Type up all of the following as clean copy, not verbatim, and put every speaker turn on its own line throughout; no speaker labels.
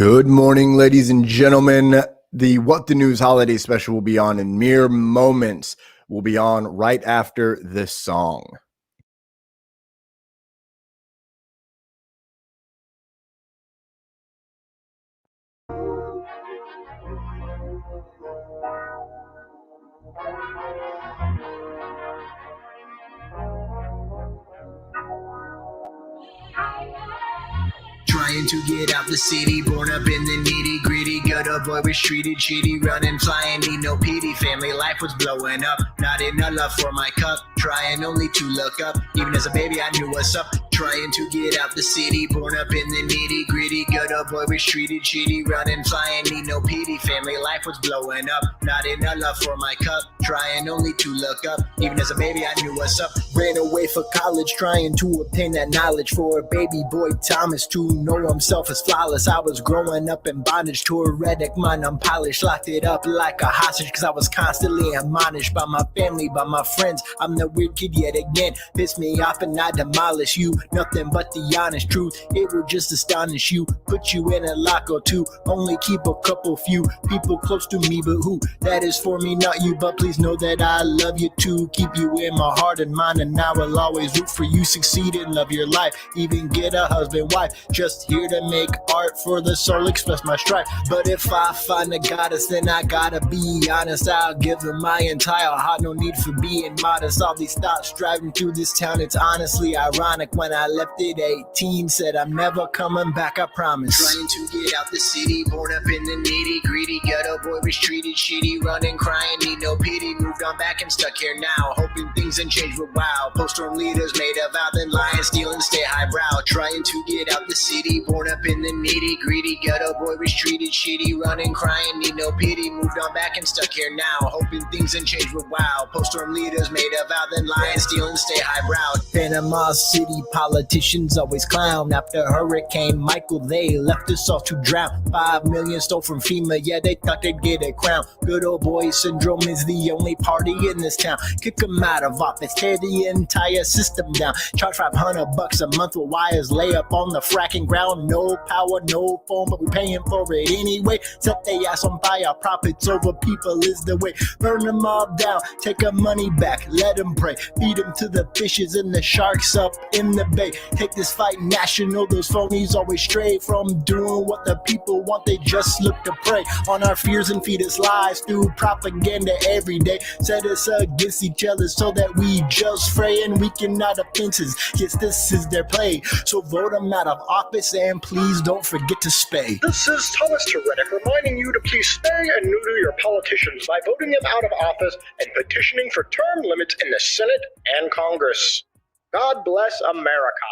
Good morning, ladies and gentlemen. The What the News holiday special will be on in mere moments. We'll be on right after this song.
Trying to get out the city, born up in the nitty gritty. Gutter boy was treated shitty, running, flying, need no pity. Family life was blowing up, not enough love for my cup. Trying only to look up, even as a baby I knew what's up. Trying to get out the city, born up in the nitty gritty. Gutter boy was treated shitty, running, flying, need no pity. Family life was blowing up, not enough love for my cup. Trying only to look up, even as a baby I knew what's up. Ran away for college, trying to obtain that knowledge. For a baby boy Thomas to know himself as flawless. I was growing up in bondage to a redneck mind unpolished. Locked it up like a hostage cause I was constantly admonished by my family, by my friends. I'm the weird kid yet again. Piss me off and I demolish you. Nothing but the honest truth. It will just astonish you. Put you in a lock or two. Only keep a couple few people close to me, but who? That is for me, not you. But please know that I love you too. Keep you in my heart and mind, and I will always root for you. Succeed and love your life. Even get a husband, wife. Just here to make art for the soul, express my strife. But if I find a goddess, then I gotta be honest. I'll give her my entire heart, no need for being modest. All these thoughts driving through this town, it's honestly ironic. When I left at 18, said I'm never coming back, I promise. Trying to get out the city, born up in the nitty gritty. Ghetto boy was treated shitty, running, crying, need no pity. Moved on back and stuck here now, hoping things and change, but wow. Post-storm leaders made a vow, then lie and steal and stay highbrow. Trying to get out the city, born up in the nitty gritty. Ghetto boy was treated shitty, running, crying, need no pity. Moved on back and stuck here now, hoping things and change, but wow. Post-storm leaders made a vow, then lie and steal and stay highbrow. Panama City politicians always clown. After Hurricane Michael, they left us all to drown. 5 million stole from FEMA, yeah, they thought they'd get a crown. Good old boy syndrome is the only party in this town. Kick them out of office, tear the entire system down. Charge $500 a month with wires, lay up on the fracking ground. No power, no phone, but we paying for it anyway. Set they ass on fire, profits over people is the way. Burn them all down, take our money back, let them pray. Feed them to the fishes and the sharks up in the bay. Take this fight national, those phonies always stray from doing what the people want. They just look to prey on our fears and feed us lies through propaganda every day. Set us against each other so that we just fray and weaken our defenses. Yes, this is their play, so vote them out of office and please don't forget to spay.
This is Thomas Tyrannic reminding you to please spay and neuter your politicians by voting them out of office and petitioning for term limits in the Senate and Congress. God bless America.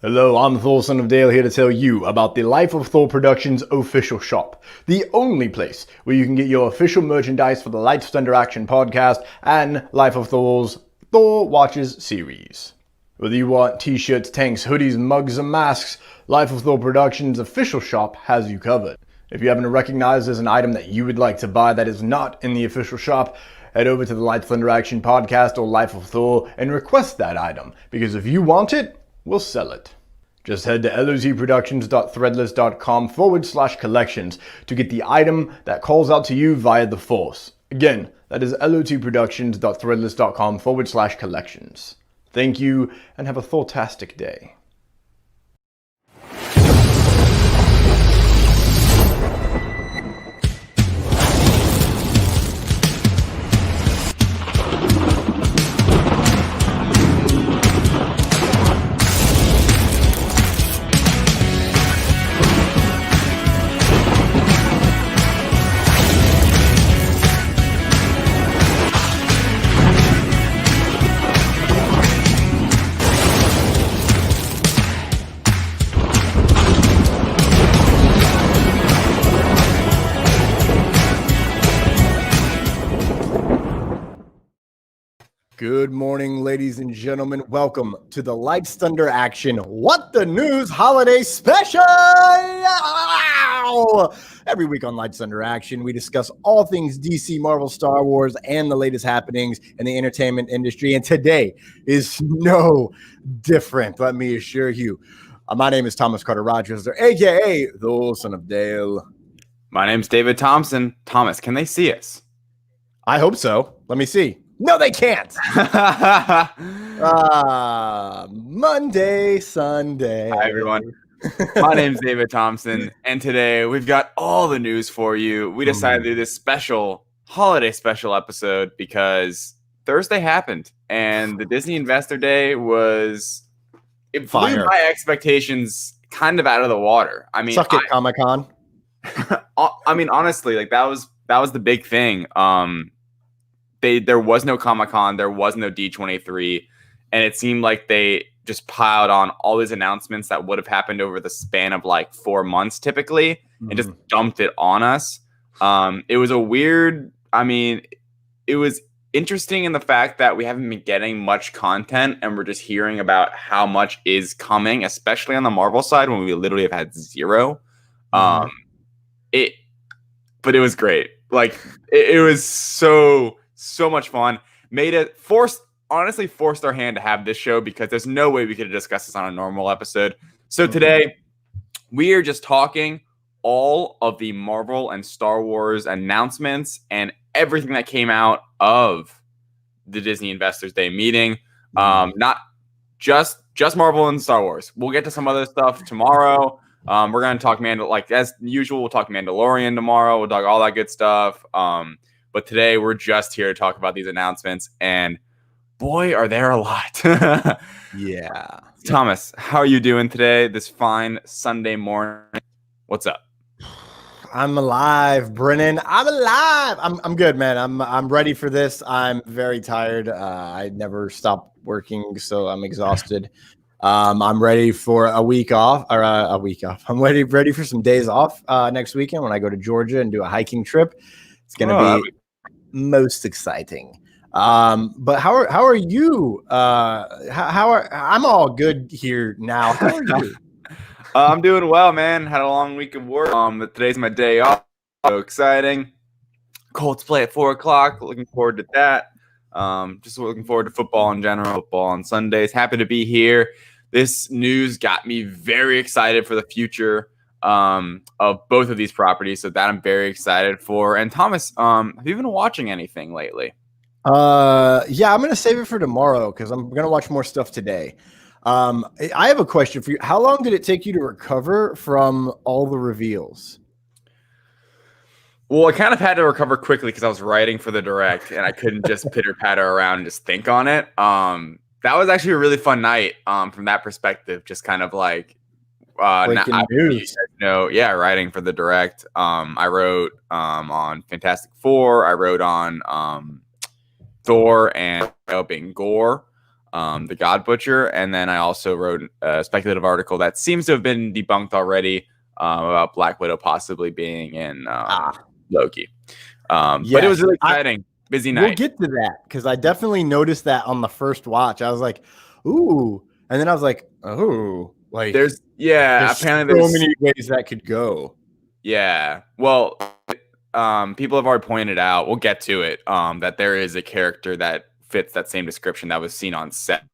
Hello, I'm Thor, son of Dale, here to tell you about the Life of Thor Productions official shop. The only place where you can get your official merchandise for the Lights Thunder Action podcast and Life of Thor's Thor Watches series. Whether you want t-shirts, tanks, hoodies, mugs, and masks, Life of Thor Productions official shop has you covered. If you happen to recognize there's an item that you would like to buy that is not in the official shop, head over to the Lights Thunder Action podcast or Life of Thor and request that item, because if you want it, we'll sell it. Just head to lotproductions.threadless.com/collections to get the item that calls out to you via the Force. Again, that is lotproductions.threadless.com/collections. Thank you and have a Thor-tastic day. Good morning, ladies and gentlemen. Welcome to the Lights Thunder Action What the News Holiday Special! Wow! Every week on Lights Under Action, we discuss all things DC, Marvel, Star Wars, and the latest happenings in the entertainment industry. And today is no different, let me assure you. My name is Thomas Carter Rochester, a.k.a. the Son of Dale.
My name's David Thompson. Thomas, can they see us?
I hope so. Let me see. No, they can't. Monday, Sunday.
Hi, everyone. My name's David Thompson, and today we've got all the news for you. We decided to do this special holiday special episode because Thursday happened, and the Disney Investor Day it blew my expectations kind of out of the water. I mean,
suck it, Comic-Con.
I mean, honestly, like that was the big thing. There was no Comic-Con, there was no D23, and it seemed like they just piled on all these announcements that would have happened over the span of like 4 months typically, and just dumped it on us. It was it was interesting in the fact that we haven't been getting much content, and we're just hearing about how much is coming, especially on the Marvel side when we literally have had zero. But it was great. Like it was so much fun. Forced our hand to have this show because there's no way we could have discussed this on a normal episode. So today we are just talking all of the Marvel and Star Wars announcements and everything that came out of the Disney Investors Day meeting. Not just Marvel and Star Wars. We'll get to some other stuff tomorrow. We're going to talk as usual. We'll talk Mandalorian tomorrow. We'll talk all that good stuff. But today we're just here to talk about these announcements, and boy, are there a lot.
Yeah.
Thomas, how are you doing today? This fine Sunday morning. What's up?
I'm alive, Brennan. I'm alive. I'm good, man. I'm ready for this. I'm very tired. I never stop working, so I'm exhausted. I'm ready for a week off. I'm ready for some days off next weekend when I go to Georgia and do a hiking trip. It's gonna be most exciting. But how are you? I'm all good here now. How are you?
I'm doing well, man. Had a long week of work. Today's my day off. So exciting. Colts play at 4:00. Looking forward to that. Just looking forward to football in general. Football on Sundays. Happy to be here. This news got me very excited for the future of both of these properties. So that I'm very excited for. And Thomas, have you been watching anything lately?
Yeah, I'm gonna save it for tomorrow because I'm gonna watch more stuff today. I have a question for you. How long did it take you to recover from all the reveals?
Well, I kind of had to recover quickly because I was writing for the direct and I couldn't just pitter patter around and just think on it. That was actually a really fun night from that perspective. Just kind of like
news.
Writing for the direct. I wrote on Fantastic Four. I wrote on Thor and being Gore, the God Butcher, and then I also wrote a speculative article that seems to have been debunked already about Black Widow possibly being in Loki. But it was really exciting. Busy night.
We'll get to that because I definitely noticed that on the first watch. I was like, "Ooh," and then I was like, "Oh." Like
there's
apparently so many ways that could go.
Yeah. Well, people have already pointed out, we'll get to it, that there is a character that fits that same description that was seen on set.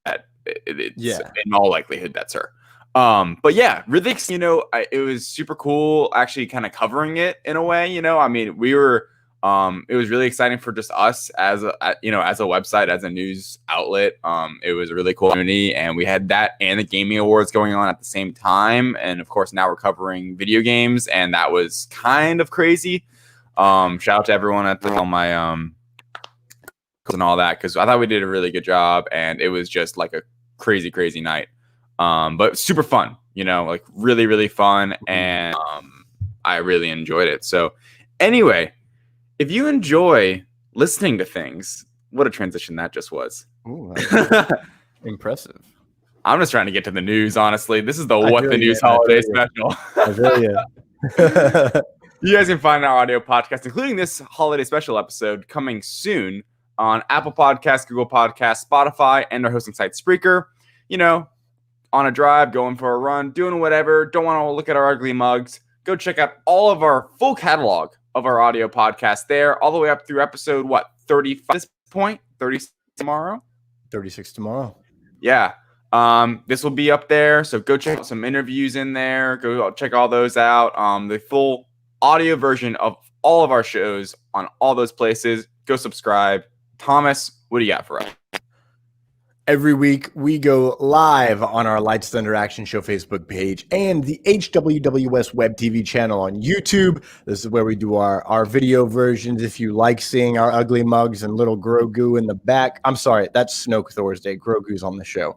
In all likelihood, that's her. But yeah, really, it was super cool actually kind of covering it in a way, I mean, we were, it was really exciting for just us as a website, as a news outlet. It was a really cool community, and we had that and the gaming awards going on at the same time. And of course, now we're covering video games, and that was kind of crazy. Shout out to everyone at all my and all that, because I thought we did a really good job, and it was just like a crazy night. But super fun, like really, really fun, and I really enjoyed it. So anyway, if you enjoy listening to things, what a transition that just was.
Ooh, impressive.
I'm just trying to get to the news, honestly. This is the What the News holiday special.
I feel you.
You guys can find our audio podcast, including this holiday special episode, coming soon on Apple Podcasts, Google Podcasts, Spotify, and our hosting site Spreaker. On a drive, going for a run, doing whatever. Don't want to look at our ugly mugs. Go check out all of our full catalog of our audio podcast there, all the way up through episode, 35 at this point? 36 tomorrow?
36 tomorrow.
Yeah. This will be up there, so go check out some interviews in there. Go check all those out. The full audio version of all of our shows on all those places. Go subscribe. Thomas, what do you got for us?
Every week, we go live on our Lights Thunder Action Show Facebook page and the HWWS WebTV channel on YouTube. This is where we do our video versions. If you like seeing our ugly mugs and little Grogu in the back. I'm sorry, that's Snoke Thursday. Grogu's on the show.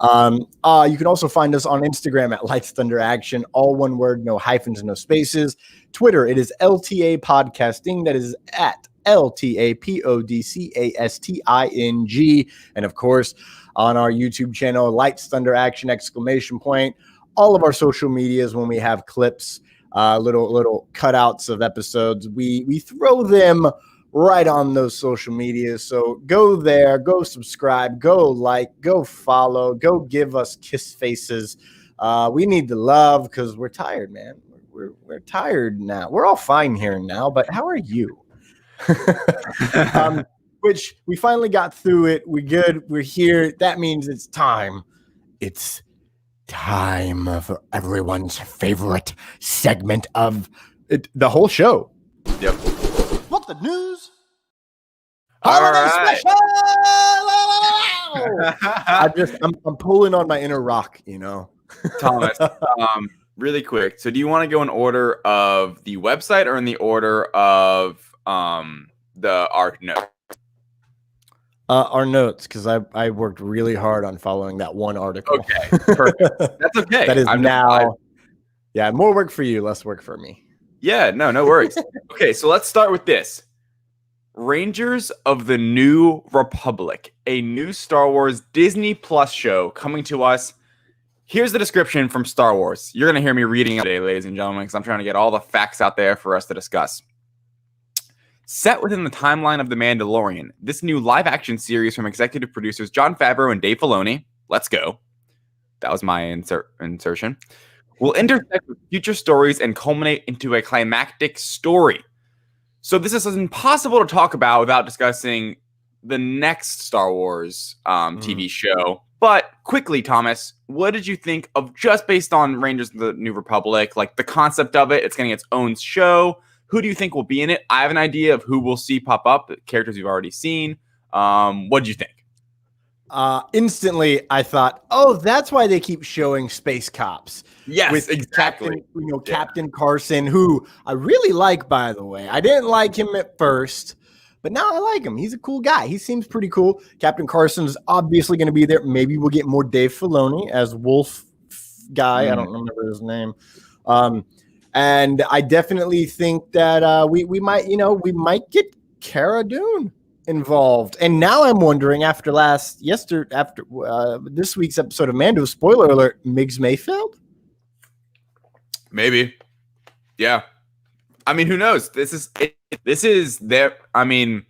You can also find us on Instagram at Lights Thunder Action, all one word, no hyphens, no spaces. Twitter, it is LTA Podcasting. That is at LTAPODCASTING. And of course, on our YouTube channel, Lights Thunder Action ! All of our social medias, when we have clips, little cutouts of episodes, we throw them right on those social medias. So go there, go subscribe, go like, go follow, go give us kiss faces. We need the love because we're tired, man. We're tired now. We're all fine here now, but how are you? Which we finally got through it. We're good. We're here. That means it's time. It's time for everyone's favorite segment of it, the whole show.
Yep.
What the news?
All
Holiday
right.
special! I'm pulling on my inner rock, you know.
Thomas, really quick. So do you want to go in order of the website or in the order of our note?
Our notes, because I worked really hard on following that one article.
Okay, perfect. That's okay.
That is yeah, more work for you, less work for me.
Yeah, no worries. Okay, so let's start with this. Rangers of the New Republic, a new Star Wars Disney Plus show coming to us. Here's the description from Star Wars. You're going to hear me reading it today, ladies and gentlemen, because I'm trying to get all the facts out there for us to discuss. Set within the timeline of The Mandalorian, this new live-action series from executive producers Jon Favreau and Dave Filoni, let's go, that was my insertion, will intersect with future stories and culminate into a climactic story. So this is impossible to talk about without discussing the next Star Wars TV show. But quickly, Thomas, what did you think of, just based on Rangers of the New Republic, like the concept of it? It's getting its own show. Who do you think will be in it? I have an idea of who we'll see pop up, characters we've already seen. What did you think?
Instantly, I thought, oh, that's why they keep showing Space Cops.
Yes,
with
exactly.
Captain Carson, who I really like, by the way. I didn't like him at first, but now I like him. He's a cool guy. He seems pretty cool. Captain Carson's obviously going to be there. Maybe we'll get more Dave Filoni as Wolf guy. I don't remember his name. And I definitely think that we might get Cara Dune involved. And now I'm wondering, after this week's episode of Mando, spoiler alert, Migs Mayfield?
Maybe. Yeah. I mean, who knows? This is their, I mean,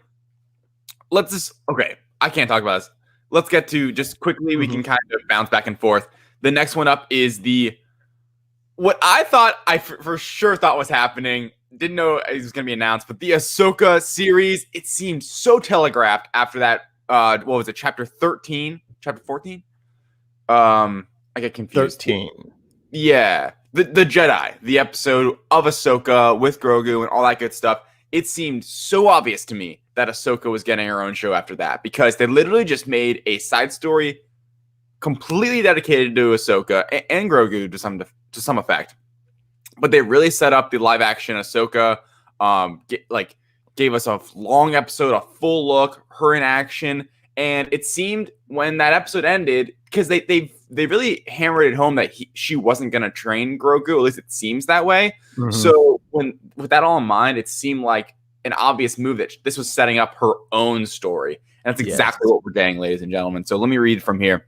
let's just, okay, I can't talk about this. Let's get to, just quickly, we can kind of bounce back and forth. The next one up is what I thought, for sure thought was happening, didn't know it was going to be announced, but the Ahsoka series, it seemed so telegraphed after that, what was it, chapter 13? Chapter 14? I get confused.
13.
Yeah. The Jedi, the episode of Ahsoka with Grogu and all that good stuff. It seemed so obvious to me that Ahsoka was getting her own show after that, because they literally just made a side story completely dedicated to Ahsoka and Grogu to some effect. But they really set up the live action Ahsoka, gave us a long episode, a full look, her in action. And it seemed when that episode ended, because they really hammered it home that she wasn't going to train Grogu, at least it seems that way. Mm-hmm. So with that all in mind, it seemed like an obvious move that this was setting up her own story. And that's exactly what we're getting, ladies and gentlemen. So let me read from here.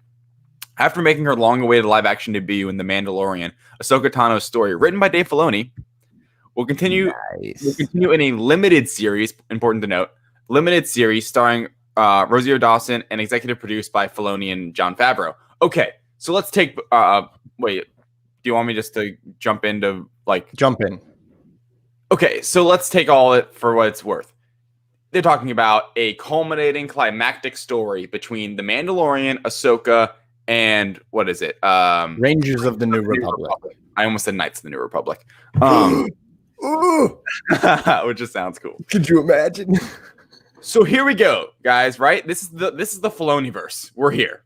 After making her long-awaited live-action debut in The Mandalorian, Ahsoka Tano's story, written by Dave Filoni, will continue in a limited series, important to note, limited series starring Rosario Dawson and executive produced by Filoni and Jon Favreau. Okay, so let's take you want me just to jump into
Jump in.
Okay, so let's take all it for what it's worth. They're talking about a culminating climactic story between the Mandalorian, Ahsoka, and what is it?
Rangers of the New Republic.
I almost said Knights of the New Republic. Which just sounds cool.
Could you imagine?
So here we go, guys, right? This is the Filoniverse. We're here.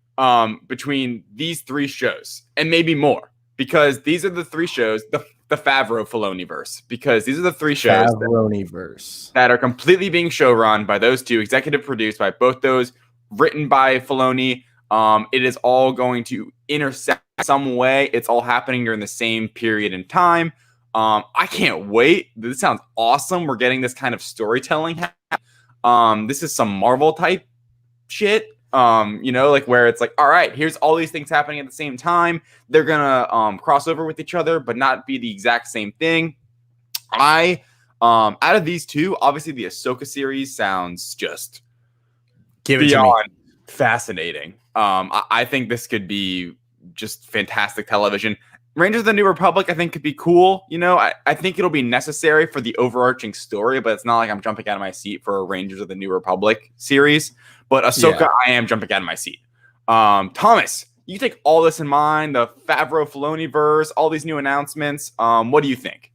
Between these 3 shows and maybe more, because these are the 3 shows, the Favreau Filoniverse, because these are the 3 shows that are completely being showrun by those 2, executive produced by both those, written by Filoni. It is all going to intersect some way. It's all happening during the same period in time. I can't wait. This sounds awesome. We're getting this kind of storytelling. This is some Marvel type shit. Where it's like, all right, here's all these things happening at the same time. They're gonna cross over with each other, but not be the exact same thing. Out of these 2, obviously the Ahsoka series sounds just beyond fascinating. I think this could be just fantastic television. Rangers of the New Republic, I think, could be cool. I think it'll be necessary for the overarching story, but it's not like I'm jumping out of my seat for a Rangers of the New Republic series. But Ahsoka, I am jumping out of my seat. Thomas, you take all this in mind, the Favreau Filoniverse, all these new announcements. What do you think?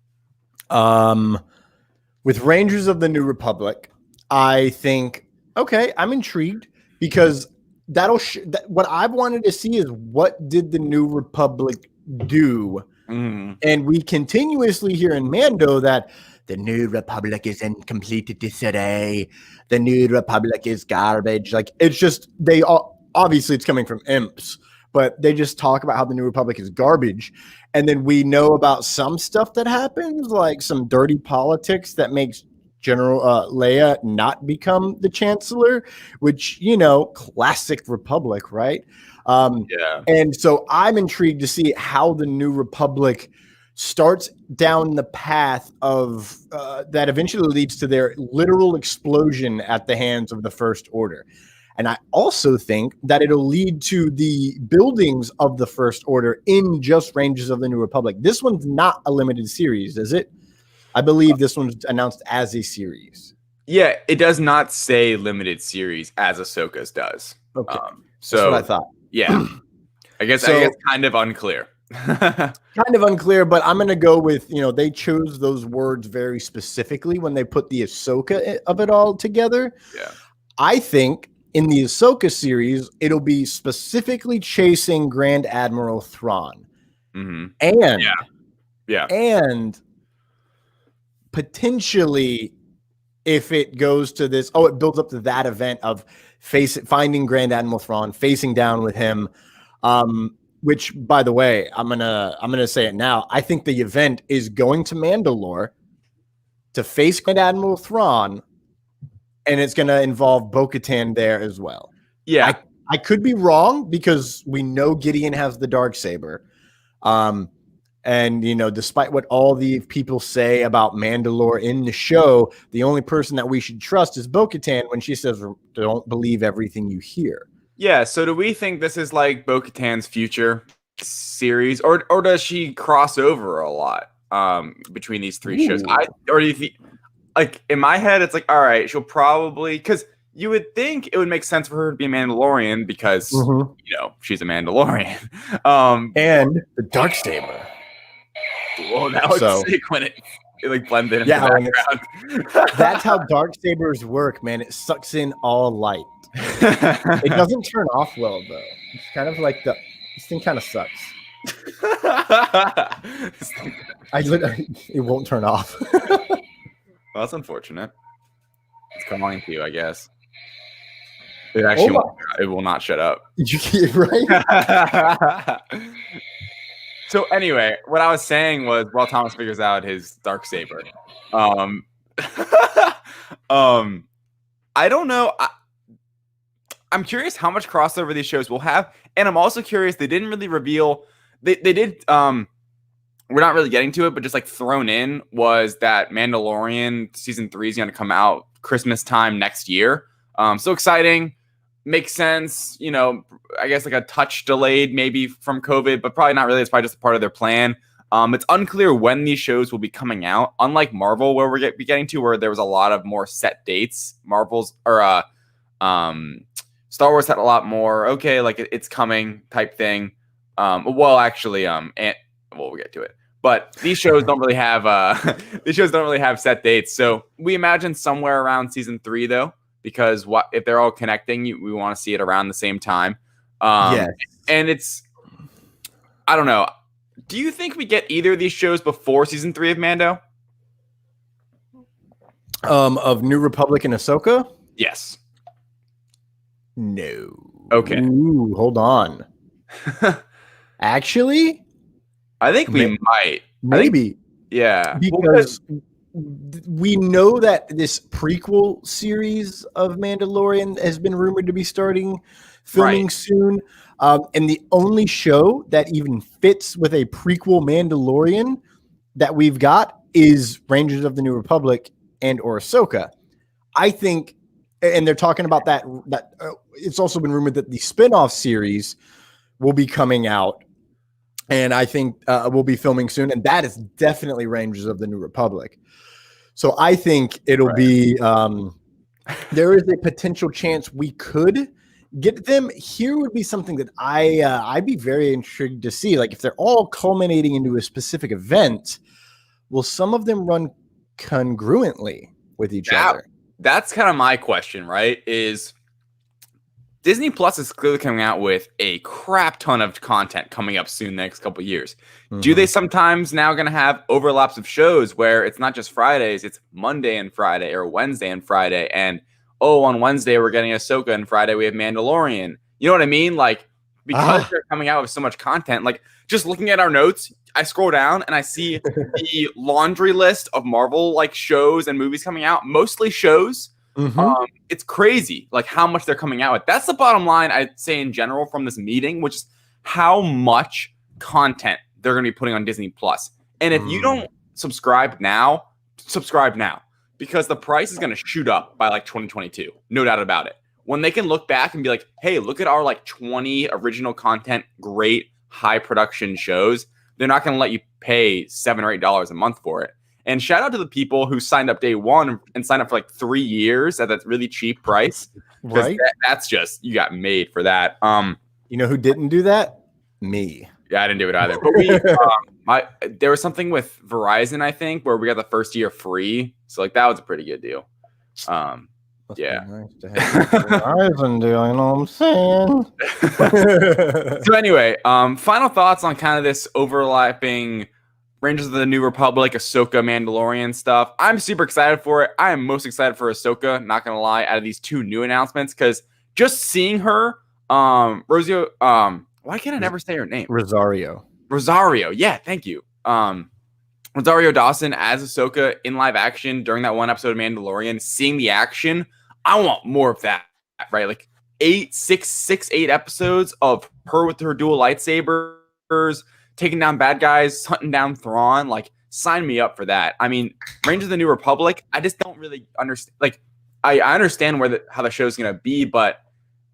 With Rangers of the New Republic, I think, okay, I'm intrigued because what I've wanted to see is what did the New Republic do? And we continuously hear in Mando that the New Republic is in complete disarray. The New Republic is garbage. It's just, obviously it's coming from imps, but they just talk about how the New Republic is garbage. And then we know about some stuff that happens, like some dirty politics that makes General Leia not become the Chancellor, which, classic Republic, right? And so I'm intrigued to see how the New Republic starts down the path of that eventually leads to their literal explosion at the hands of the First Order. And I also think that it'll lead to the buildings of the First Order in just Rangers of the New Republic. This one's not a limited series, is it? I believe this one's announced as a series.
Yeah, it does not say limited series as Ahsoka's does.
Okay.
So
that's what I thought.
Yeah. I guess kind of unclear.
Kind of unclear, but I'm going to go with, they chose those words very specifically when they put the Ahsoka of it all together.
Yeah.
I think in the Ahsoka series, it'll be specifically chasing Grand Admiral Thrawn. And and potentially, if it goes to this, it builds up to that event of finding Grand Admiral Thrawn, facing down with him. Which, by the way, I'm gonna say it now. I think the event is going to Mandalore to face Grand Admiral Thrawn, and it's gonna involve Bo-Katan there as well.
Yeah,
I could be wrong because we know Gideon has the Darksaber. And, despite what all the people say about Mandalore in the show, the only person that we should trust is Bo-Katan when she says, don't believe everything you hear.
Yeah, so do we think this is like Bo-Katan's future series, or does she cross over a lot between these 3 shows? Or do you think, in my head, it's like, all right, she'll probably, because you would think it would make sense for her to be a Mandalorian because, she's a Mandalorian.
And the Darksaber.
Well, that was sick when it blended in the background.
That's how Darksabers work, man. It sucks in all light. It doesn't turn off well, though. It's kind of like this thing kind of sucks. It won't turn off.
Well, that's unfortunate. It's calling to you, I guess. It actually won't, it will not shut up.
You get right.
So anyway, what I was saying was, while Thomas figures out his Darksaber, I don't know. I'm curious how much crossover these shows will have, and I'm also curious. They didn't really reveal. They did. We're not really getting to it, but just thrown in was that Mandalorian season 3 is going to come out Christmas time next year. So exciting. makes sense. You know, I guess like a touch delayed maybe from COVID, but probably not really. It's probably just a part of their plan. It's unclear when these shows will be coming out. Unlike Marvel, where we're getting to, where there was a lot of more set dates. Star Wars had a lot more. Okay, like it's coming type thing. We'll get to it. But these shows don't really have set dates. So we imagine somewhere around season 3 though, because if they're all connecting, we want to see it around the same time. Yes. And I don't know. Do you think we get either of these shows before season 3 of Mando?
Of New Republic and Ahsoka?
Yes.
No.
Okay.
Ooh, hold on. Actually,
I think we might.
Maybe.
Yeah.
Because we know that this prequel series of Mandalorian has been rumored to be starting filming soon. And the only show that even fits with a prequel Mandalorian that we've got is Rangers of the New Republic and or Ahsoka. I think, and they're talking about that it's also been rumored that the spinoff series will be coming out, and I think we'll be filming soon, and that is definitely Rangers of the New Republic. So I think it'll be there is a potential chance we could get them. Here would be something that I'd be very intrigued to see. Like if they're all culminating into a specific event, will some of them run congruently with each other?
That's kind of my question, right? Is Disney Plus is clearly coming out with a crap ton of content coming up soon the next couple of years. Mm-hmm. Do they sometimes now going to have overlaps of shows where it's not just Fridays, it's Monday and Friday or Wednesday and Friday, and on Wednesday we're getting Ahsoka and Friday we have Mandalorian. You know what I mean? Like, because they're coming out with so much content, like just looking at our notes, I scroll down and I see the laundry list of Marvel like shows and movies coming out, mostly shows. Mm-hmm. It's crazy like how much they're coming out with. That's the bottom line I'd say in general from this meeting, which is how much content they're going to be putting on Disney Plus. And if you don't subscribe now, because the price is going to shoot up by like 2022. No doubt about it. When they can look back and be like, hey, look at our like 20 original content, great high production shows. They're not going to let you pay $7 or $8 a month for it. And shout out to the people who signed up day one and signed up for like 3 years at that really cheap price. Right. That's just, you got made for that.
You know who didn't do that? Me.
Yeah, I didn't do it either. But there was something with Verizon, I think, where we got the first year free. So like that was a pretty good deal. Yeah.
Nice to have Verizon deal, you know what I'm saying?
So anyway, final thoughts on kind of this overlapping Rangers of the New Republic, Ahsoka, Mandalorian stuff. I'm super excited for it. I am most excited for Ahsoka, not gonna lie, out of these 2 new announcements, because just seeing her, Rosario, why can't I never say her name?
Rosario.
Yeah, thank you. Rosario Dawson as Ahsoka in live action during that one episode of Mandalorian, seeing the action, I want more of that, right? Like 8 episodes of her with her dual lightsabers, taking down bad guys, hunting down Thrawn. Like, sign me up for that. I mean, Rangers of the New Republic, I just don't really understand. Like, I understand how the show's going to be, but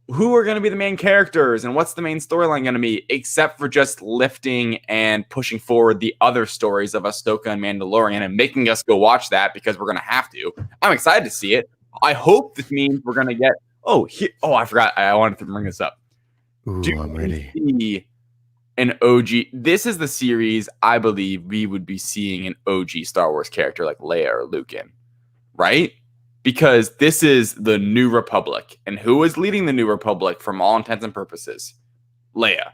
who are going to be the main characters and what's the main storyline going to be, except for just lifting and pushing forward the other stories of Ahsoka and Mandalorian and making us go watch that because we're going to have to. I'm excited to see it. I hope this means we're going to get, I forgot. I wanted to bring this up.
Ooh, I'm ready.
See an OG. This is the series I believe we would be seeing an OG Star Wars character like Leia or Luke in, right? Because this is the New Republic. And who is leading the New Republic from all intents and purposes? Leia.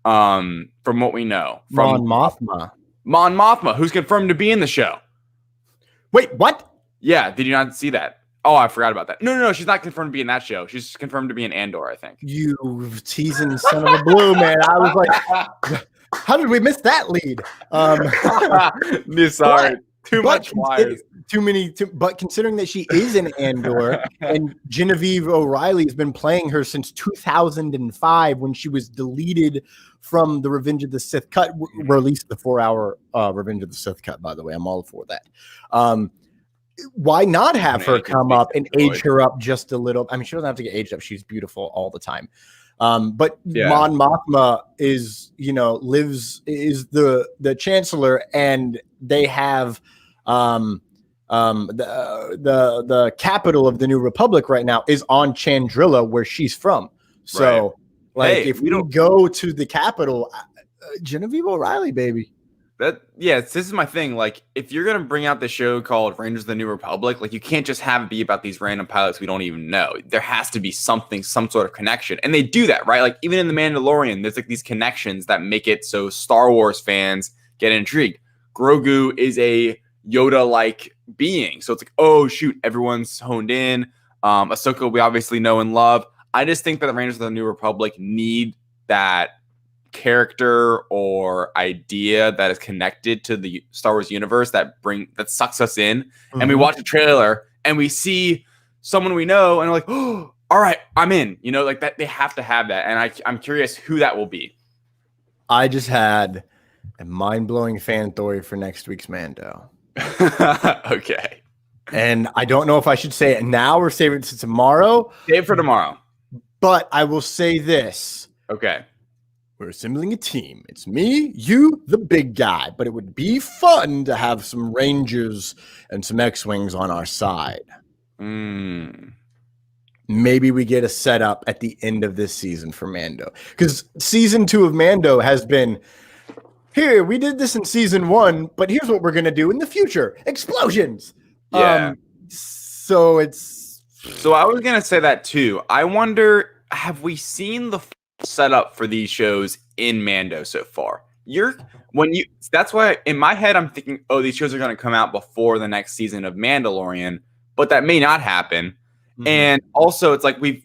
From what we know. From
Mon
Mothma, who's confirmed to be in the show.
Wait, what?
Yeah, did you not see that? Oh, I forgot about that. No, she's not confirmed to be in that show. She's confirmed to be in Andor, I think.
You teasing son of a blue, man. I was like, how did we miss that lead?
Sorry. Too much wires.
But considering that she is in Andor and Genevieve O'Reilly has been playing her since 2005 when she was deleted from the Revenge of the Sith cut, released the 4-hour Revenge of the Sith cut, by the way. I'm all for that.
why not have her
Anakin
come
makes
up and
it
age her up just a little? I mean, she doesn't have to get aged up. She's beautiful all the time. But
Yeah.
Mon Mothma is, is the chancellor, and they have the capital of the New Republic right now is on Chandrilla, where she's from. So, if we go to the capital, Genevieve O'Reilly, baby.
This is my thing. Like, if you're gonna bring out the show called Rangers of the New Republic, like, you can't just have it be about these random pilots we don't even know. There has to be some sort of connection, and they do that, right? Like, even in the Mandalorian, there's like these connections that make it so Star Wars fans get intrigued. Grogu is a Yoda-like being, so it's like, oh shoot, everyone's honed in. Ahsoka, we obviously know and love. I just think that the Rangers of the New Republic need that character or idea that is connected to the Star Wars universe that sucks us in. And we watch a trailer and we see someone we know and we're like, oh, all right, I'm in. Like that. They have to have that, and I'm curious who that will be.
I just had a mind-blowing fan theory for next week's Mando.
Okay.
And I don't know if I should say it now or save it to tomorrow.
Save it for tomorrow.
But I will say this.
Okay.
We're assembling a team. It's me, you, the big guy. But it would be fun to have some Rangers and some X-Wings on our side. Maybe we get a setup at the end of this season for Mando. Because season 2 of Mando has been, here, we did this in season 1, but here's what we're going to do in the future. Explosions.
Yeah.
So I was
going to say that too. I wonder, have we seen the setup for these shows in Mando so far? That's why in my head I'm thinking, oh, these shows are going to come out before the next season of Mandalorian, but that may not happen. And also it's like we've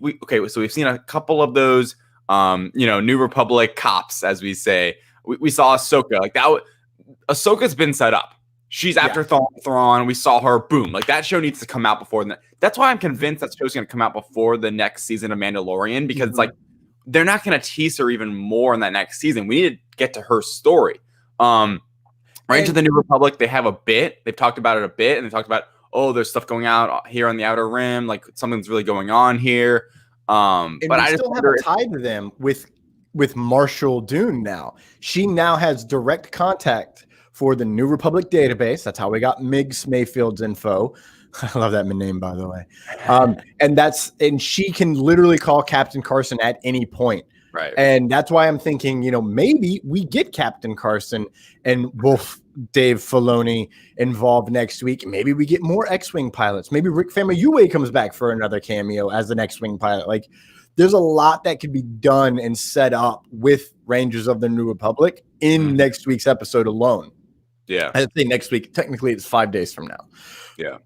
seen a couple of those New Republic cops, as we say. We saw Ahsoka, like that. Ahsoka's been set up. She's after Thrawn. We saw her. Boom. Like, that show needs to come out before. That's why I'm convinced that show's going to come out before the next season of Mandalorian, because it's like they're not going to tease her even more in that next season. We need to get to her story. Rangers of the New Republic, they have a bit. They've talked about it a bit, and they talked about, oh, there's stuff going out here on the Outer Rim. Like, something's really going on here. But I still have
a tie to them with Marshall Dune now. She now has direct contact for the New Republic database. That's how we got Migs Mayfield's info. I love that name, by the way. And she can literally call Captain Carson at any point.
Right.
And that's why I'm thinking, maybe we get Captain Carson and Wolf Dave Filoni involved next week. Maybe we get more X-Wing pilots. Maybe Rick Famuyiwa comes back for another cameo as an X-Wing pilot. Like, there's a lot that could be done and set up with Rangers of the New Republic in next week's episode alone.
Yeah.
I think next week, technically it's 5 days from now.
Yeah.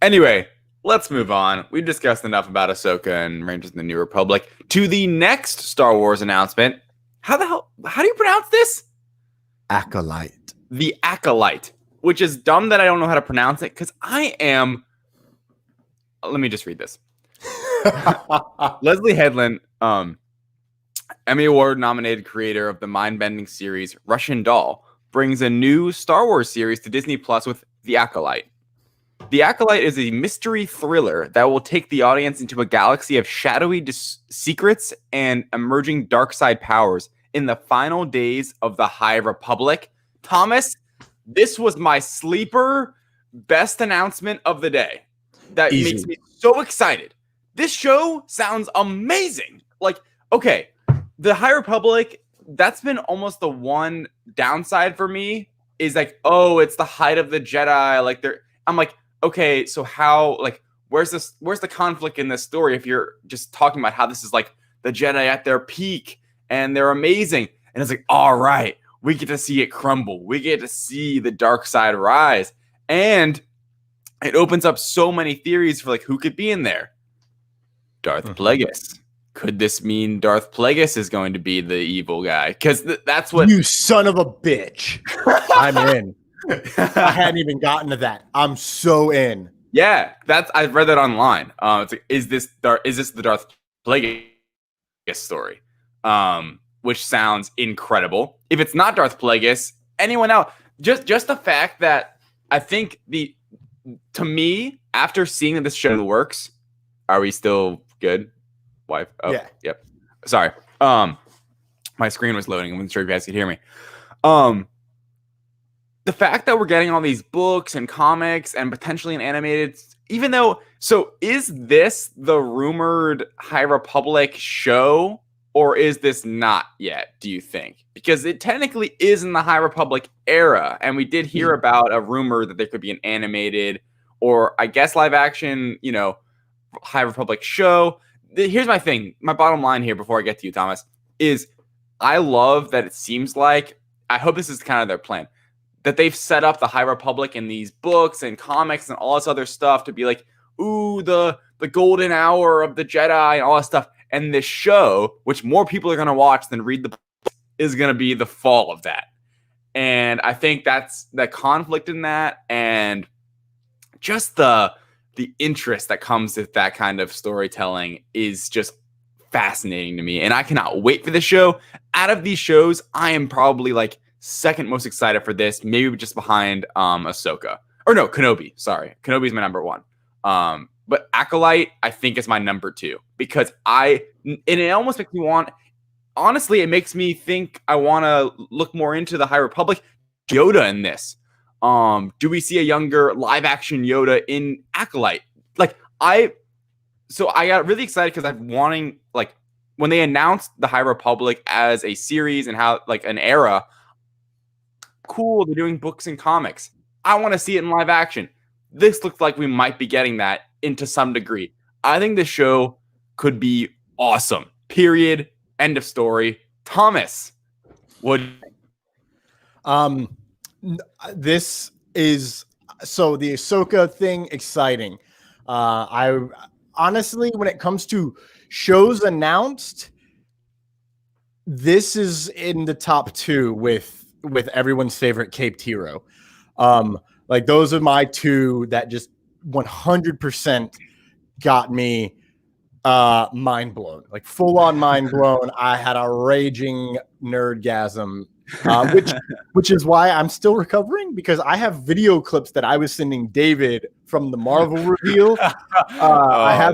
Anyway, let's move on. We've discussed enough about Ahsoka and Rangers of the New Republic. To the next Star Wars announcement. How do you pronounce this?
Acolyte.
The Acolyte. Which is dumb that I don't know how to pronounce it, because I am... Let me just read this. Leslie Headland, Emmy Award-nominated creator of the mind-bending series Russian Doll, brings a new Star Wars series to Disney Plus with The Acolyte. The Acolyte is a mystery thriller that will take the audience into a galaxy of shadowy secrets and emerging dark side powers in the final days of the High Republic. Thomas, this was my sleeper best announcement of the day. That makes me so excited. This show sounds amazing. Like, okay, the High Republic, that's been almost the one downside for me, is like, oh, it's the height of the Jedi. Like, I'm like, okay, so how, like, where's the conflict in this story if you're just talking about how this is like the Jedi at their peak and they're amazing? And it's like, all right, we get to see it crumble. We get to see the dark side rise. And it opens up so many theories for, like, who could be in there. Darth Plagueis. Could this mean Darth Plagueis is going to be the evil guy? Because that's what...
You son of a bitch. I'm in. I hadn't even gotten to that. I'm so in.
Yeah, I've read that online. It's like, is this the Darth Plagueis story? which sounds incredible. If it's not Darth Plagueis, anyone else, just the fact that I think to me, after seeing that this show works, are we still good? Wife? Oh,
yeah.
Yep. Sorry. My screen was loading. I wasn't sure if you guys could hear me. The fact that we're getting all these books and comics and potentially an animated, even though, so is this the rumored High Republic show, or is this not yet, do you think? Because it technically is in the High Republic era, and we did hear about a rumor that there could be an animated or I guess live action, High Republic show. Here's my thing. My bottom line here before I get to you, Thomas, is I love that it seems like, I hope this is kind of their plan, that they've set up the High Republic in these books and comics and all this other stuff to be like, ooh, the golden hour of the Jedi and all that stuff. And this show, which more people are going to watch than read the book, is going to be the fall of that. And I think that's the conflict in that, and just the interest that comes with that kind of storytelling is just fascinating to me. And I cannot wait for the show. Out of these shows, I am probably like second most excited for this, maybe just behind Ahsoka. Or no, Kenobi. Sorry. Kenobi's my number one. But Acolyte, I think, is my number two. Because it almost makes me want, honestly, it makes me think I want to look more into the High Republic. Yoda in this. Do we see a younger live action Yoda in Acolyte? So I got really excited because I'm wanting, like, when they announced the High Republic as a series and how, like, an era, cool, they're doing books and comics. I want to see it in live action. This looks like we might be getting that into some degree. I think the show could be awesome. Period. End of story. Thomas, what?
This is, so the Ahsoka thing, exciting. I honestly, when it comes to shows announced, this is in the top two with everyone's favorite caped hero. Like, those are my two that just 100% got me mind blown, like full on mind blown. I had a raging nerdgasm, which is why I'm still recovering, because I have video clips that I was sending David from the Marvel reveal. I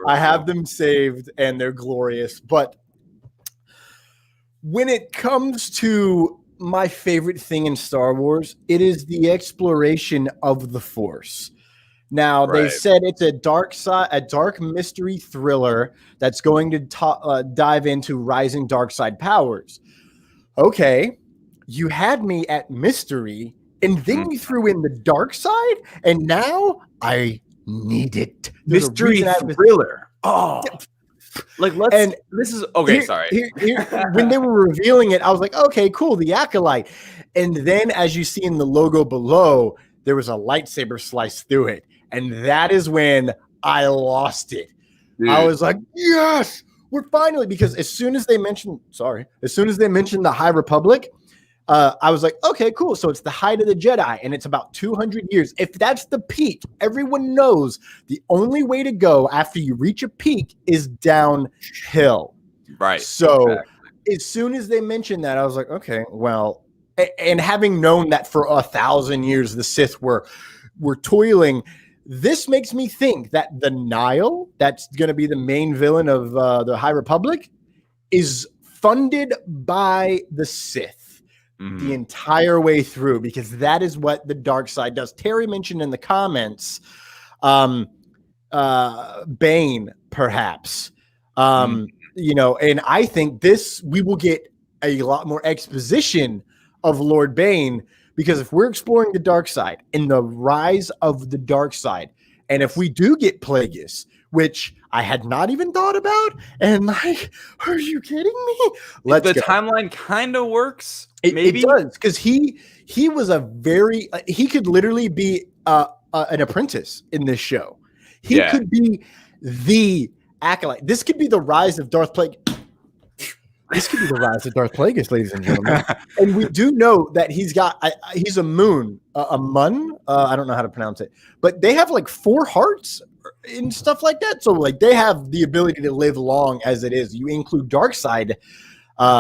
have them saved, and they're glorious. But when it comes to my favorite thing in Star Wars, it is the exploration of the Force. Now, They said it's a dark mystery thriller that's going to dive into rising dark side powers. Okay, you had me at mystery, and then you threw in the dark side, and now I need it.
Mystery thriller. Oh. Like, let's, and this is okay. Sorry.
When they were revealing it, I was like, okay, cool, the Acolyte. And then, as you see in the logo below, there was a lightsaber slice through it. And that is when I lost it. Dude. I was like, yes, we're finally, because as soon as they mentioned the High Republic, I was like, okay, cool. So it's the height of the Jedi, and it's about 200 years. If that's the peak, everyone knows the only way to go after you reach a peak is downhill.
Right.
So as soon as they mentioned that, I was like, okay, well, and having known that for 1,000 years the Sith were toiling, this makes me think that the Nile, that's going to be the main villain of the High Republic, is funded by the Sith the entire way through, because that is what the dark side does. Terry mentioned in the comments, Bane, perhaps, and I think we will get a lot more exposition of Lord Bane, because if we're exploring the dark side and the rise of the dark side, and if we do get Plagueis, which I had not even thought about, and like, are you kidding me?
The timeline kind of works. Maybe
it does, because he was he could literally be an apprentice in this show. He could be the Acolyte. This could be the rise of Darth Plagueis. This could be the rise of Darth Plagueis, ladies and gentlemen. And we do know that he's a moon, a mun. I don't know how to pronounce it, but they have like 4 hearts and stuff like that. So like, they have the ability to live long as it is. You include dark side,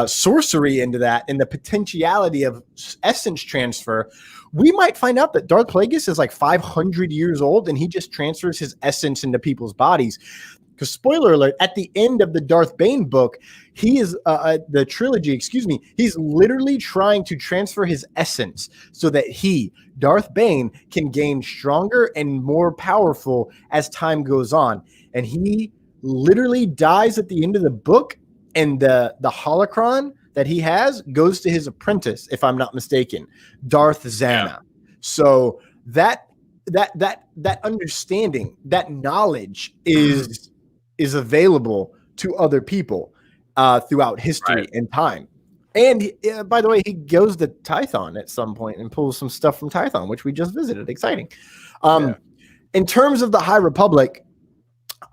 sorcery into that and the potentiality of essence transfer, we might find out that Darth Plagueis is like 500 years old and he just transfers his essence into people's bodies. Because spoiler alert, at the end of the Darth Bane book, he is the trilogy, he's literally trying to transfer his essence so that he, Darth Bane, can gain stronger and more powerful as time goes on. And he literally dies at the end of the book, and the holocron that he has goes to his apprentice, if I'm not mistaken, Darth Zana. Yeah. So that understanding, that knowledge is available to other people throughout history and time. And by the way, he goes to Tython at some point and pulls some stuff from Tython, which we just visited. Exciting. In terms of the High Republic,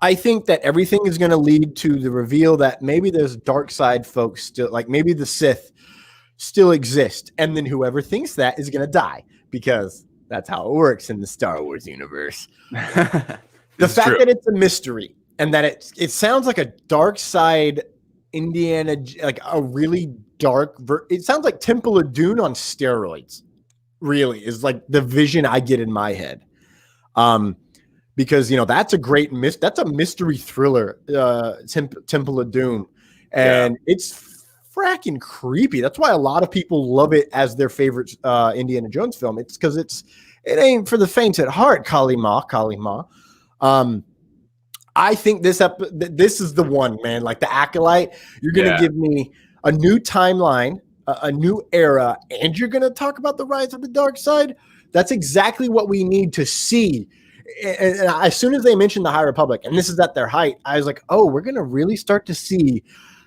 I think that everything is going to lead to the reveal that maybe there's dark side folks still, like maybe the Sith still exist. And then whoever thinks that is going to die, because that's how it works in the Star Wars universe. The fact that it's a mystery and that it sounds like a dark side Indiana, like a really dark, it sounds like Temple of Dune on steroids, really, is like the vision I get in my head. Because, that's a great that's a mystery thriller, Temple of Doom. And it's fracking creepy. That's why a lot of people love it as their favorite Indiana Jones film. It's because it ain't for the faint at heart, Kali Ma. I think this is the one, man. Like the Acolyte, you're going to give me a new timeline, a new era, and you're going to talk about the rise of the dark side. That's exactly what we need to see. And as soon as they mentioned the High Republic, and this is at their height, I was like, oh, we're going to really start to see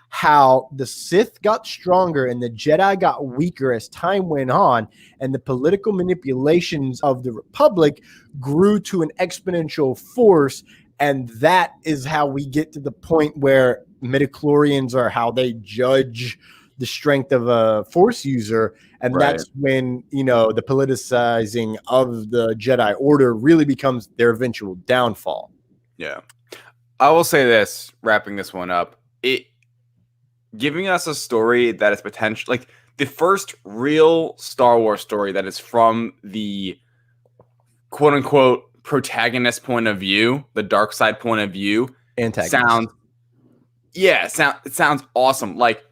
how the Sith got stronger and the Jedi got weaker as time went on, and the political manipulations of the Republic grew to an exponential force. And that is how we get to the point where midichlorians are how they judge the strength of a Force user. And that's when, the politicizing of the Jedi Order really becomes their eventual downfall.
Yeah. I will say this, wrapping this one up, giving us a story that is potential, like the first real Star Wars story that is from the quote unquote protagonist point of view, the dark side point of view, sounds awesome. Like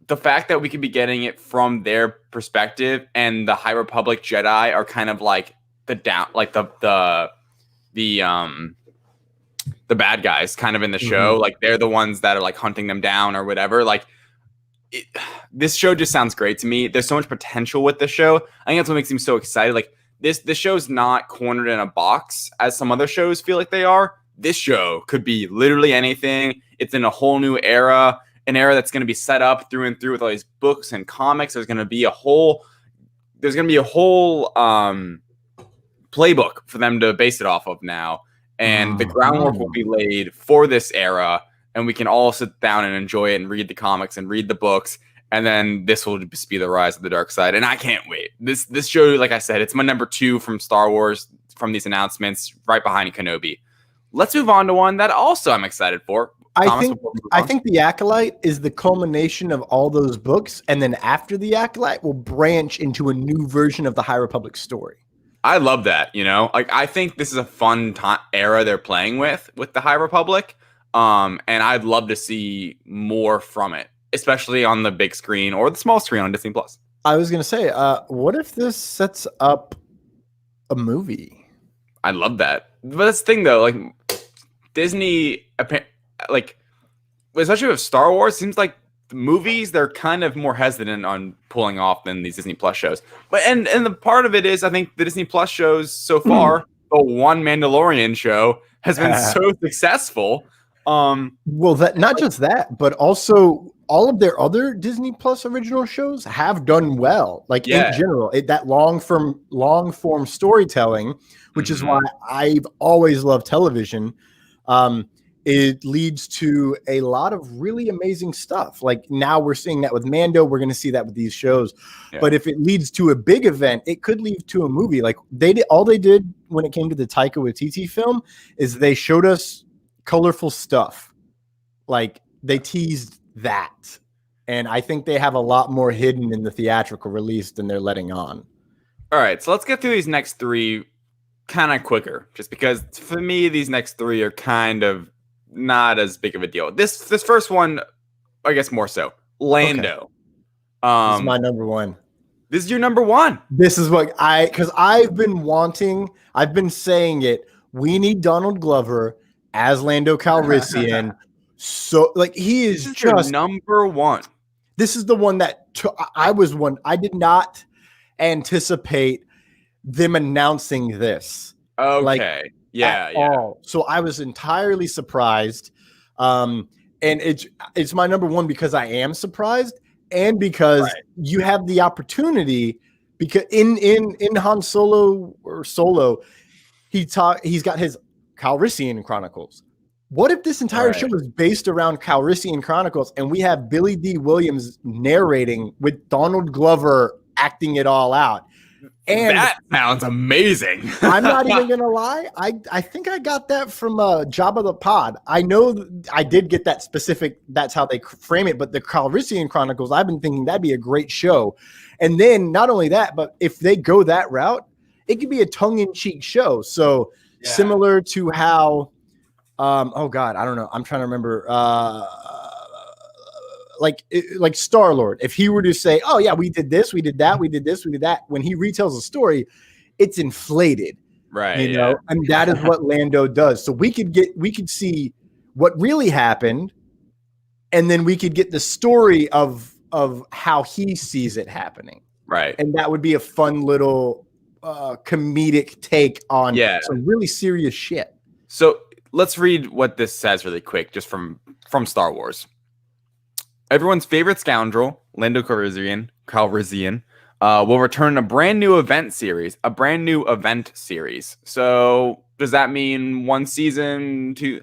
the fact that we could be getting it from their perspective, and the High Republic Jedi are kind of like the bad guys kind of in the show. Like they're the ones that are like hunting them down or whatever. Like this show just sounds great to me. There's so much potential with the show. I think that's what makes me so excited. Like this show's not cornered in a box as some other shows feel like they are. This show could be literally anything. It's in a whole new era, an era that's going to be set up through and through with all these books and comics. There's going to be a whole playbook for them to base it off of now. And the groundwork will be laid for this era, and we can all sit down and enjoy it and read the comics and read the books. And then this will just be the rise of the dark side. And I can't wait. This show, like I said, it's my number 2 from Star Wars from these announcements, right behind Kenobi. Let's move on to one that also I'm excited for.
I think The Acolyte is the culmination of all those books. And then after The Acolyte, we'll branch into a new version of the High Republic story.
I love that, Like I think this is a fun era they're playing with the High Republic. And I'd love to see more from it, especially on the big screen or the small screen on Disney Plus.
I was going to say, what if this sets up a movie?
I love that. But that's the thing, though. Like Disney, like especially with Star Wars, seems like the movies they're kind of more hesitant on pulling off than these Disney Plus shows. But and the part of it is, I think the Disney Plus shows so far, the one Mandalorian show has been so successful.
Well, that not just that, but also all of their other Disney Plus original shows have done well. Like in general, that long form storytelling, which is why I've always loved television. It leads to a lot of really amazing stuff. Like now we're seeing that with Mando. We're going to see that with these shows. Yeah. But if it leads to a big event, it could lead to a movie. Like all they did when it came to the Taika Waititi film is they showed us colorful stuff. Like they teased that. And I think they have a lot more hidden in the theatrical release than they're letting on.
All right, so let's get through these next three kind of quicker, just because for me, these next three are kind of not as big of a deal. This first one, I guess more so. Lando.
Okay. This is my number one.
This is your number one.
This is what because I've been saying it. We need Donald Glover as Lando Calrissian. So like he is
this is
just
number one.
This is the one that I did not anticipate them announcing this.
Okay. Yeah.
All. So I was entirely surprised. And it's my number one because I am surprised and because you have the opportunity because in Han Solo or Solo, he's got his Calrissian Chronicles. What if this entire show is based around Calrissian Chronicles and we have Billy D. Williams narrating with Donald Glover acting it all out? And
that sounds amazing.
I'm not even going to lie. I think I got that from Jabba the Pod. I know I did get that specific. That's how they frame it. But the Calrissian Chronicles, I've been thinking that'd be a great show. And then not only that, but if they go that route, it could be a tongue-in-cheek show. So similar to how oh God, I don't know. I'm trying to remember. Like Star-Lord. If he were to say, "Oh yeah, we did this, we did that, we did this, we did that," when he retells a story, it's inflated,
right?
You know, and that is what Lando does. So we could see what really happened, and then we could get the story of how he sees it happening,
right?
And that would be a fun little comedic take on some really serious shit.
So let's read what this says really quick, just from Star Wars. Everyone's favorite scoundrel, Lando Calrissian, will return a brand new event series. So does that mean one season, two?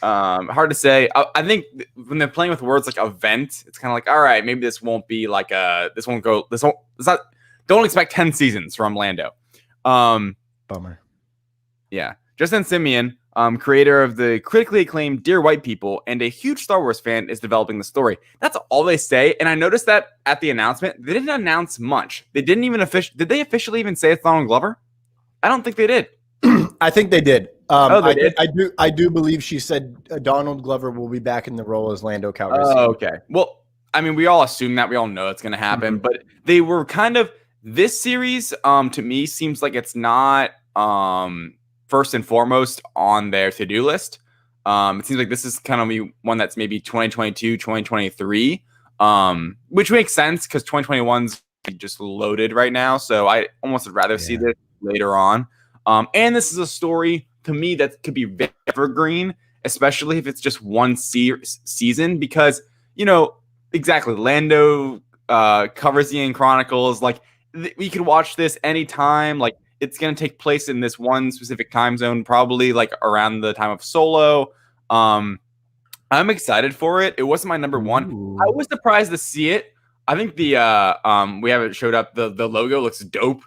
Hard to say. I think when they're playing with words like event, it's kind of like, all right, maybe this won't be like don't expect 10 seasons from Lando.
Bummer.
Yeah. Justin Simeon, creator of the critically acclaimed Dear White People and a huge Star Wars fan, is developing the story. That's all they say. And I noticed that at the announcement, they didn't announce much. They didn't even did they officially even say it's Donald Glover? I don't think they did.
I think they did.
They did?
I do believe she said Donald Glover will be back in the role as Lando Calrissian.
Oh, okay. Well, I mean, we all assume that. We all know it's going to happen. But they were kind of... This series, to me, seems like it's not... first and foremost on their to-do list. It seems like this is kind of one that's maybe 2022, 2023, which makes sense because 2021's just loaded right now. So I almost would rather see this later on. And this is a story to me that could be evergreen, especially if it's just one season because, you know, exactly, Lando Calrissian Chronicles, like we could watch this anytime, like it's going to take place in this one specific time zone, probably like around the time of Solo. I'm excited for it. It wasn't my number one. Ooh. I was surprised to see it. I think we have it showed up. The logo looks dope.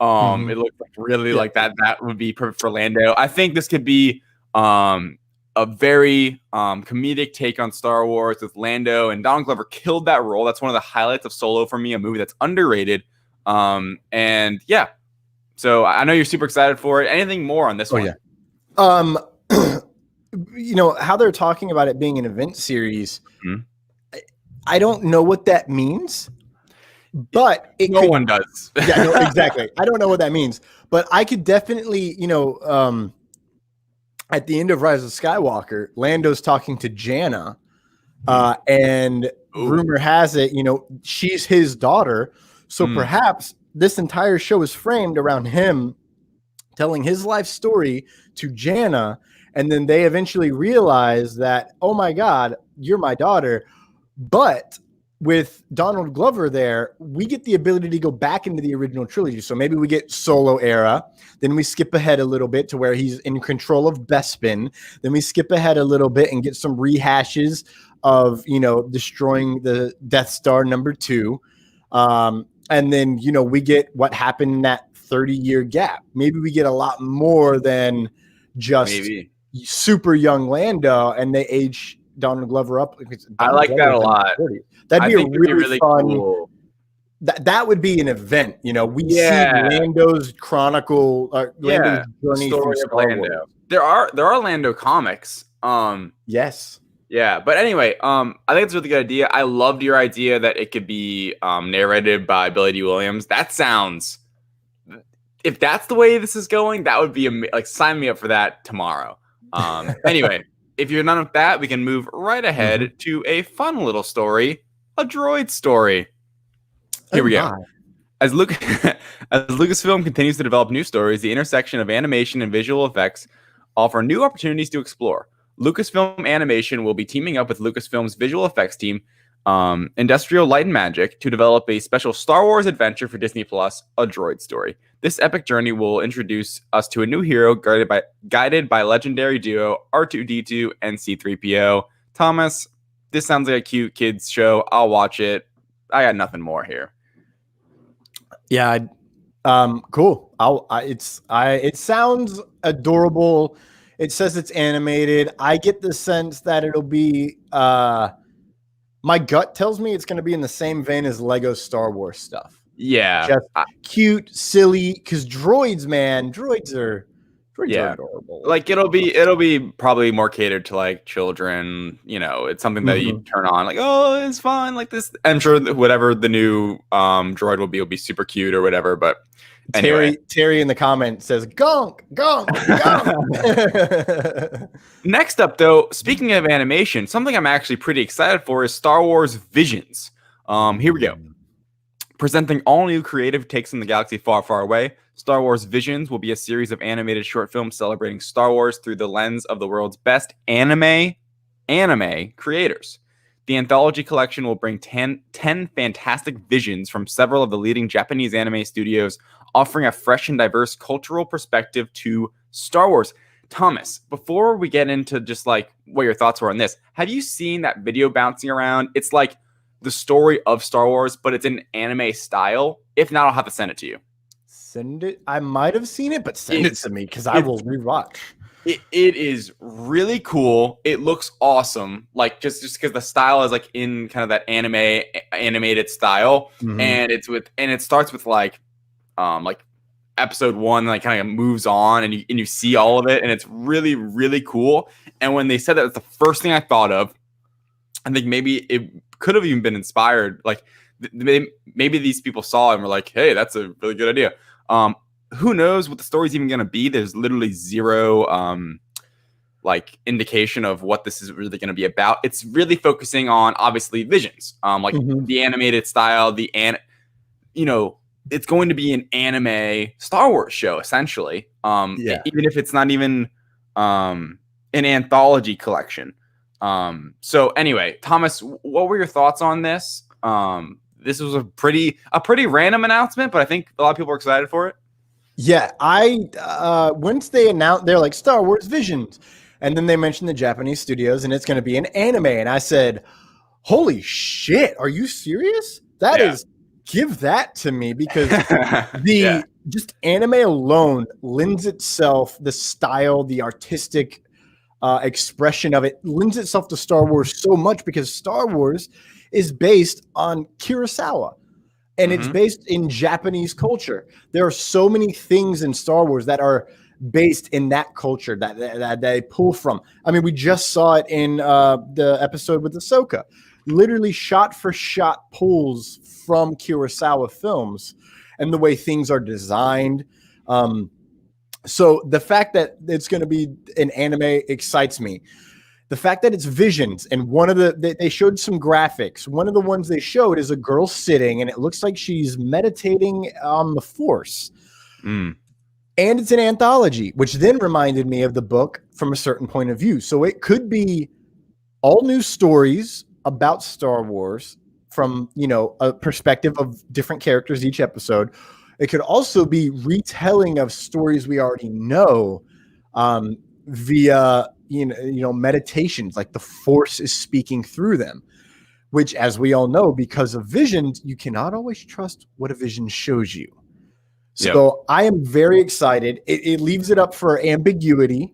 It looks like really like that would be perfect for Lando. I think this could be a very comedic take on Star Wars with Lando, and Donald Glover killed that role. That's one of the highlights of Solo for me, a movie that's underrated. And yeah. So I know you're super excited for it. Anything more on this one?
Yeah. You know, how they're talking about it being an event series, I don't know what that means, but
no one does.
Yeah, no, exactly. I don't know what that means, but I could definitely, you know, at the end of Rise of Skywalker, Lando's talking to Janna, and rumor has it, you know, she's his daughter. So perhaps this entire show is framed around him telling his life story to Janna, and then they eventually realize that, oh my God, you're my daughter. But with Donald Glover there, we get the ability to go back into the original trilogy. So maybe we get Solo era, then we skip ahead a little bit to where he's in control of Bespin, then we skip ahead a little bit and get some rehashes of, you know, destroying the Death Star #2. And then, you know, we get what happened in that 30-year gap. Maybe we get a lot more than just super young Lando, and they age Donald Glover up.
I like that a lot.
That'd be a really fun.
Cool.
That would be an event. You know, we see Lando's chronicle, Lando's journey
story
through
of
Star
Lando.
Wars.
There are Lando comics.
Yes.
Yeah, but anyway, I think it's a really good idea. I loved your idea that it could be narrated by Billy D. Williams. That sounds. If that's the way this is going, that would be like sign me up for that tomorrow. Anyway, if you're none of that, we can move right ahead to a fun little story, a droid story. Here we go. As Lucasfilm continues to develop new stories, the intersection of animation and visual effects offer new opportunities to explore. Lucasfilm Animation will be teaming up with Lucasfilm's visual effects team, Industrial Light and Magic, to develop a special Star Wars adventure for Disney Plus, A Droid Story. This epic journey will introduce us to a new hero guided by legendary duo R2-D2 and C-3PO. Thomas, this sounds like a cute kids show. I'll watch it. I got nothing more here.
Yeah, cool. It sounds adorable. It says it's animated. I get the sense that it'll be. My gut tells me it's going to be in the same vein as Lego Star Wars stuff.
Yeah,
just cute, silly. Because droids are adorable.
Like it'll be probably more catered to like children. You know, it's something that you turn on. Like, oh, it's fun. Like this. I'm sure that whatever the new droid will be super cute or whatever. But anyway.
Terry in the comments says gonk, gonk, gonk.
Next up, though, speaking of animation, something I'm actually pretty excited for is Star Wars Visions. Here we go. Presenting all new creative takes on the galaxy far, far away, Star Wars Visions will be a series of animated short films celebrating Star Wars through the lens of the world's best anime creators. The anthology collection will bring 10 fantastic visions from several of the leading Japanese anime studios, offering a fresh and diverse cultural perspective to Star Wars. Thomas, before we get into just like what your thoughts were on this, have you seen that video bouncing around? It's like the story of Star Wars, but it's in anime style. If not, I'll have to send it to you.
Send it. I might have seen it, but send it to me because I will rewatch.
It is really cool. It looks awesome. Like just because the style is like in kind of that animated style, and it starts with like episode 1, like kind of moves on, and you see all of it, and it's really, really cool. And when they said that, it's the first thing I thought of. I think maybe it could have even been inspired. Like maybe these people saw it and were like, "Hey, that's a really good idea." Who knows what the story's even going to be? There's literally zero like indication of what this is really going to be about. It's really focusing on obviously visions, like the animated style, it's going to be an anime Star Wars show essentially. Even if it's not even an anthology collection. So anyway, Thomas, what were your thoughts on this? This was a pretty random announcement, but I think a lot of people are excited for it.
Yeah, once they announced, they're like Star Wars Visions, and then they mentioned the Japanese studios, and it's going to be an anime, and I said, "Holy shit, are you serious? Give that to me," because just anime alone lends itself, the style, the artistic expression of it lends itself to Star Wars so much, because Star Wars is based on Kurosawa. And it's based in Japanese culture. There are so many things in Star Wars that are based in that culture that they pull from. I mean, we just saw it in the episode with Ahsoka. Literally shot for shot pulls from Kurosawa films and the way things are designed. So the fact that it's going to be an anime excites me. The fact that it's visions, and they showed some graphics. One of the ones they showed is a girl sitting, and it looks like she's meditating on the Force. And it's an anthology, which then reminded me of the book from a certain point of view. So it could be all new stories about Star Vars from, a perspective of different characters each episode. It could also be retelling of stories we already know via meditations, like the Force is speaking through them, which, as we all know, because of visions, you cannot always trust what a vision shows you. So I am very excited. It leaves it up for ambiguity.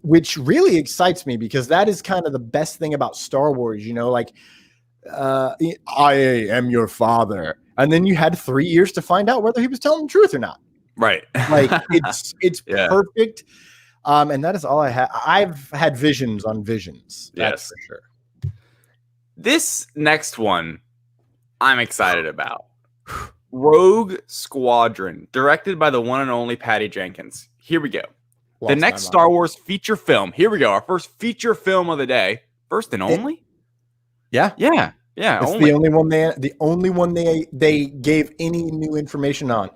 which really excites me because that is kind of the best thing about Star Wars, like I am your father. And then you had 3 years to find out whether he was telling the truth or not.
Right.
Like it's
Yeah.
perfect. And that is all I have. I've had visions on visions. That's for sure.
This next one I'm excited about. Rogue Squadron, directed by the one and only Patty Jenkins. Here we go. The next Star Wars feature film. Here we go. Our first feature film of the day. First and only?
Yeah.
Yeah.
It's the only one they gave any new information on.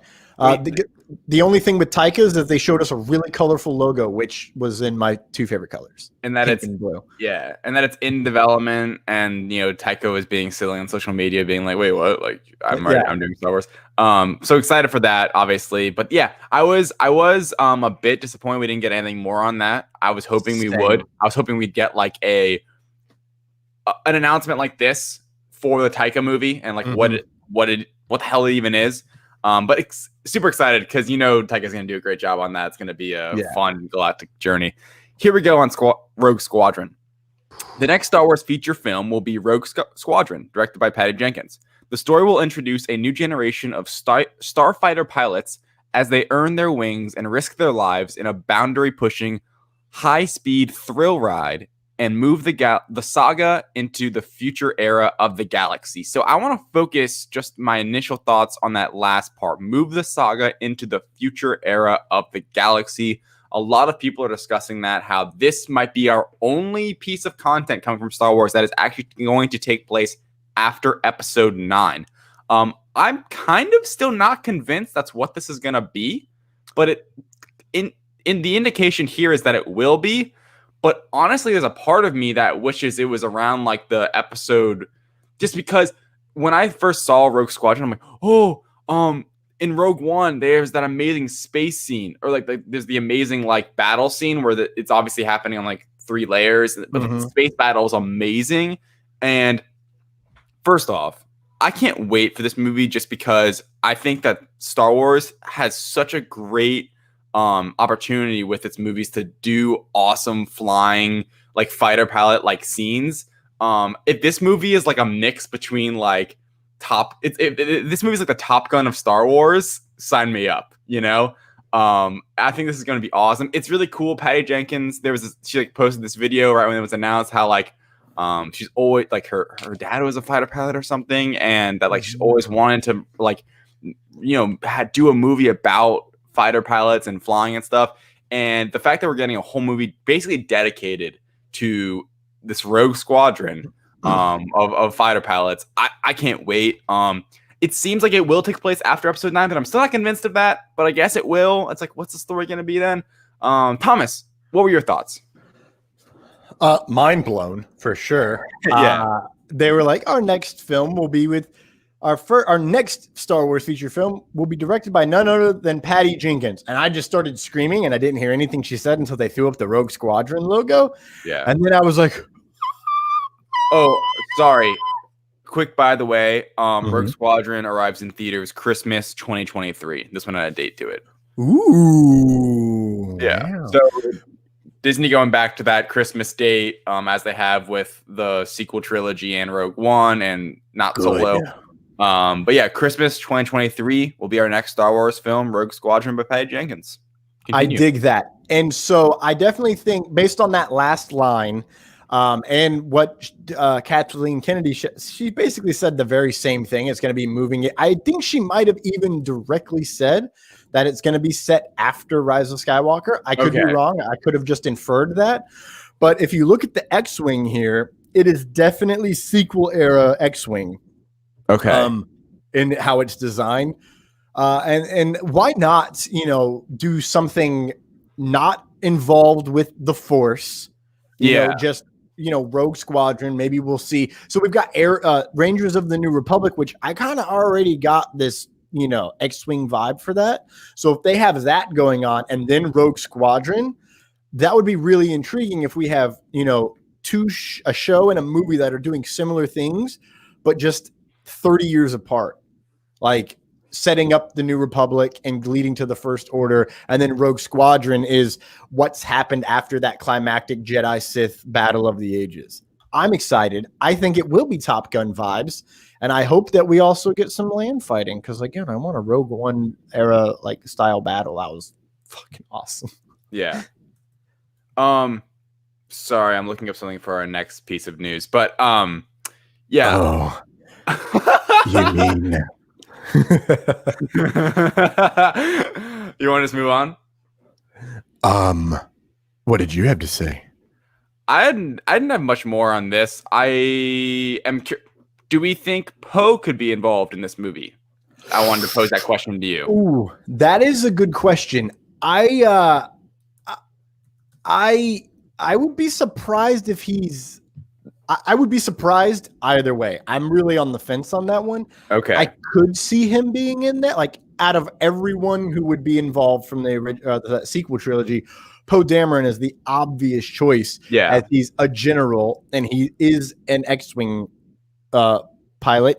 The only thing with Taika is that they showed us a really colorful logo, which was in my two favorite colors.
And that
pink
it's
and blue.
Yeah, and that it's in development, and Taika was being silly on social media, being like, "Wait, what? Like, I'm doing Star Wars." So excited for that, obviously. But yeah, I was a bit disappointed we didn't get anything more on that. I was hoping we would. I was hoping we'd get like an announcement like this for the Taika movie, and like what the hell it even is. But super excited because Taika's going to do a great job on that. It's going to be a fun galactic journey. Here we go on Rogue Squadron. The next Star Wars feature film will be Rogue Squadron, directed by Patty Jenkins. The story will introduce a new generation of starfighter pilots as they earn their wings and risk their lives in a boundary-pushing, high-speed thrill ride and move the saga into the future era of the galaxy. So I want to focus just my initial thoughts on that last part. Move the saga into the future era of the galaxy. A lot of people are discussing that, how this might be our only piece of content coming from Star Wars that is actually going to take place after Episode 9. I'm kind of still not convinced that's what this is going to be, but in the indication here is that it will be. But honestly, there's a part of me that wishes it was around like the episode, just because when I first saw Rogue Squadron, I'm like, in Rogue One, there's that amazing space scene, or like there's the amazing like battle scene where it's obviously happening on like 3 layers, but the space battle is amazing. And first off, I can't wait for this movie just because I think that Star Wars has such a great opportunity with its movies to do awesome flying, like fighter pilot like scenes. If this movie is like a mix between like this movie is like the Top Gun of Star Wars, sign me up. I think this is going to be awesome. It's really cool. Patty Jenkins, she like posted this video right when it was announced how like she's always like her dad was a fighter pilot or something, and that like she's always wanted to like do a movie about fighter pilots and flying and stuff. And the fact that we're getting a whole movie basically dedicated to this Rogue Squadron of fighter pilots, I can't wait. It seems like it will take place after Episode 9, but I'm still not convinced of that, but I guess it will. It's like, what's the story going to be then? Thomas, what were your thoughts?
Mind blown for sure.
Yeah.
They were like, our next film will be with our next Star Wars feature film will be directed by none other than Patty Jenkins. And I just started screaming, and I didn't hear anything she said until they threw up the Rogue Squadron logo.
Yeah.
And then I was like,
oh, sorry. Quick, by the way, Rogue Squadron arrives in theaters Christmas 2023. This one had a date to it.
Ooh.
Yeah.
Wow.
So Disney going back to that Christmas date, as they have with the sequel trilogy and Rogue One and not Solo. But yeah, Christmas 2023 will be our next Star Wars film, Rogue Squadron by Patty Jenkins. Continue.
I dig that. And so I definitely think, based on that last line, and what Kathleen Kennedy, she basically said the very same thing. It's going to be moving it. I think she might have even directly said that it's going to be set after Rise of Skywalker. I could be wrong. I could have just inferred that. But if you look at the X-Wing here, it is definitely sequel era X-Wing.
Okay.
In how it's designed. And why not, do something not involved with the Force? Just Rogue Squadron. Maybe we'll see. So we've got Rangers of the New Republic, which I kind of already got this, X-Wing vibe for that. So if they have that going on and then Rogue Squadron, that would be really intriguing if we have, a show and a movie that are doing similar things, but just 30 years apart. Like, setting up the New Republic and leading to the First Order, and then Rogue Squadron is what's happened after that climactic Jedi Sith battle of the ages. I'm excited. I think it will be Top Gun vibes, and I hope that we also get some land fighting, because again, I want a Rogue One era like style battle. That was fucking awesome.
Yeah. Sorry, I'm looking up something for our next piece of news, but yeah.
Oh, you mean?
You want us to move on?
What did you have to say?
I didn't have much more on this. I am. Do we think Poe could be involved in this movie? I wanted to pose that question to you.
Ooh, that is a good question. I would be surprised if he's. I would be surprised either way. I'm really on the fence on that one.
Okay.
I could see him being in that. Like, out of everyone who would be involved from the sequel trilogy, Poe Dameron is the obvious choice.
Yeah.
As he's a general and he is an X-Wing pilot.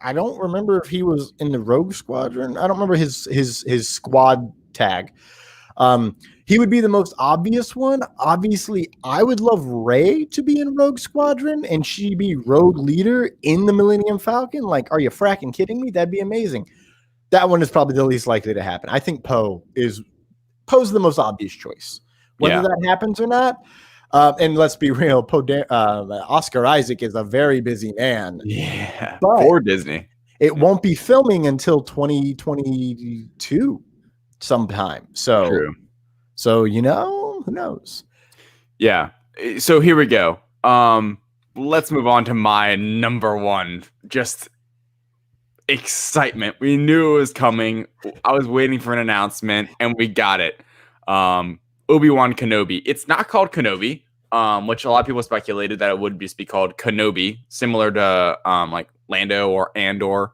I don't remember if he was in the Rogue Squadron. I don't remember his squad tag. He would be the most obvious one. Obviously, I would love Rey to be in Rogue Squadron and she be rogue leader in the Millennium Falcon. Like, are you fracking kidding me? That'd be amazing. That one is probably the least likely to happen. I think Poe's the most obvious choice. Whether that happens or not, and let's be real, Oscar Isaac is a very busy man.
Yeah,
or
Disney.
It won't be filming until 2022 sometime. So.
True.
So, who knows?
Yeah. So here we go. Let's move on to my number one. Just excitement. We knew it was coming. I was waiting for an announcement, and we got it. Obi-Wan Kenobi. It's not called Kenobi, which a lot of people speculated that it would just be called Kenobi, similar to like Lando or Andor.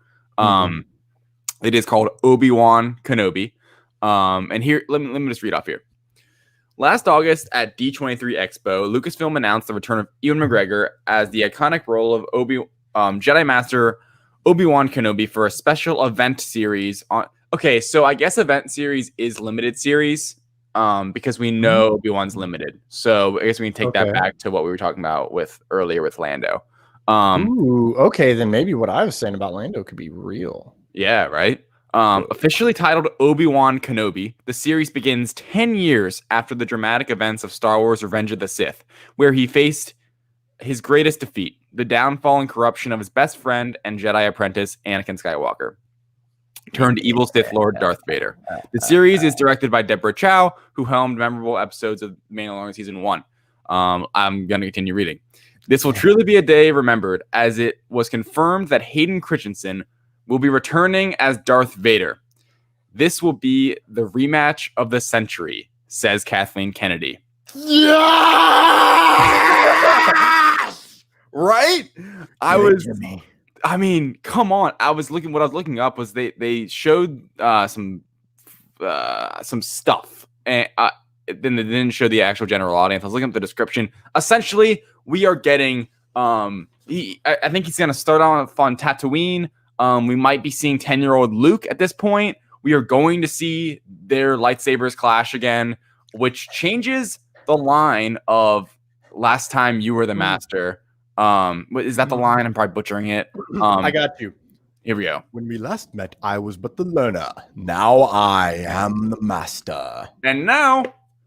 It is called Obi-Wan Kenobi. And here, let me just read off here. Last August at D23 Expo, Lucasfilm announced the return of Ewan McGregor as the iconic role of Jedi Master Obi-Wan Kenobi for a special event series. Okay, so I guess event series is limited series because we know Obi-Wan's limited. So I guess we can take that back to what we were talking about earlier with Lando.
Okay, then maybe what I was saying about Lando could be real.
Yeah, right? Officially titled Obi-Wan Kenobi, the series begins 10 years after the dramatic events of Star Wars Revenge of the Sith, where he faced his greatest defeat, the downfall and corruption of his best friend and Jedi apprentice, Anakin Skywalker, turned evil Sith Lord Darth Vader. The series is directed by Deborah Chow, who helmed memorable episodes of Mandalorian Season 1. I'm going to continue reading. This will truly be a day remembered, as it was confirmed that Hayden Christensen will be returning as Darth Vader. This will be the rematch of the century, says Kathleen Kennedy. Yes! Right? I mean, come on. What I was looking up was they showed some stuff, and then they didn't show the actual general audience. I was looking up the description. Essentially, we are getting I think he's gonna start off on Tatooine. We might be seeing 10-year-old Luke at this point. We are going to see their lightsabers clash again, which changes the line of last time you were the master. Is that the line? I'm probably butchering it.
I got you.
Here we go.
When we last met, I was but the learner. Now I am the master.
And now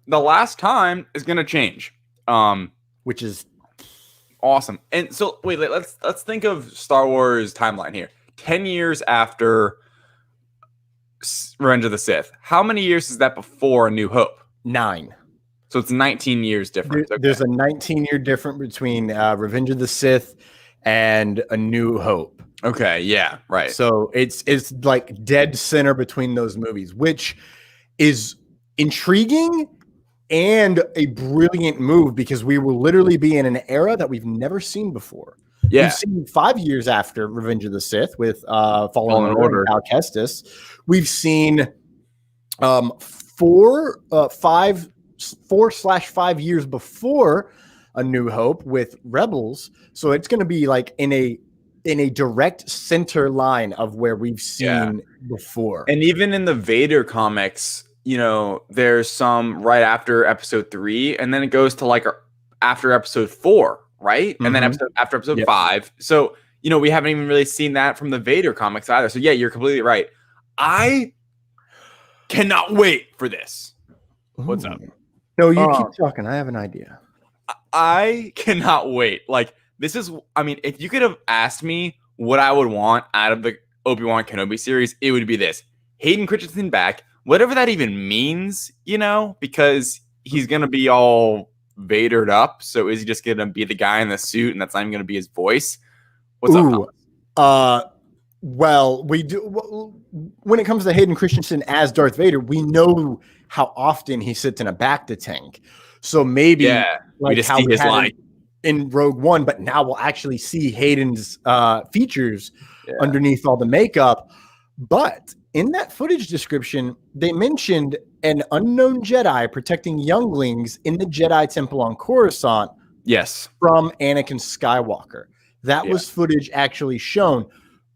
the last time is going to change.
Which is
awesome. And so wait, let's think of Star Wars timeline here. 10 years after Revenge of the Sith. How many years is that before A New Hope?
9.
So it's 19 years different.
There's a 19-year difference between Revenge of the Sith and A New Hope.
Okay, yeah, right.
So it's like dead center between those movies, which is intriguing and a brilliant move because we will literally be in an era that we've never seen before.
Yeah.
We've seen 5 years after Revenge of the Sith with Fallen Order and Cal Kestis. We've seen 4/5 years before A New Hope with Rebels. So it's going to be like in a in a direct center line of where we've seen before.
And even in the Vader comics, you know, there's some right after episode 3, and then it goes to like after episode 4, right? And then after episode 5. So, you know, we haven't even really seen that from the Vader comics either. So yeah, you're completely right. I cannot wait for this. What's up?
No, you keep talking. I have an idea.
I cannot wait. Like, this is, I mean, if you could have asked me what I would want out of the Obi-Wan Kenobi series, it would be this. Hayden Christensen back, whatever that even means, you know, because he's going to be all Vadered up. So is he just going to be the guy in the suit and that's not even going to be his voice? What's up?
Well, we do. When it comes to Hayden Christensen as Darth Vader, we know how often he sits in a bacta tank. So maybe
like we just
how
see his line
in Rogue One, but now we'll actually see Hayden's features underneath all the makeup. But in that footage description, they mentioned an unknown Jedi protecting younglings in the Jedi Temple on Coruscant.
Yes,
from Anakin Skywalker. That was footage actually shown.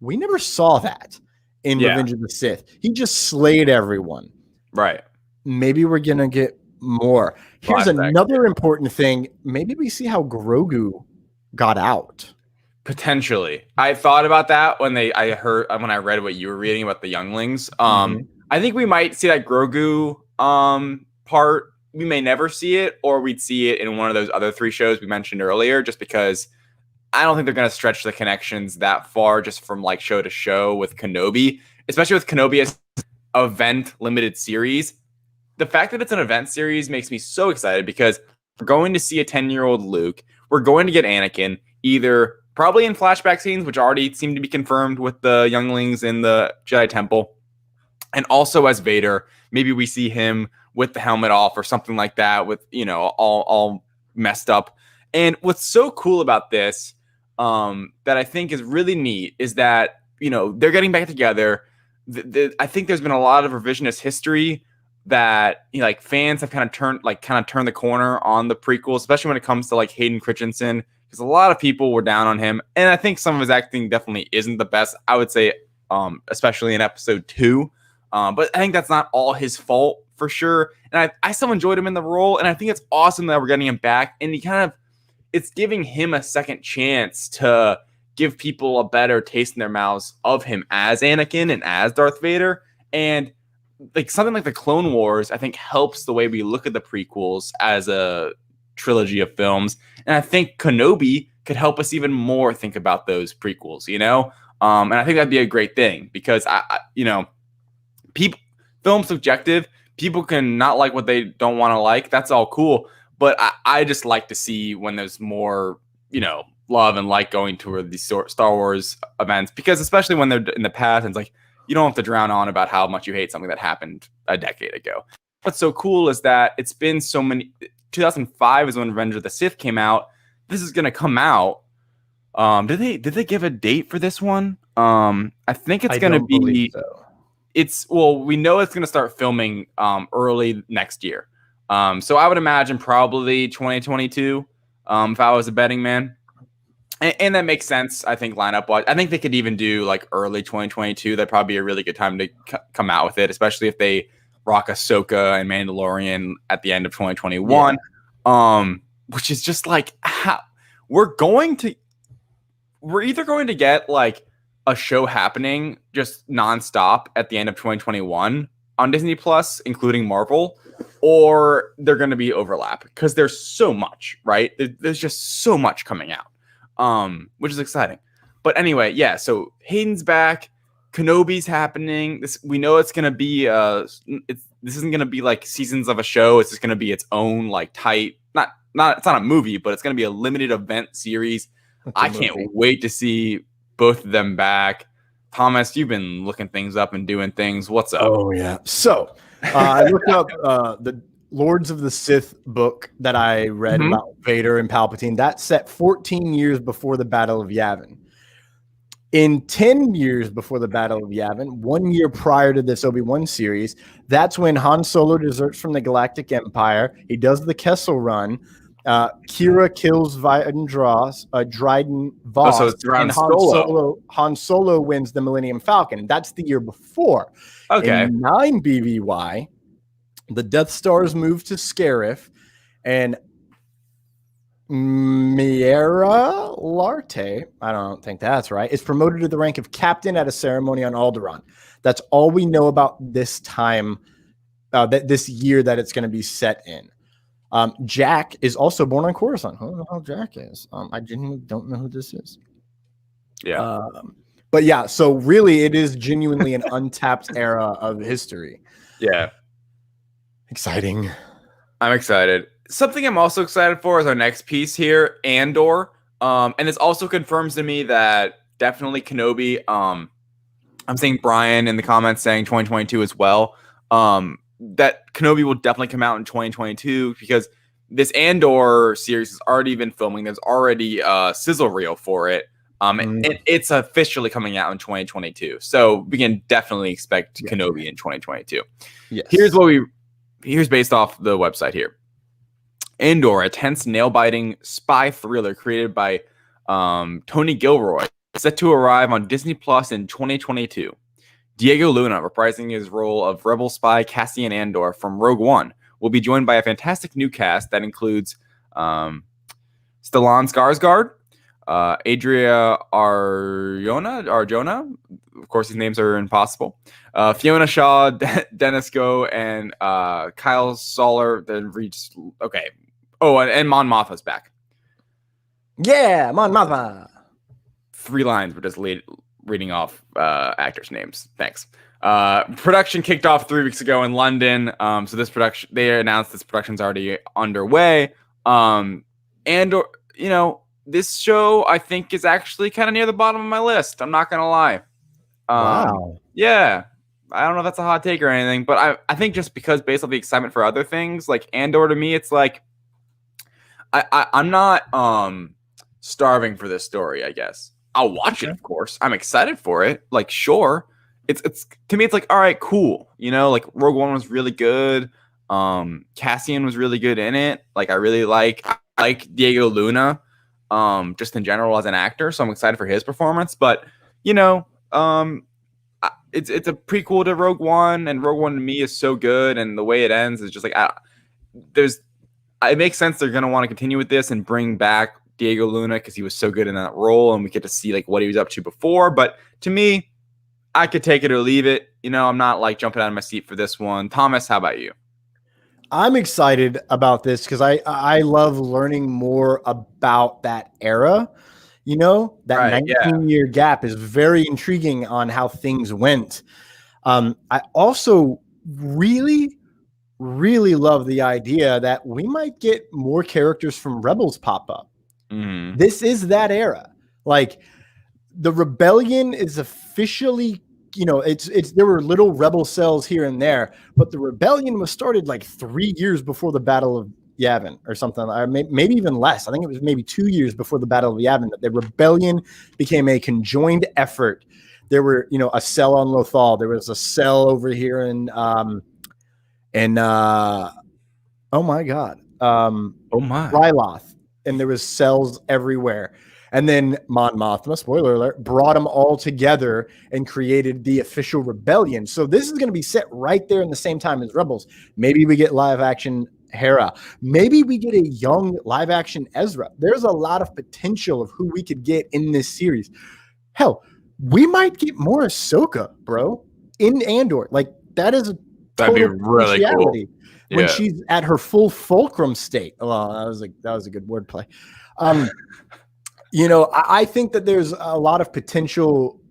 We never saw that in Revenge of the Sith. He just slayed everyone.
Right.
Maybe we're going to get more. Here's another important thing. Maybe we see how Grogu got out.
Potentially. I thought about that when I read what you were reading about the younglings. I think we might see that Grogu part. We may never see it, or we'd see it in one of those other 3 shows we mentioned earlier, just because I don't think they're going to stretch the connections that far just from like show to show with Kenobi, especially with Kenobi as event limited series. The fact that it's an event series makes me so excited because we're going to see a 10-year-old Luke. We're going to get Anakin either probably in flashback scenes, which already seem to be confirmed with the younglings in the Jedi Temple, and also as Vader. Maybe we see him with the helmet off or something like that with, you know, all messed up. And what's so cool about this that I think is really neat is that, you know, they're getting back together. I think there's been a lot of revisionist history that, you know, like fans have kind of turned the corner on the prequels, especially when it comes to like Hayden Christensen, because a lot of people were down on him. And I think some of his acting definitely isn't the best, I would say, especially in episode 2. But I think that's not all his fault for sure. And I still enjoyed him in the role. And I think it's awesome that we're getting him back. And it's giving him a second chance to give people a better taste in their mouths of him as Anakin and as Darth Vader. And like something like the Clone Wars, I think helps the way we look at the prequels as a trilogy of films. And I think Kenobi could help us even more think about those prequels, you know? And I think that'd be a great thing because film subjective, people can not like what they don't want to like. That's all cool. But I just like to see when there's more, you know, love and like going toward these Star Wars events, because especially when they're in the past, and it's like, you don't have to drown on about how much you hate something that happened a decade ago. What's so cool is that it's been so many. 2005 is when Revenge of the Sith came out. This is going to come out. Did they give a date for this one? I think it's going to be. So. We know it's going to start filming early next year. So I would imagine probably 2022 if I was a betting man. And that makes sense, I think, lineup-wise. I think they could even do, like, early 2022. That'd probably be a really good time to come out with it, especially if they rock Ahsoka and Mandalorian at the end of 2021. Yeah. Which is just, like, we're either going to get, like, a show happening just nonstop at the end of 2021 on Disney Plus, including Marvel, or they're going to be overlap because there's so much, right? There's just so much coming out. Which is exciting. But anyway, yeah, so Hayden's back, Kenobi's happening. We know it's gonna be this isn't gonna be like seasons of a show, it's just gonna be its own like tight, it's not a movie, but it's gonna be a limited event series. I can't wait to see both of them back. Thomas, you've been looking things up and doing things. What's up?
Oh yeah. So I looked up the Lords of the Sith book that I read about Vader and Palpatine. That's set 14 years before the Battle of Yavin. In 10 years before the Battle of Yavin, 1 year prior to this Obi-Wan series, that's when Han Solo deserts from the Galactic Empire. He does the Kessel Run. Kira kills Dryden Voss,
so it's around
and
Solo.
Han Solo wins the Millennium Falcon. That's the year before.
Okay.
In 9 BBY, the Death Stars move to Scarif, and Miera Larte, I don't think that's right, is promoted to the rank of captain at a ceremony on Alderaan. That's all we know about this time, this year that it's going to be set in. Jack is also born on Coruscant. I don't know how Jack is. I genuinely don't know who this is.
Yeah.
But yeah, so really it is genuinely an untapped era of history.
Yeah.
Exciting.
I'm excited. Something I'm also excited for is our next piece here, Andor. And this also confirms to me that definitely Kenobi. I'm seeing Brian in the comments saying 2022 as well. That Kenobi will definitely come out in 2022 because this Andor series has already been filming. There's already a sizzle reel for it. And it's officially coming out in 2022. So we can definitely expect Kenobi in 2022.
Yes.
Here's based off the website here. Andor, a tense, nail-biting spy thriller created by Tony Gilroy, set to arrive on Disney Plus in 2022. Diego Luna, reprising his role of rebel spy Cassian Andor from Rogue One, will be joined by a fantastic new cast that includes Stellan Skarsgård, Adria Arjona, of course, these names are impossible, Fiona Shaw, Dennis Go, and Kyle Soller. Okay. Oh, and Mon Mothma's back.
Yeah, Mon Mothma.
3 lines were just reading off actors' names. Thanks. Production kicked off 3 weeks ago in London. So they announced this production's already underway. And this show I think is actually kind of near the bottom of my list. I'm not gonna lie.
Wow.
Yeah. I don't know if that's a hot take or anything, but I think just because based on the excitement for other things, like Andor to me, it's like I'm not starving for this story, I guess. I'll watch it, of course. I'm excited for it. Like, sure. It's to me, it's like, all right, cool. Like Rogue One was really good. Cassian was really good in it. Like, I like Diego Luna, just in general as an actor. So I'm excited for his performance. But it's a prequel to Rogue One, and Rogue One to me is so good, and the way it ends is just like it makes sense they're gonna want to continue with this and bring back Diego Luna because he was so good in that role, and we get to see like what he was up to before. But to me, I could take it or leave it. I'm not like jumping out of my seat for this one. Thomas, how about you?
I'm excited about this because I love learning more about that era. That 19-year gap is very intriguing on how things went. I also really, really love the idea that we might get more characters from Rebels pop up.
Mm-hmm.
This is that era. Like, the rebellion is officially, there were little rebel cells here and there, but the rebellion was started like 3 years before the Battle of Yavin or something, or maybe even less. I think it was maybe 2 years before the Battle of Yavin that the rebellion became a conjoined effort. There were, a cell on Lothal. There was a cell over here in oh my God. Ryloth. And there was cells everywhere. And then Mon Mothma, spoiler alert, brought them all together and created the official rebellion. So this is going to be set right there in the same time as Rebels. Maybe we get live action Hera. Maybe we get a young live action Ezra. There's a lot of potential of who we could get in this series. Hell, we might get more Ahsoka, bro, in Andor. Like, that is
that'd be really cool.
When she's at her full fulcrum state. Well, that was a good wordplay. I think that there's a lot of potential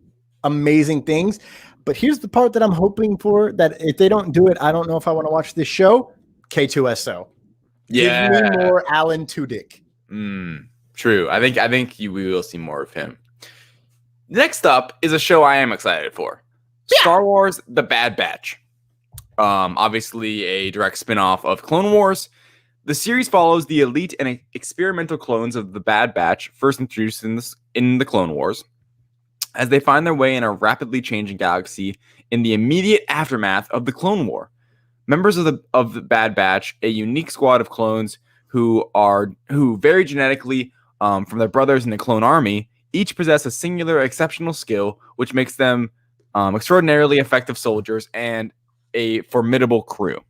amazing things, but here's the part that I'm hoping for, that if they don't do it, I don't know if I want to watch this show. K2SO.
Yeah.
Give me more Alan Tudyk.
True. I think we will see more of him. Next up is a show I am excited for. Yeah. Star Wars The Bad Batch. Obviously a direct spin-off of Clone Wars. The series follows the elite and experimental clones of the Bad Batch, first introduced in the Clone Wars, as they find their way in a rapidly changing galaxy in the immediate aftermath of the Clone War. Members of the Bad Batch, a unique squad of clones who vary genetically from their brothers in the clone army. Each possess a singular exceptional skill, which makes them extraordinarily effective soldiers and a formidable crew,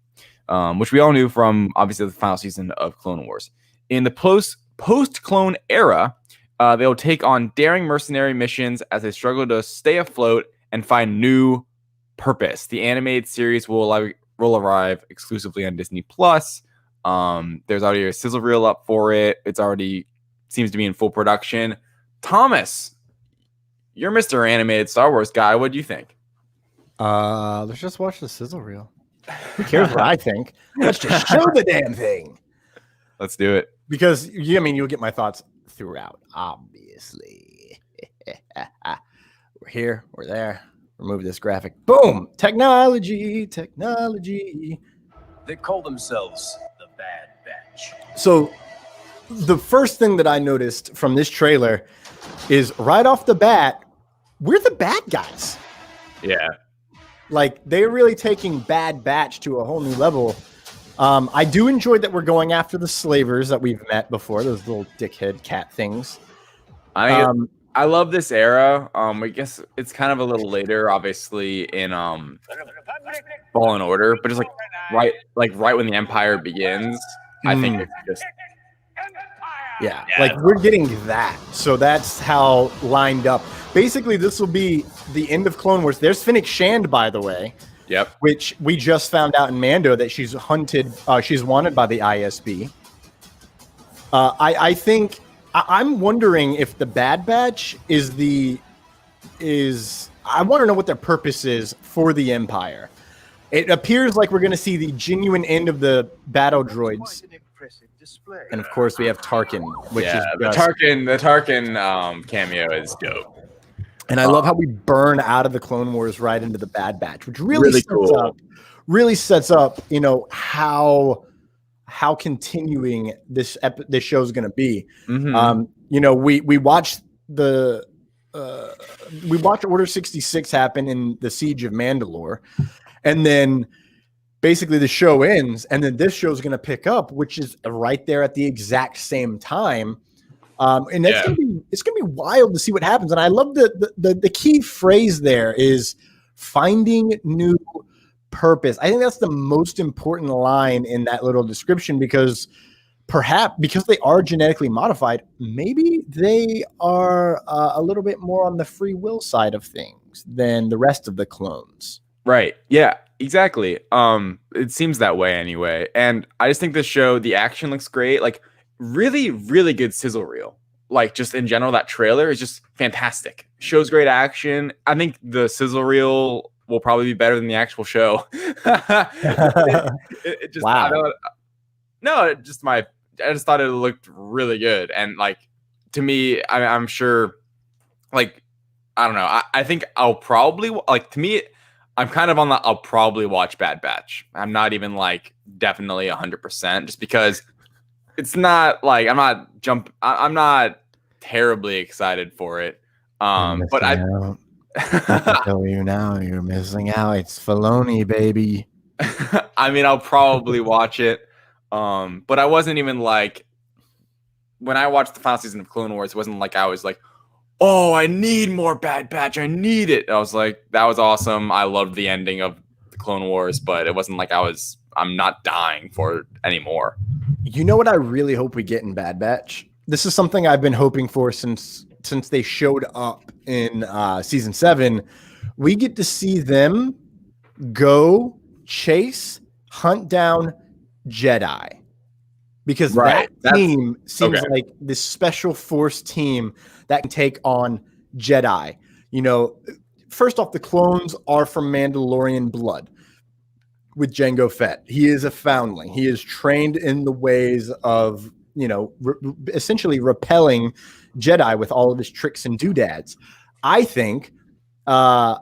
which we all knew from obviously the final season of Clone Wars. In the post-clone era, they'll take on daring mercenary missions as they struggle to stay afloat and find new purpose. The animated series will arrive exclusively on Disney Plus. There's already a sizzle reel up for it. It's already seems to be in full production. Thomas, you're Mr. Animated Star Wars guy. What do you think?
Let's just watch the sizzle reel. Who cares what I think? Let's just show the damn thing.
Let's do it.
Because you'll get my thoughts throughout, obviously. We're here, we're there. Remove this graphic. Boom! Technology.
They call themselves the Bad Batch.
So the first thing that I noticed from this trailer is right off the bat, we're the bad guys.
Yeah.
Like, they're really taking Bad Batch to a whole new level. I do enjoy that we're going after the slavers that we've met before, those little dickhead cat things.
I love this era. I guess it's kind of a little later, obviously, in Fallen Order, but it's right when the Empire begins. I think it's just
like we're getting that. So that's how lined up. Basically, this will be the end of Clone Wars. There's Fennec Shand, by the way.
Yep.
Which we just found out in Mando that she's hunted. She's wanted by the ISB. I think I'm wondering if the Bad Batch is. I want to know what their purpose is for the Empire. It appears like we're going to see the genuine end of the battle droids. And of course, we have Tarkin, which is
the Tarkin cameo is dope.
And I love how we burn out of the Clone Wars right into the Bad Batch, which really sets up, how continuing this show is going to be. Mm-hmm. We watched Order 66 happen in the Siege of Mandalore, and then basically the show ends, and then this show is going to pick up, which is right there at the exact same time. And it's gonna be wild to see what happens. And I love the key phrase there is finding new purpose. I think that's the most important line in that little description, because they are genetically modified, maybe they are a little bit more on the free will side of things than the rest of the clones.
Right. Yeah, exactly. It seems that way anyway. And I just think this show, the action looks great. Like, really, really good sizzle reel. Like, just in general, that trailer is just fantastic. Shows great action. I think the sizzle reel will probably be better than the actual show. It just,
wow.
I just thought it looked really good. And like, to me, I'm sure, like, I don't know. I think I'll probably, like, to me, I'm kind of on the I'll probably watch Bad Batch. I'm not even like definitely 100%, just because it's not like I'm not terribly excited for it. But I
tell you now, you're missing out. It's Filoni, baby.
I mean, I'll probably watch it. But I wasn't even like, when I watched the final season of Clone Wars, it wasn't like I was like, oh, I need more Bad Batch. I need it. I was like, that was awesome. I loved the ending of the Clone Wars, but it wasn't like I'm not dying for it anymore.
You know what I really hope we get in Bad Batch? This is something I've been hoping for since they showed up in season 7. We get to see them go hunt down Jedi, because that team seems like this special force team that can take on Jedi. First off, the clones are from Mandalorian blood with Jango Fett. He is a foundling. He is trained in the ways of, essentially repelling Jedi with all of his tricks and doodads. I think that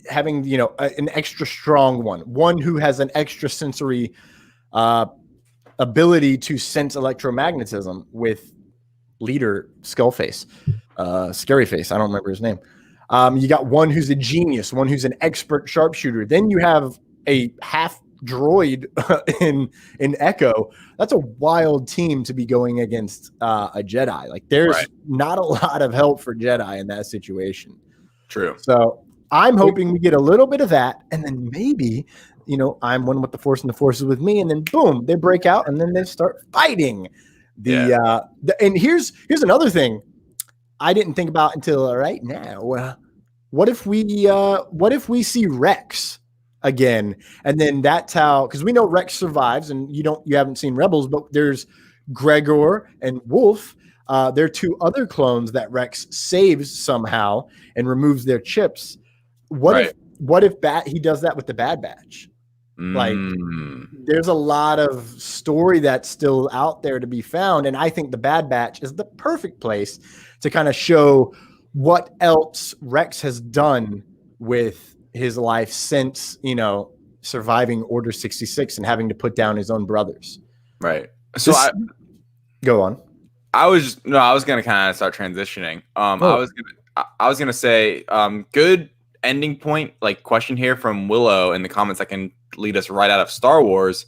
having, an extra strong one who has an extra sensory ability to sense electromagnetism with leader Skullface, Scary Face. I don't remember his name. You got one who's a genius, one who's an expert sharpshooter. Then you have a half droid in Echo. That's a wild team to be going against a Jedi. Like there's not a lot of help for Jedi in that situation.
True.
So I'm hoping we get a little bit of that, and then maybe, you know, I'm one with the Force and the Force is with me, and then boom, they break out and then they start fighting. And here's another thing I didn't think about until right now. What if we see Rex again, and then that's how, because we know Rex survives, and you haven't seen Rebels, but there's Gregor and Wolf. There are two other clones that Rex saves somehow and removes their chips. What if he does that with the Bad Batch? Like, there's a lot of story that's still out there to be found, and I think the Bad Batch is the perfect place to kind of show what else Rex has done with his life since, you know, surviving Order 66 and having to put down his own brothers.
Right. So
go on.
I was going to kind of start transitioning. I was going to say, good ending point, like question here from Willow in the comments that can lead us right out of Star Wars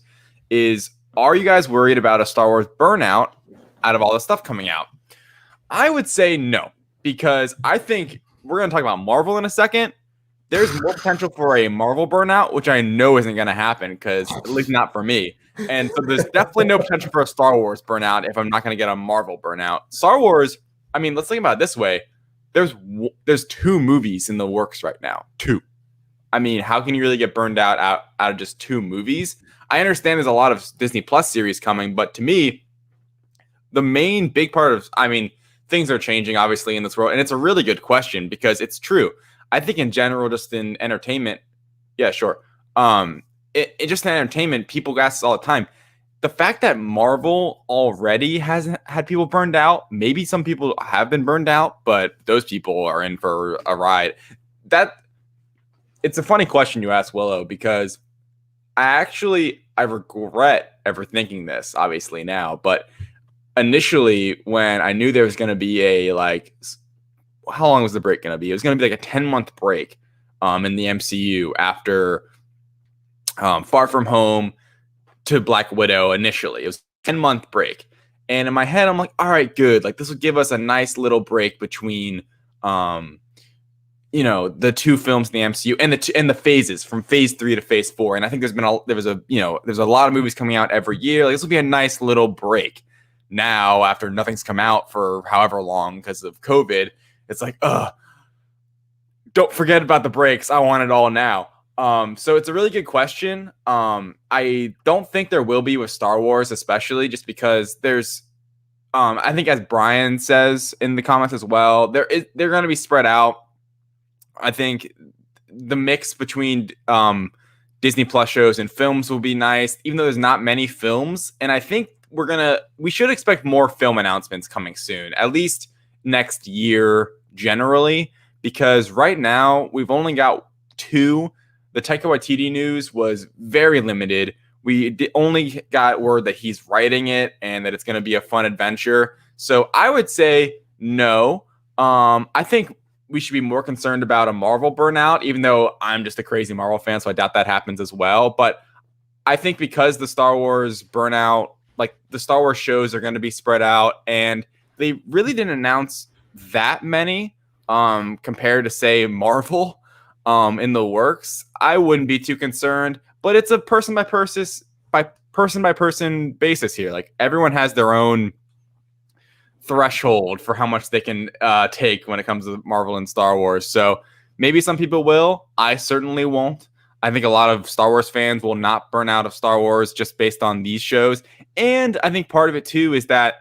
is, are you guys worried about a Star Wars burnout out of all the stuff coming out? I would say no, because I think we're going to talk about Marvel in a second. There's more potential for a Marvel burnout, which I know isn't going to happen, because at least not for me. And so there's definitely no potential for a Star Wars burnout if I'm not going to get a Marvel burnout. Star Wars, I mean, let's think about it this way. There's 2 movies in the works right now. 2. I mean, how can you really get burned out of just 2 movies? I understand there's a lot of Disney Plus series coming, but to me, the main big part of, I mean, things are changing obviously in this world, and it's a really good question because it's true. I think in general, just in entertainment, yeah, sure. It just in entertainment, people ask all the time. The fact that Marvel already has had people burned out, maybe some people have been burned out, but those people are in for a ride. It's a funny question you ask, Willow, because I regret ever thinking this, obviously now, but initially when I knew there was going to be how long was the break going to be? It was going to be like a 10-month break in the MCU after Far From Home to Black Widow initially. It was a 10-month break. And in my head, I'm like, all right, good. Like, this would give us a nice little break between, the 2 films in the MCU and the phases from phase 3 to phase 4. And I think there's a lot of movies coming out every year. Like, this will be a nice little break. Now, after nothing's come out for however long because of COVID, it's like, don't forget about the breaks. I want it all now. So it's a really good question. I don't think there will be with Star Wars, especially just because there's, I think as Brian says in the comments as well, they're going to be spread out. I think the mix between Disney Plus shows and films will be nice, even though there's not many films. And I think we should expect more film announcements coming soon, at least next year generally, because right now we've only got 2. The Taika Waititi news was very limited. We only got word that he's writing it and that it's going to be a fun adventure. So I would say no. I think we should be more concerned about a Marvel burnout, even though I'm just a crazy Marvel fan, so I doubt that happens as well. But I think because the Star Wars burnout, like the Star Wars shows are going to be spread out, and they really didn't announce that many compared to, say, Marvel in the works, I wouldn't be too concerned. But it's a person by person basis here. Like, everyone has their own threshold for how much they can take when it comes to Marvel and Star Wars. So maybe some people will. I certainly won't. I think a lot of Star Wars fans will not burn out of Star Wars just based on these shows. And I think part of it too is that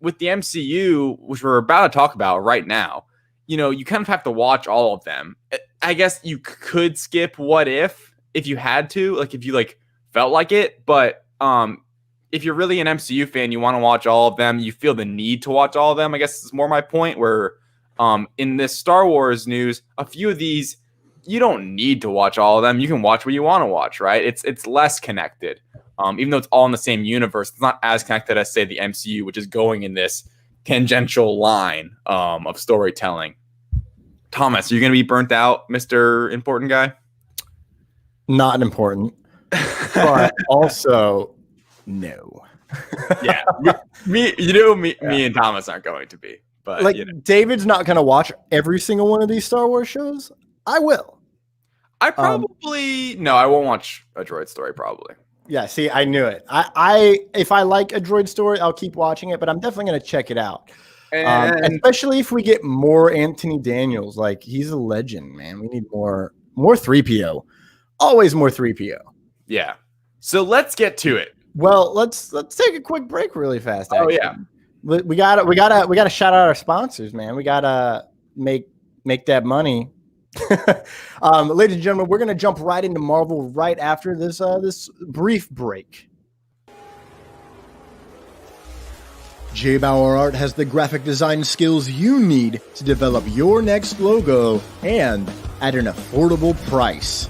with the MCU, which we're about to talk about right now, you kind of have to watch all of them. I guess you could skip What If you had to, like if you felt like it, but if you're really an MCU fan, you want to watch all of them, you feel the need to watch all of them. I guess it's more my point where in this Star Wars news, a few of these, you don't need to watch all of them. You can watch what you want to watch, right? It's less connected. Even though it's all in the same universe, it's not as connected as, say, the MCU, which is going in this tangential line of storytelling. Thomas, are you going to be burnt out, Mr. Important Guy?
Not important. but also no.
Yeah, me and Thomas aren't going to be. But
Like, David's not going to watch every single one of these Star Wars shows. I will.
I probably no, I won't watch A Droid Story probably.
Yeah, see, I knew it. I if I like A Droid Story, I'll keep watching it, but I'm definitely going to check it out. Especially if we get more Anthony Daniels. Like, he's a legend, man. We need more 3PO. Always more 3PO.
Yeah. So let's get to it.
Well, let's take a quick break really fast.
Oh
actually.
yeah.
We gotta shout out our sponsors, man. We gotta make that money. Ladies and gentlemen, we're gonna jump right into Marvel right after this brief break. JBauerArt has the graphic design skills you need to develop your next logo and at an affordable price.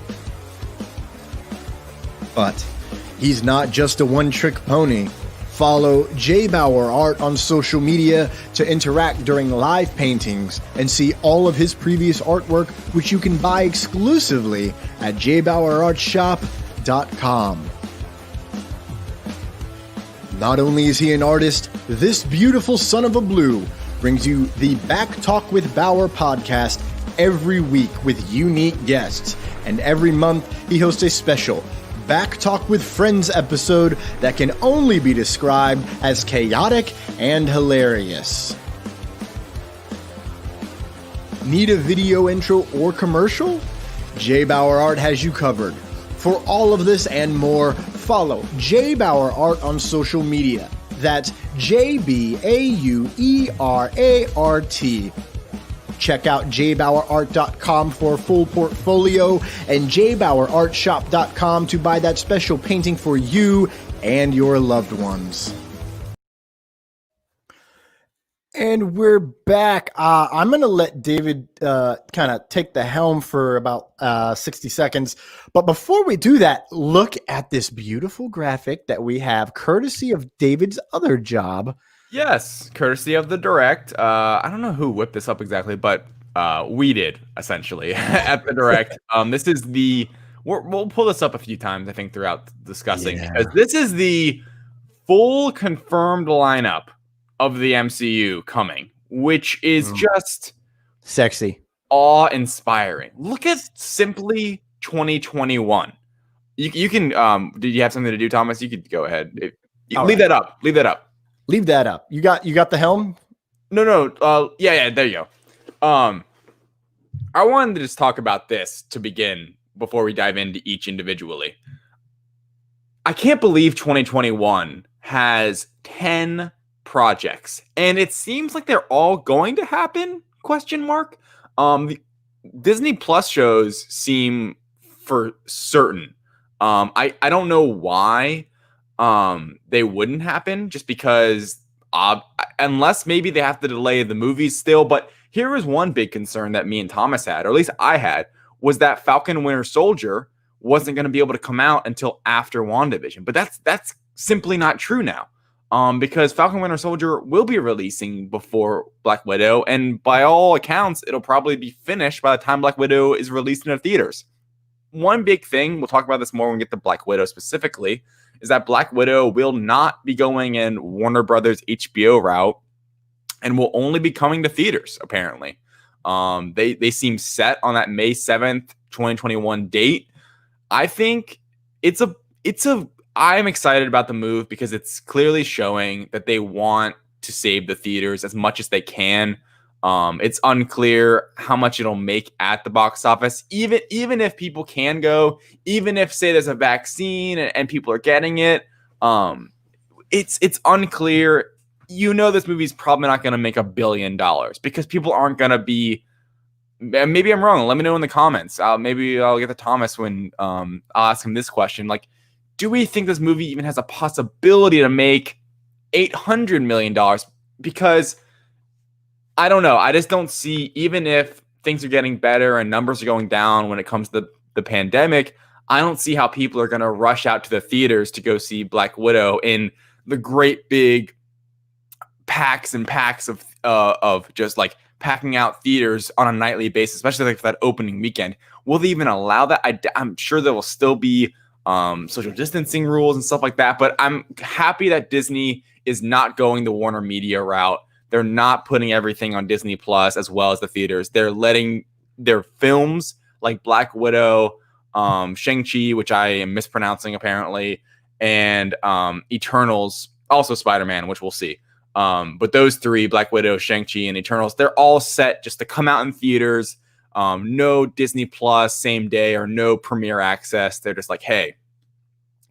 But he's not just a one-trick pony. Follow JBauerArt on social media to interact during live paintings and see all of his previous artwork, which you can buy exclusively at JBauerArtShop.com. Not only is he an artist, this beautiful son of a blue brings you the Back Talk with Bauer podcast every week with unique guests, and every month he hosts a special Back Talk with Friends episode that can only be described as chaotic and hilarious. Need a video intro or commercial? JBauerArt has you covered. For all of this and more, follow JBauerArt on social media. That's JBauerArt. Check out JBauerArt.com for a full portfolio and JBauerArtShop.com to buy that special painting for you and your loved ones. And we're back. I'm going to let David kind of take the helm for about 60 seconds. But before we do that, look at this beautiful graphic that we have courtesy of David's other job.
Yes, courtesy of the Direct. I don't know who whipped this up exactly, but we did, essentially, at the Direct. This is we'll pull this up a few times, I think, throughout discussing.
Yeah.
Because this is the full confirmed lineup of the MCU coming, which is just
sexy,
awe-inspiring. Look at simply 2021. You can, did you have something to do, Thomas? You could go ahead. Leave that up. Leave that up.
Leave that up. You got the helm?
No. Yeah, there you go. I wanted to just talk about this to begin before we dive into each individually. I can't believe 2021 has 10 projects, and it seems like they're all going to happen, ? The Disney Plus shows seem for certain. I don't know why they wouldn't happen, just because unless maybe they have to delay the movies still. But here is one big concern that me and Thomas had, or at least I had, was that Falcon Winter Soldier wasn't going to be able to come out until after WandaVision. But that's simply not true now, because Falcon Winter Soldier will be releasing before Black Widow, and by all accounts, it'll probably be finished by the time Black Widow is released in the theaters. One big thing, we'll talk about this more when we get to Black Widow specifically, is that Black Widow will not be going in Warner Brothers HBO route and will only be coming to theaters, apparently. They seem set on that May 7th, 2021 date. I think I'm excited about the move because it's clearly showing that they want to save the theaters as much as they can. It's unclear how much it'll make at the box office, even if people can go, even if, say, there's a vaccine and people are getting it. It's unclear. You know, this movie's probably not going to make $1 billion because people aren't going to be. Maybe I'm wrong. Let me know in the comments. Maybe I'll get to Thomas when I'll ask him this question. Like, do we think this movie even has a possibility to make $800 million? Because I don't know. I just don't see, even if things are getting better and numbers are going down when it comes to the pandemic, I don't see how people are going to rush out to the theaters to go see Black Widow in the great big packs and packs of just like packing out theaters on a nightly basis, especially like for that opening weekend. Will they even allow that? I'm sure there will still be social distancing rules and stuff like that. But I'm happy that Disney is not going the Warner Media route. They're not putting everything on Disney Plus as well as the theaters. They're letting their films like Black Widow, Shang-Chi, which I am mispronouncing apparently, and Eternals, also Spider-Man, which we'll see. But those three, Black Widow, Shang-Chi, and Eternals, they're all set just to come out in theaters. No Disney Plus same day or no premiere access. They're just like, hey,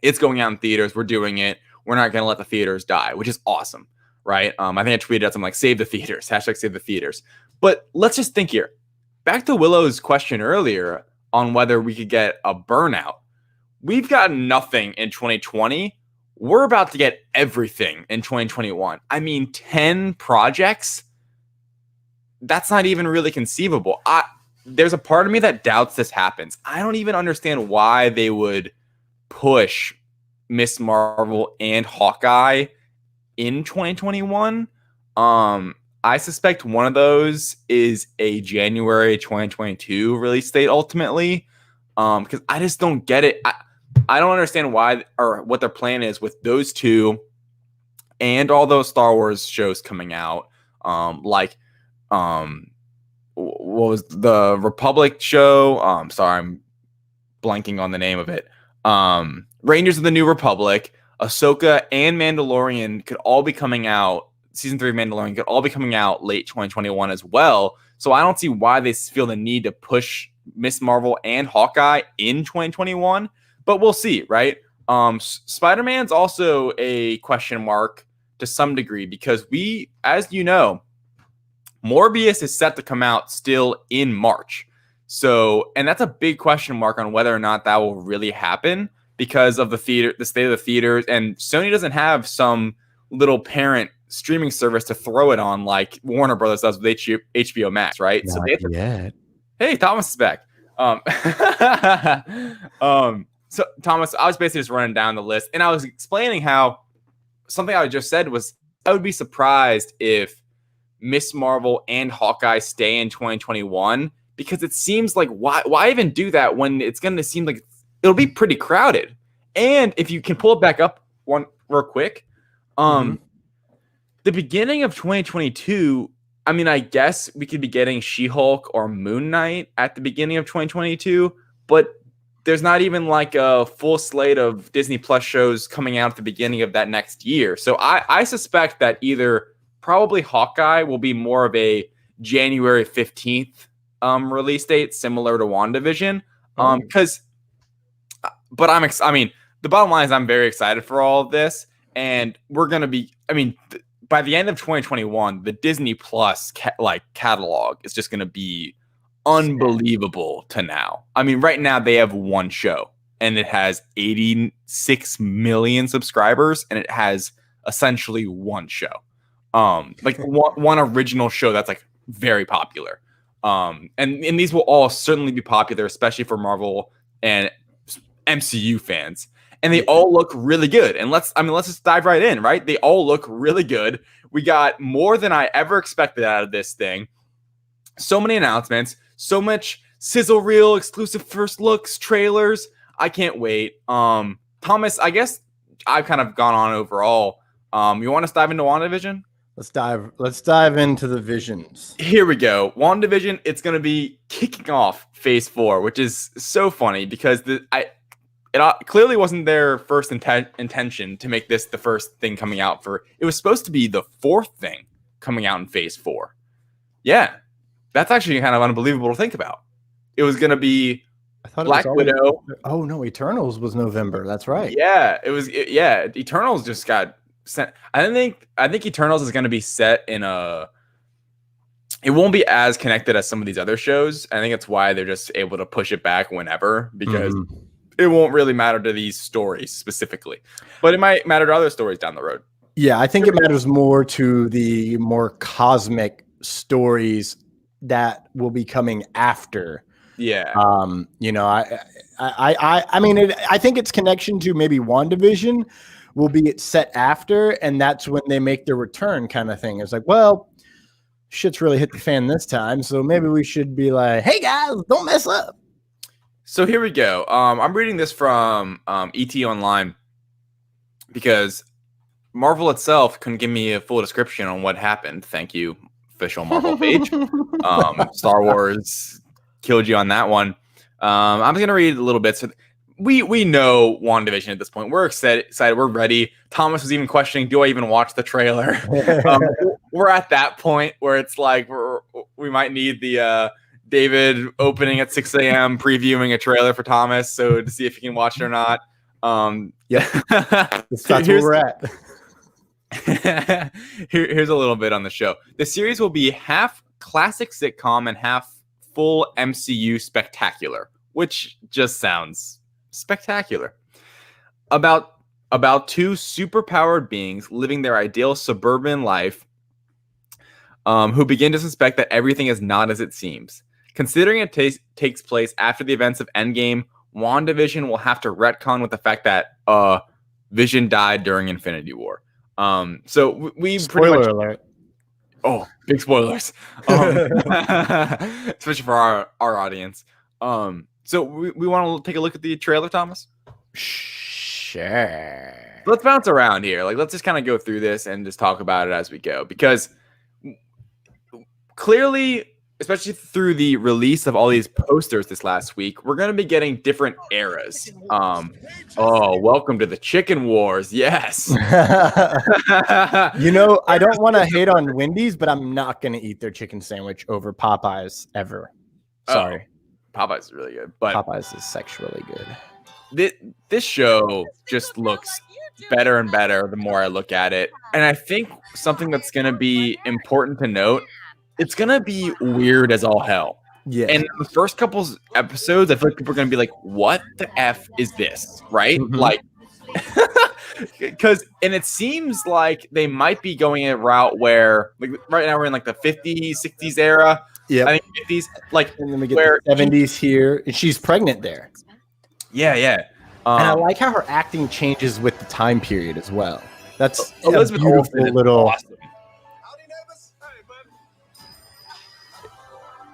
it's going out in theaters. We're doing it. We're not going to let the theaters die, which is awesome, right? I think I tweeted out something like, save the theaters, hashtag save the theaters. But let's just think here. Back to Willow's question earlier on whether we could get a burnout. We've got nothing in 2020. We're about to get everything in 2021. I mean, 10 projects? That's not even really conceivable. There's a part of me that doubts this happens. I don't even understand why they would push Miss Marvel and Hawkeye in 2021. I suspect one of those is a January 2022 release date ultimately, because I just don't get it. I don't understand why or what their plan is with those two and all those Star Wars shows coming out. What was the Republic show? Sorry, I'm blanking on the name of it. Rangers of the New Republic, Ahsoka, and Mandalorian could all be coming out. Season 3 of Mandalorian could all be coming out late 2021 as well. So I don't see why they feel the need to push Miss Marvel and Hawkeye in 2021. But we'll see, right? Spider-Man's also a question mark to some degree because we, as you know, Morbius is set to come out still in March. So, and that's a big question mark on whether or not that will really happen because of the state of the theaters. And Sony doesn't have some little parent streaming service to throw it on like Warner Brothers does with HBO Max, right?
Not
so they have to,
yet.
Hey, Thomas is back. So Thomas, I was basically just running down the list and I was explaining how something I just said was I would be surprised if Miss Marvel and Hawkeye stay in 2021 because it seems like why even do that when it's going to seem like it'll be pretty crowded. And if you can pull it back up one real quick, the beginning of 2022, I mean, I guess we could be getting She-Hulk or Moon Knight at the beginning of 2022, but there's not even like a full slate of Disney Plus shows coming out at the beginning of that next year. So I suspect that either probably Hawkeye will be more of a January 15th release date, similar to WandaVision. But I mean, the bottom line is I'm very excited for all of this. And we're going to be, by the end of 2021, the Disney Plus catalog is just going to be unbelievable to now. I mean, right now they have one show and it has 86 million subscribers and it has essentially one show. Like one original show that's like very popular. And these will all certainly be popular, especially for Marvel and MCU fans. And they all look really good. And let's just dive right in, right? They all look really good. We got more than I ever expected out of this thing. So many announcements, so much sizzle reel, exclusive first looks, trailers. I can't wait. Thomas, I guess I've kind of gone on overall. You want us to dive into WandaVision?
Let's dive into the visions.
Here we go. WandaVision, it's going to be kicking off phase 4, which is so funny because it clearly wasn't their first intention to make this the first thing coming out for. It was supposed to be the fourth thing coming out in phase 4. Yeah, that's actually kind of unbelievable to think about. It was going to be Black Widow.
Oh no, Eternals was November. That's right.
Yeah, it was. Yeah, Eternals just got sent. I think Eternals is going to be set in a. It won't be as connected as some of these other shows. I think that's why they're just able to push it back whenever because. It won't really matter to these stories specifically, but it might matter to other stories down the road.
Yeah, I think it matters more to the more cosmic stories that will be coming after.
Yeah.
I mean, I think its connection to maybe WandaVision will be set after, and that's when they make their return kind of thing. It's like, well, shit's really hit the fan this time, so maybe we should be like, hey guys, don't mess up.
So here we go. I'm reading this from ET Online because Marvel itself couldn't give me a full description on what happened. Thank you, official Marvel page. Star Wars killed you on that one. I'm just gonna read a little bit. So we know WandaVision at this point. We're excited. We're ready. Thomas was even questioning, do I even watch the trailer? We're at that point where it's like we might need the David opening at 6 a.m. previewing a trailer for Thomas, so to see if he can watch it or not.
Yeah, that's where we're at.
Here's a little bit on the show. The series will be half classic sitcom and half full MCU spectacular, which just sounds spectacular. About two superpowered beings living their ideal suburban life, who begin to suspect that everything is not as it seems. Considering it takes place after the events of Endgame, WandaVision will have to retcon with the fact that Vision died during Infinity War. So we
Spoiler
pretty much,
alert.
Oh, big spoilers. Especially for our audience. So we want to take a look at the trailer, Thomas?
Sure.
Let's bounce around here. Like, let's just kind of go through this and just talk about it as we go. Because clearly, especially through the release of all these posters this last week, we're going to be getting different eras. Welcome to the Chicken Wars. Yes.
You know, I don't want to hate on Wendy's, but I'm not going to eat their chicken sandwich over Popeyes ever. Sorry.
Popeyes is really good, but
Popeyes is sexually good.
This show just looks better and better the more I look at it. And I think something that's going to be important to note, it's going to be weird as all hell.
Yeah.
And the first couple episodes, I feel like people are going to be like, what the F is this? Right?
Mm-hmm.
Like, and it seems like they might be going a route where, like, right now we're in like the 50s, 60s era.
Yeah.
I think 50s, like,
and then we get
where
the 70s here, and she's pregnant there.
Yeah.
And I like how her acting changes with the time period as well. That's
Elizabeth
a beautiful
Olsen is
little.
awesome.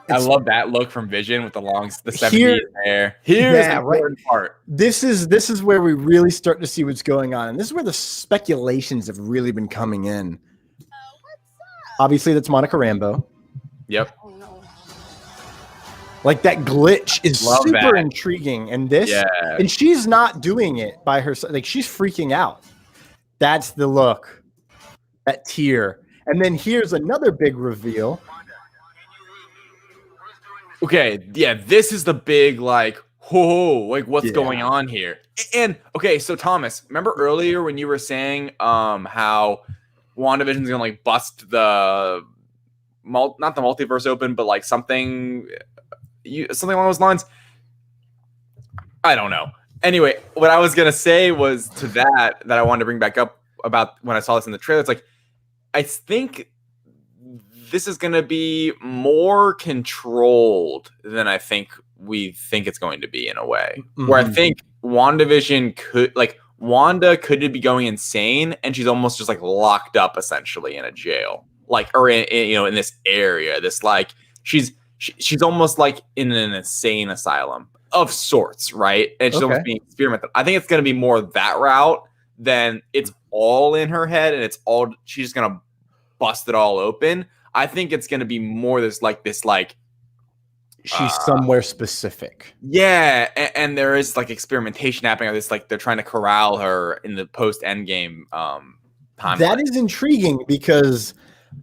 I love that look from Vision with the 70s hair. Here's the important part.
This is where we really start to see what's going on, and this is where the speculations have really been coming in. Obviously, that's Monica Rambeau.
Yep.
Like, that glitch is super intriguing, and and she's not doing it by herself. Like, she's freaking out. That's the look, that tear, and then here's another big reveal.
Okay, yeah, this is the big, like, whoa, like, what's going on here? And, okay, so, Thomas, remember earlier when you were saying how WandaVision's going to, like, bust the, not the multiverse open, but, like, something along those lines? I don't know. Anyway, what I was going to say was to that I wanted to bring back up about when I saw this in the trailer. It's like, I think this is going to be more controlled than I think we think it's going to be in a way. Mm-hmm. Where I think WandaVision Wanda could be going insane, and she's almost just like locked up essentially in a jail, like, or in this area. This, like, she's almost like in an insane asylum of sorts, right? And she's almost being experimented. I think it's going to be more that route than it's all in her head and she's just going to bust it all open. I think it's going to be more this
she's somewhere specific.
Yeah, and there is, like, experimentation happening. This, like, they're trying to corral her in the post Endgame timeline.
That is intriguing because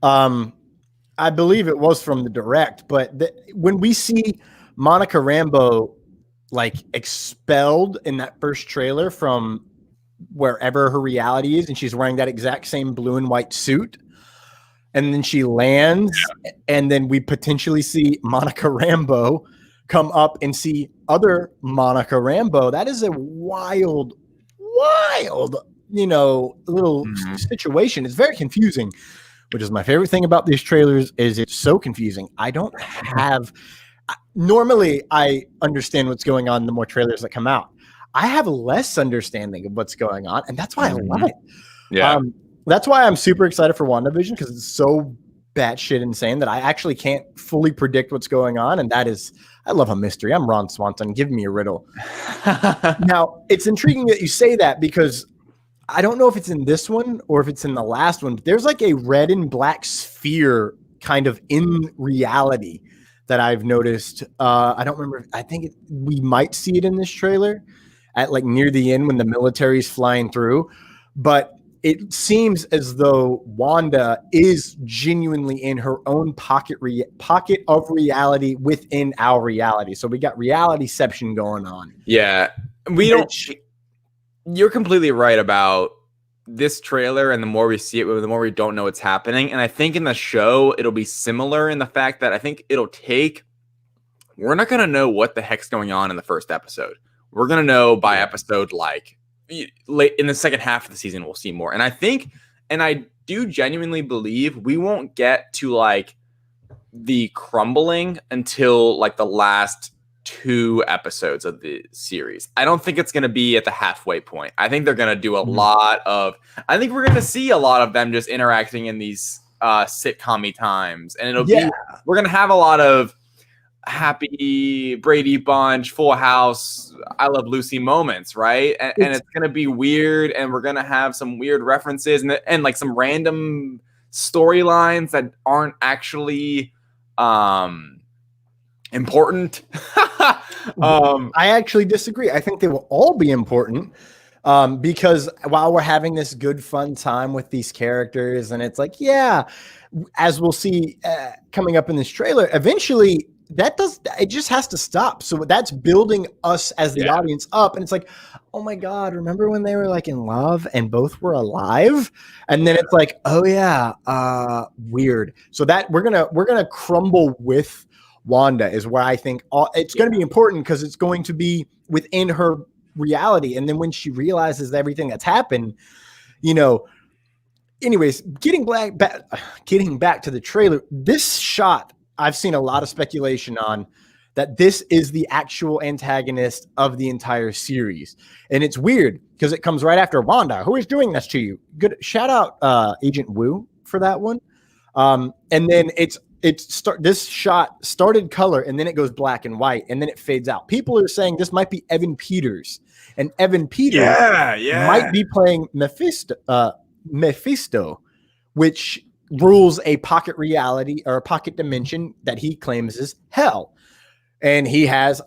I believe it was from the direct, but when we see Monica Rambeau, like, expelled in that first trailer from wherever her reality is, and she's wearing that exact same blue and white suit, and then she lands, and then we potentially see Monica Rambeau come up and see other Monica Rambeau. That is a wild, little situation. It's very confusing, which is my favorite thing about these trailers, is it's so confusing. I don't have... Normally, I understand what's going on the more trailers that come out. I have less understanding of what's going on, and that's why I love it.
Yeah.
That's why I'm super excited for WandaVision, because it's so batshit insane that I actually can't fully predict what's going on. And that is, I love a mystery. I'm Ron Swanson. Give me a riddle. Now, it's intriguing that you say that because I don't know if it's in this one or if it's in the last one, but there's like a red and black sphere kind of in reality that I've noticed. I don't remember. I think we might see it in this trailer at like near the end when the military's flying through, but it seems as though Wanda is genuinely in her own pocket of reality within our reality. So we got realityception going on.
Yeah, you're completely right about this trailer, and the more we see it, the more we don't know what's happening. And I think in the show, it'll be similar in the fact that I think we're not going to know what the heck's going on in the first episode. We're going to know by episode like late in the second half of the season, we'll see more. And I think, and I do genuinely believe we won't get to like the crumbling until like the last 2 episodes of the series. I don't think it's going to be at the halfway point. I think they're going to do a lot of, I think we're going to see a lot of them just interacting in these sitcom-y times. And we're going to have a lot of Happy, Brady Bunch, Full House, I Love Lucy moments, right? And it's going to be weird, and we're going to have some weird references and like some random storylines that aren't actually important.
I actually disagree. I think they will all be important because while we're having this good, fun time with these characters, and it's like, as we'll see coming up in this trailer, eventually it just has to stop. So that's building us as the audience up. And it's like, oh my God, remember when they were like in love and both were alive? And then it's like, oh yeah, weird. So that we're gonna crumble with Wanda is where I think it's going to be important because it's going to be within her reality. And then when she realizes everything that's happened, anyways, getting back to the trailer, this shot, I've seen a lot of speculation on that this is the actual antagonist of the entire series. And it's weird because it comes right after Wanda. Who is doing this to you? Good. Shout out Agent Wu for that one. And then this shot started color and then it goes black and white and then it fades out. People are saying this might be Evan Peters, and Evan Peters might be playing Mephisto, which rules a pocket reality or a pocket dimension that he claims is hell. And he does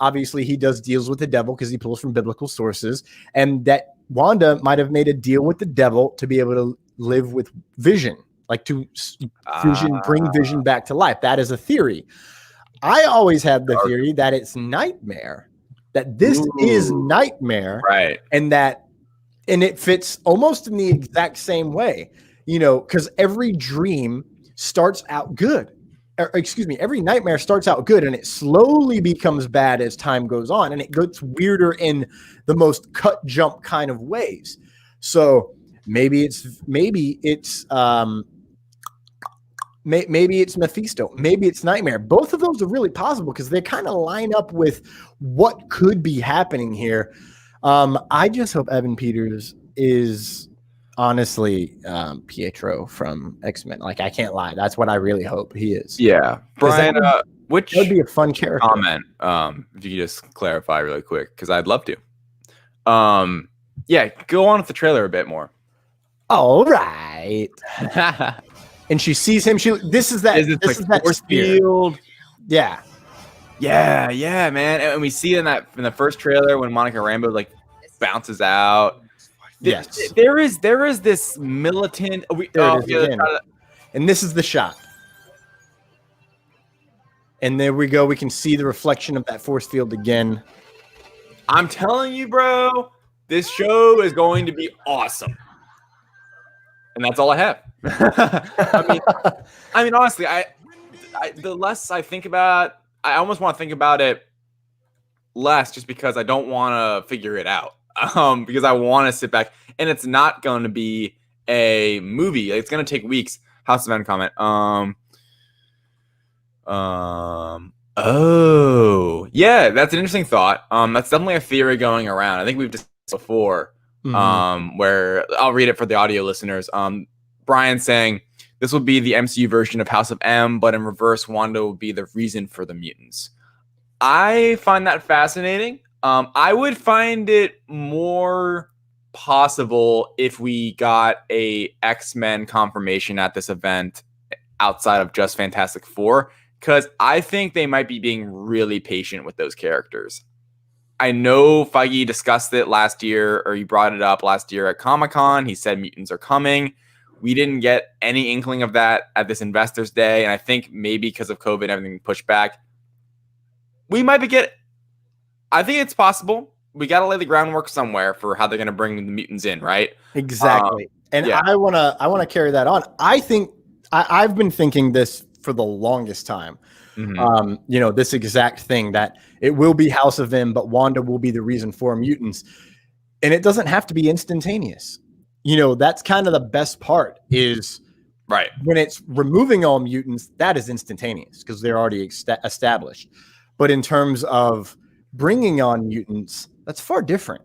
deals with the devil because he pulls from biblical sources, and that Wanda might have made a deal with the devil to be able to live with Vision. Like to bring Vision back to life. That is a theory. I always had the theory that it's Nightmare, that this is Nightmare, right? And it fits almost in the exact same way, because every dream starts out good. Every nightmare starts out good and it slowly becomes bad as time goes on, and it gets weirder in the most cut jump kind of ways. So maybe it's Mephisto. Maybe it's Nightmare. Both of those are really possible because they kind of line up with what could be happening here. I just hope Evan Peters is honestly Pietro from X-Men. Like, I can't lie. That's what I really hope he is.
Yeah. Brian,
that would be a fun character.
Comment, if you could just clarify really quick, because I'd love to. Go on with the trailer a bit more.
All right. And she sees him. This is that
force field.
Yeah,
man. And we see in the first trailer when Monica Rambeau like bounces out.
Yes,
there is this militant.
And this is the shot. And there we go. We can see the reflection of that force field again.
I'm telling you, bro, this show is going to be awesome. And that's all I have. I mean, honestly, the less I think about it, I almost want to think about it less, just because I don't want to figure it out. Because I want to sit back, and it's not going to be a movie. It's going to take weeks. House of N comment. Oh, yeah, that's an interesting thought. That's definitely a theory going around. I think we've discussed before. Where I'll read it for the audio listeners. Brian saying This will be the MCU version of House of M, but in reverse, Wanda will be the reason for the mutants. I find that fascinating. I would find it more possible if we got a X-Men confirmation at this event outside of just Fantastic Four, because I think they might be being really patient with those characters. I know Feige discussed it last year, or he brought it up last year at Comic-Con. He said mutants are coming. We didn't get any inkling of that at this Investors Day, and I think maybe because of COVID, everything pushed back. We might be I think it's possible. We got to lay the groundwork somewhere for how they're going to bring the mutants in, right?
Exactly.
Yeah.
I wanna carry that on. I think I've been thinking this for the longest time.
Mm-hmm.
This exact thing, that it will be House of M, but Wanda will be the reason for mutants. And it doesn't have to be instantaneous. That's kind of the best part, is
Right.
when it's removing all mutants, that is instantaneous because they're already established. But in terms of bringing on mutants, that's far different.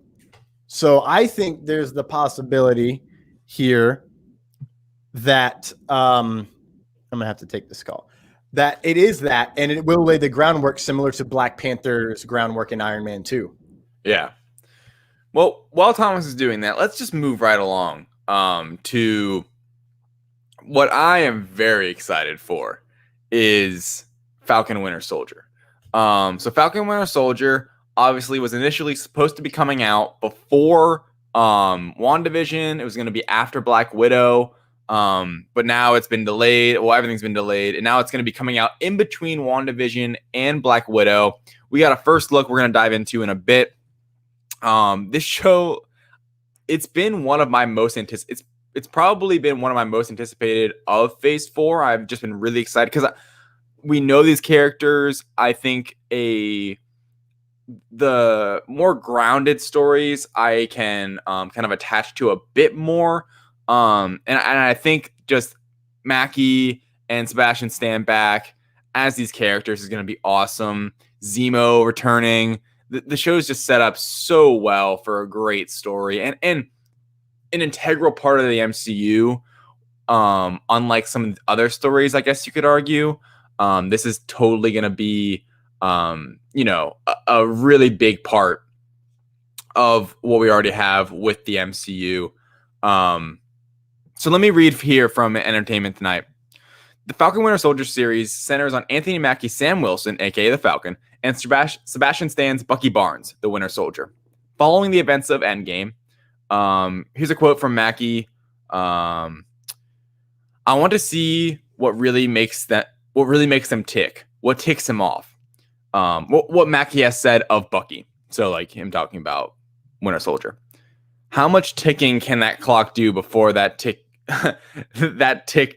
So I think there's the possibility here that I'm going to have to take this call. That it is that, and it will lay the groundwork similar to Black Panther's groundwork in Iron Man 2.
Yeah. Well, while Thomas is doing that, let's just move right along to what I am very excited for is Falcon Winter Soldier. So Falcon Winter Soldier obviously was initially supposed to be coming out before WandaVision. It was going to be after Black Widow. But now it's been delayed. Well, everything's been delayed. And now it's going to be coming out in between WandaVision and Black Widow. We got a first look we're going to dive into in a bit. This show, it's been one of my most it's probably been one of my most anticipated of Phase 4. I've just been really excited because we know these characters. I think the more grounded stories I can kind of attach to a bit more. And I think just Mackie and Sebastian Stan back as these characters is going to be awesome. Zemo returning. The show's just set up so well for a great story and an integral part of the MCU. Unlike some of the other stories, I guess you could argue, this is totally going to be, a really big part of what we already have with the MCU. So let me read here from Entertainment Tonight. The Falcon Winter Soldier series centers on Anthony Mackie's Sam Wilson, aka the Falcon, and Sebastian Stan's Bucky Barnes, the Winter Soldier. Following the events of Endgame, here's a quote from Mackie. I want to see what really makes them tick. What ticks him off. What Mackie has said of Bucky. So like him talking about Winter Soldier. How much ticking can that clock do before that tick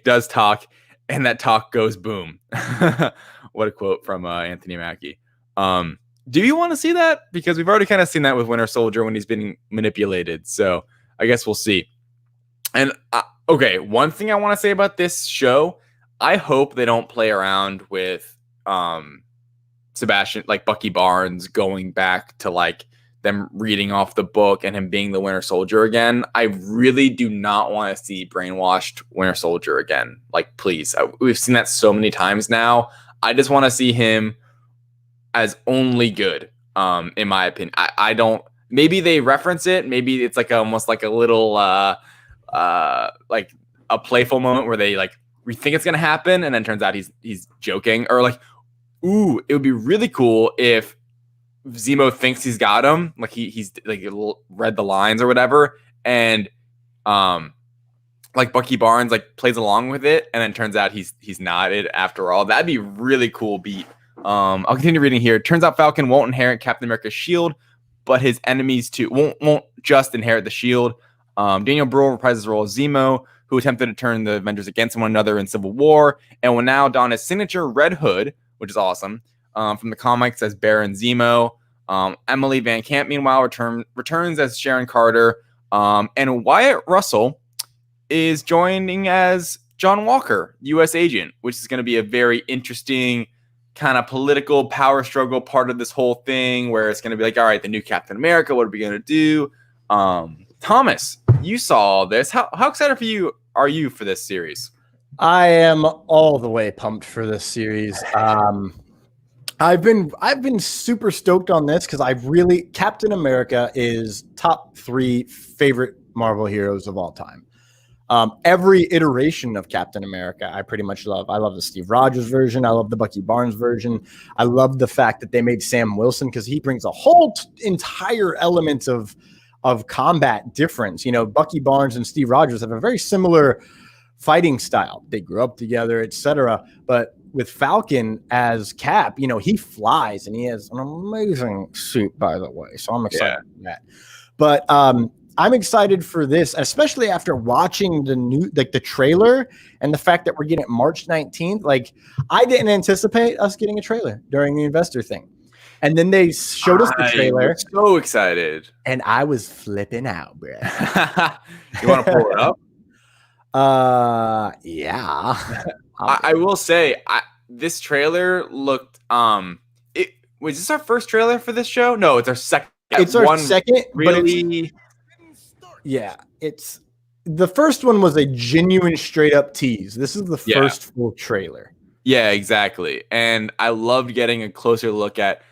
does talk and that talk goes boom? What a quote from Anthony Mackie. Do you want to see that? Because we've already kind of seen that with Winter Soldier when he's been manipulated. So I guess we'll see. And okay, one thing I want to say about this show, I hope they don't play around with Sebastian, like Bucky Barnes going back to like them reading off the book and him being the Winter Soldier again. I really do not want to see brainwashed Winter Soldier again. Like, please. We've seen that so many times now. I just want to see him as only good, in my opinion. I don't... Maybe they reference it. Maybe it's like almost like a little... like a playful moment where they like we think it's going to happen and then turns out he's joking. Or like, ooh, it would be really cool if Zemo thinks he's got him, like he's like read the lines or whatever, and like Bucky Barnes like plays along with it, and then turns out he's not it after all. That'd be really cool beat. I'll continue reading here. Turns out Falcon won't inherit Captain America's shield, but his enemies too won't just inherit the shield. Daniel Bruhl reprises the role of Zemo, who attempted to turn the Avengers against one another in Civil War, and will now don his signature red hood, which is awesome. From the comics as Baron Zemo. Emily Van Camp, meanwhile, returns as Sharon Carter. And Wyatt Russell is joining as John Walker, U.S. agent, which is going to be a very interesting kind of political power struggle part of this whole thing, where it's going to be like, all right, the new Captain America, what are we going to do? Thomas, you saw all this. How excited are you for this series?
I am all the way pumped for this series. I've been super stoked on this because Captain America is top 3 favorite Marvel heroes of all time. Every iteration of Captain America, I pretty much love. I love the Steve Rogers version. I love the Bucky Barnes version. I love the fact that they made Sam Wilson because he brings a whole entire element of combat difference. You know, Bucky Barnes and Steve Rogers have a very similar fighting style. They grew up together, etc. But with Falcon as Cap, you know, he flies and he has an amazing suit, by the way. So I'm excited for that. But I'm excited for this, especially after watching the trailer and the fact that we're getting it March 19th. Like, I didn't anticipate us getting a trailer during the investor thing. And then they showed us the trailer.
I'm so excited.
And I was flipping out, bro.
You want to pull it up?
Yeah.
I will say, this trailer looked. Was this our first trailer for this show? No, it's our second.
It's our second.
Really.
Yeah, it's the first one was a genuine straight up tease. This is the first full trailer.
Yeah, exactly. And I loved getting a closer look at.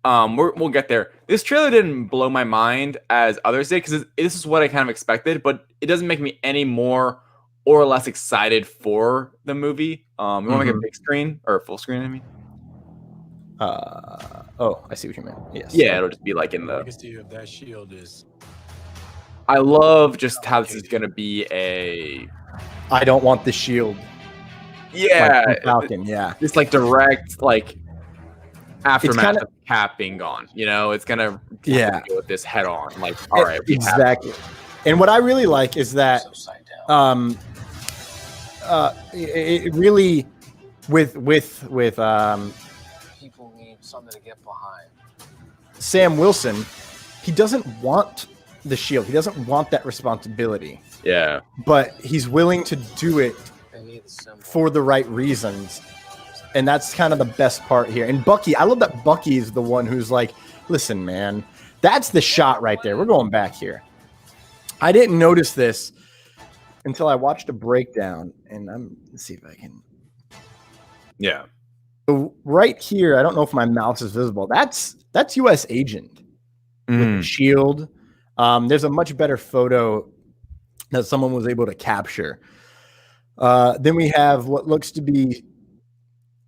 We'll get there. This trailer didn't blow my mind as others did because this is what I kind of expected, but it doesn't make me any more or less excited for the movie. You want to make a big screen or full screen? I mean,
oh, I see what you mean. Yes.
Yeah, it'll just be like in the.
Legacy of that shield is.
I love just how this is going to be a.
I don't want the shield.
Yeah,
like Falcon. Yeah,
it's like direct like aftermath of Cap being gone. You know, it's gonna deal with this head on. Like, all right,
exactly. And what I really like is that it really with
people need something to get behind.
Sam Wilson, he doesn't want the shield. He doesn't want that responsibility.
Yeah.
But he's willing to do it for the right reasons. And that's kind of the best part here. And Bucky, I love that Bucky is the one who's like, listen, man, that's the shot right there. We're going back here. I didn't notice this until I watched a breakdown. And let's see if I can.
Yeah.
So right here, I don't know if my mouse is visible. That's U.S. Agent with the shield. There's a much better photo that someone was able to capture. Then we have what looks to be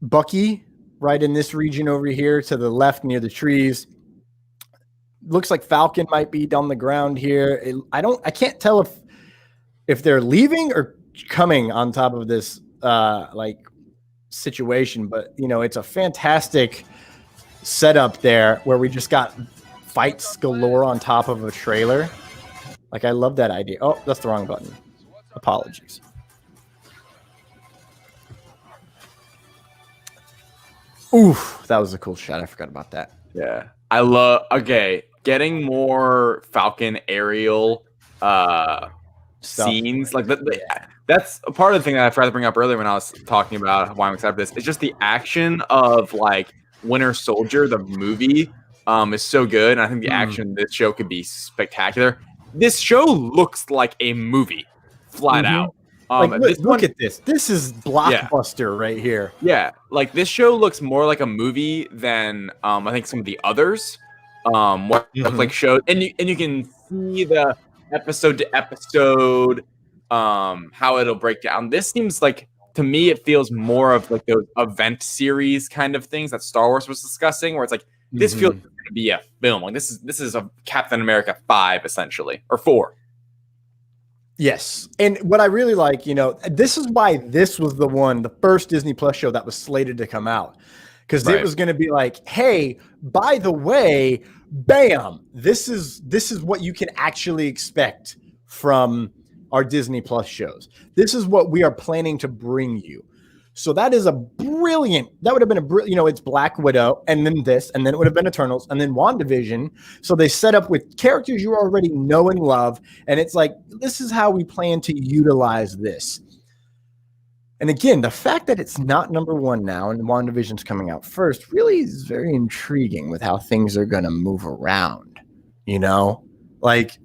Bucky right in this region over here to the left near the trees. Looks like Falcon might be down the ground here. I can't tell if they're leaving or coming on top of this situation, but you know, it's a fantastic setup there where we just got fights galore on top of a trailer. Like, I love that idea. Oh, that's the wrong button. Apologies. Oof, that was a cool shot. I forgot about that.
Yeah. I love getting more Falcon aerial scenes. Like that's a part of the thing that I forgot to bring up earlier when I was talking about why I'm excited for this. It's just the action of like Winter Soldier, the movie, is so good. And I think the action in this show could be spectacular. This show looks like a movie, flat out.
Look at this. This is blockbuster right here.
Yeah, like this show looks more like a movie than I think some of the others. Like shows, and you can see the episode to episode, how it'll break down. This seems like, to me, it feels more of like those event series kind of things that Star Wars was discussing, where it's like this feels like to be a film. Like this is a Captain America 5 essentially, or 4.
Yes. And what I really like, you know, this is why this was the first Disney Plus show that was slated to come out. Because it was going to be like, hey, by the way, bam, this is what you can actually expect from our Disney Plus shows. This is what we are planning to bring you. So that would have been a brilliant, you know, it's Black Widow, and then this, and then it would have been Eternals, and then WandaVision. So they set up with characters you already know and love, and it's like, this is how we plan to utilize this. And again, the fact that it's not number 1 now, and WandaVision's coming out first, really is very intriguing with how things are going to move around, you know? Like,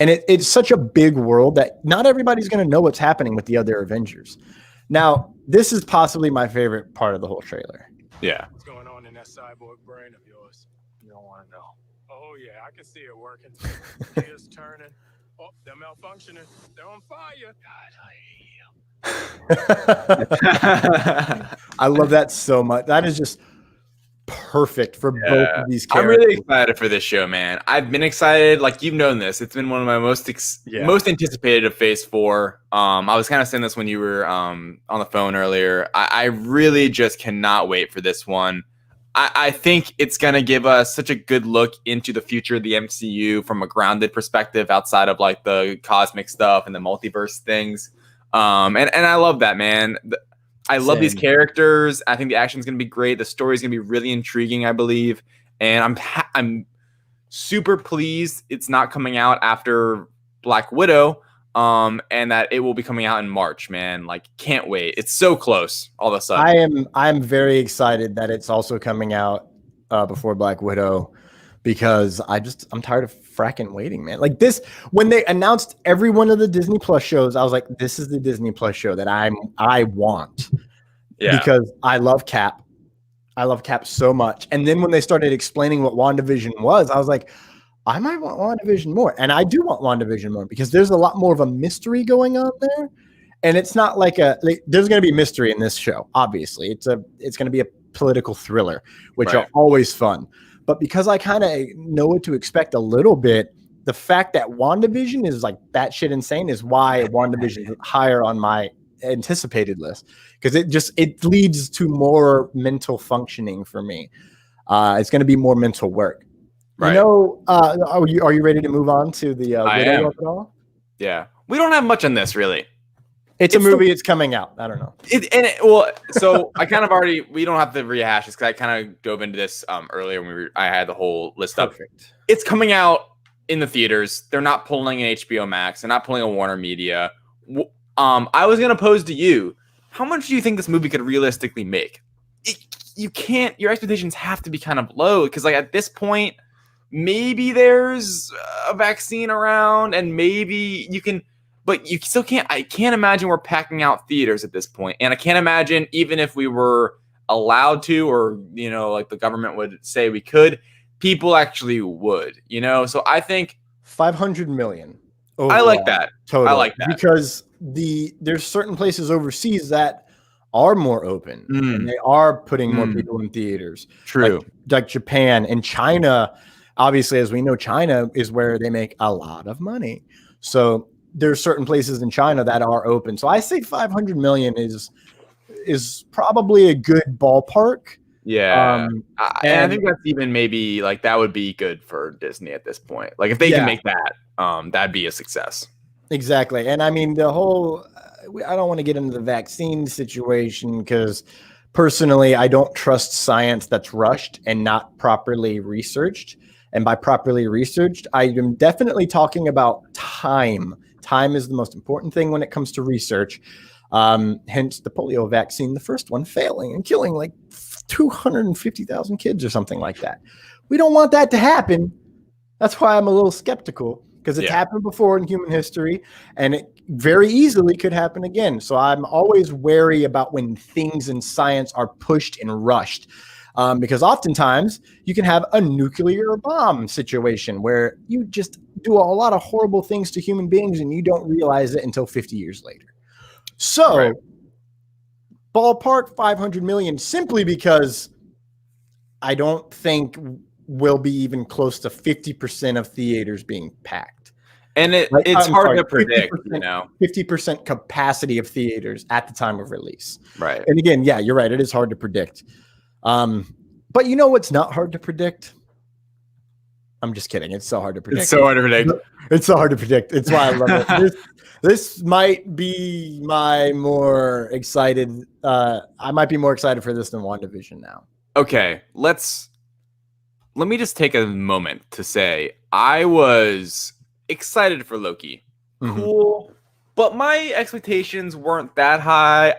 and it's such a big world that not everybody's going to know what's happening with the other Avengers. Now, this is possibly my favorite part of the whole trailer.
Yeah.
What's going on in that cyborg brain of yours?
You don't want to know.
Oh, yeah, I can see it working. Gears turning. Oh, they're malfunctioning. They're on fire. God, I hate you.
I love that so much. That is just perfect for both of these
I'm
characters.
really excited for this show, man. I've been excited. Like, you've known this. It's been one of my most anticipated of Phase 4. I was kind of saying this when you were on the phone earlier. I really just cannot wait for this one. I think it's going to give us such a good look into the future of the MCU from a grounded perspective outside of like the cosmic stuff and the multiverse things. And I love that, man. I love these characters. I think the action's going to be great. The story's going to be really intriguing, I believe. And I'm super pleased it's not coming out after Black Widow, and that it will be coming out in March, man. Like, can't wait. It's so close all of a sudden.
I'm very excited that it's also coming out before Black Widow, because I'm tired of fracking waiting, man. Like this, when they announced every one of the Disney Plus shows, I was like, this is the Disney Plus show that I want. Yeah. Because I love Cap. I love Cap so much. And then when they started explaining what WandaVision was, I was like, I might want WandaVision more. And I do want WandaVision more because there's a lot more of a mystery going on there. And it's not like there's going to be mystery in this show. Obviously, it's going to be a political thriller, which are always fun. But because I kind of know what to expect a little bit, the fact that WandaVision is like batshit insane is why WandaVision is higher on my anticipated list, because it leads to more mental functioning for me. It's going to be more mental work. Right. You know, are you ready to move on to the Widow of it all?
Yeah, we don't have much on this really.
It's a movie. It's coming out. I don't know.
So I kind of already. We don't have to rehash this because I kind of dove into this earlier when I had the whole list up. It's coming out in the theaters. They're not pulling an HBO Max. They're not pulling a Warner Media. I was gonna pose to you, how much do you think this movie could realistically make? You can't. Your expectations have to be kind of low because, like, at this point, maybe there's a vaccine around, and maybe you can. But you still can't. I can't imagine we're packing out theaters at this point, and I can't imagine even if we were allowed to, or like the government would say we could, people actually would. So I think
500 million. Overall,
I like that.
Total,
I like that
because there's certain places overseas that are more open and they are putting more people in theaters.
True,
like Japan and China. Obviously, as we know, China is where they make a lot of money. So there's certain places in China that are open. So I say 500 million is probably a good ballpark.
Yeah. And I think that's even maybe like that would be good for Disney at this point. Like if they can make that, that'd be a success.
Exactly. And I mean, the whole, I don't want to get into the vaccine situation because personally, I don't trust science that's rushed and not properly researched. And by properly researched, I am definitely talking about time. Time is the most important thing when it comes to research. Hence the polio vaccine, the first one failing and killing like 250,000 kids or something like that. We don't want that to happen. That's why I'm a little skeptical, because it's happened before in human history and it very easily could happen again. So I'm always wary about when things in science are pushed and rushed. Because oftentimes you can have a nuclear bomb situation where you just do a lot of horrible things to human beings and you don't realize it until 50 years later. So ballpark 500 million, simply because I don't think we'll be even close to 50% of theaters being packed.
And it's hard to predict,
50% capacity of theaters at the time of release.
Right.
And again, yeah, you're right. It is hard to predict. But you know what's not hard to predict? I'm just kidding. It's so hard to predict.
It's so hard to predict.
It's so hard to predict. It's why I love it. This might be my more excited. I might be more excited for this than WandaVision now.
Okay, let me just take a moment to say I was excited for Loki. Cool. But my expectations weren't that high.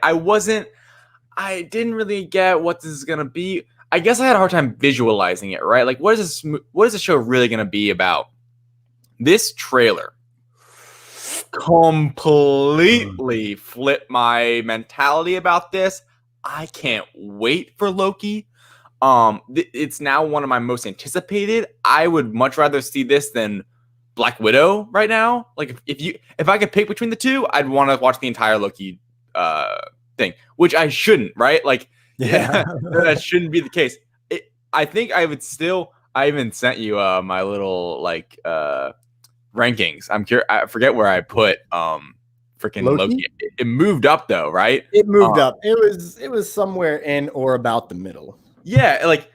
I didn't really get what this is going to be. I guess I had a hard time visualizing it, right? Like, what is the show really going to be about? This trailer completely flipped my mentality about this. I can't wait for Loki. It's now one of my most anticipated. I would much rather see this than Black Widow right now. Like if I could pick between the two, I'd want to watch the entire Loki thing, which I shouldn't, right? Like, yeah, that shouldn't be the case. I think I would still. I even sent you my little like rankings. I'm curious. I forget where I put freaking Loki. It moved up though, right?
It moved up. It was somewhere in or about the middle.
Yeah, like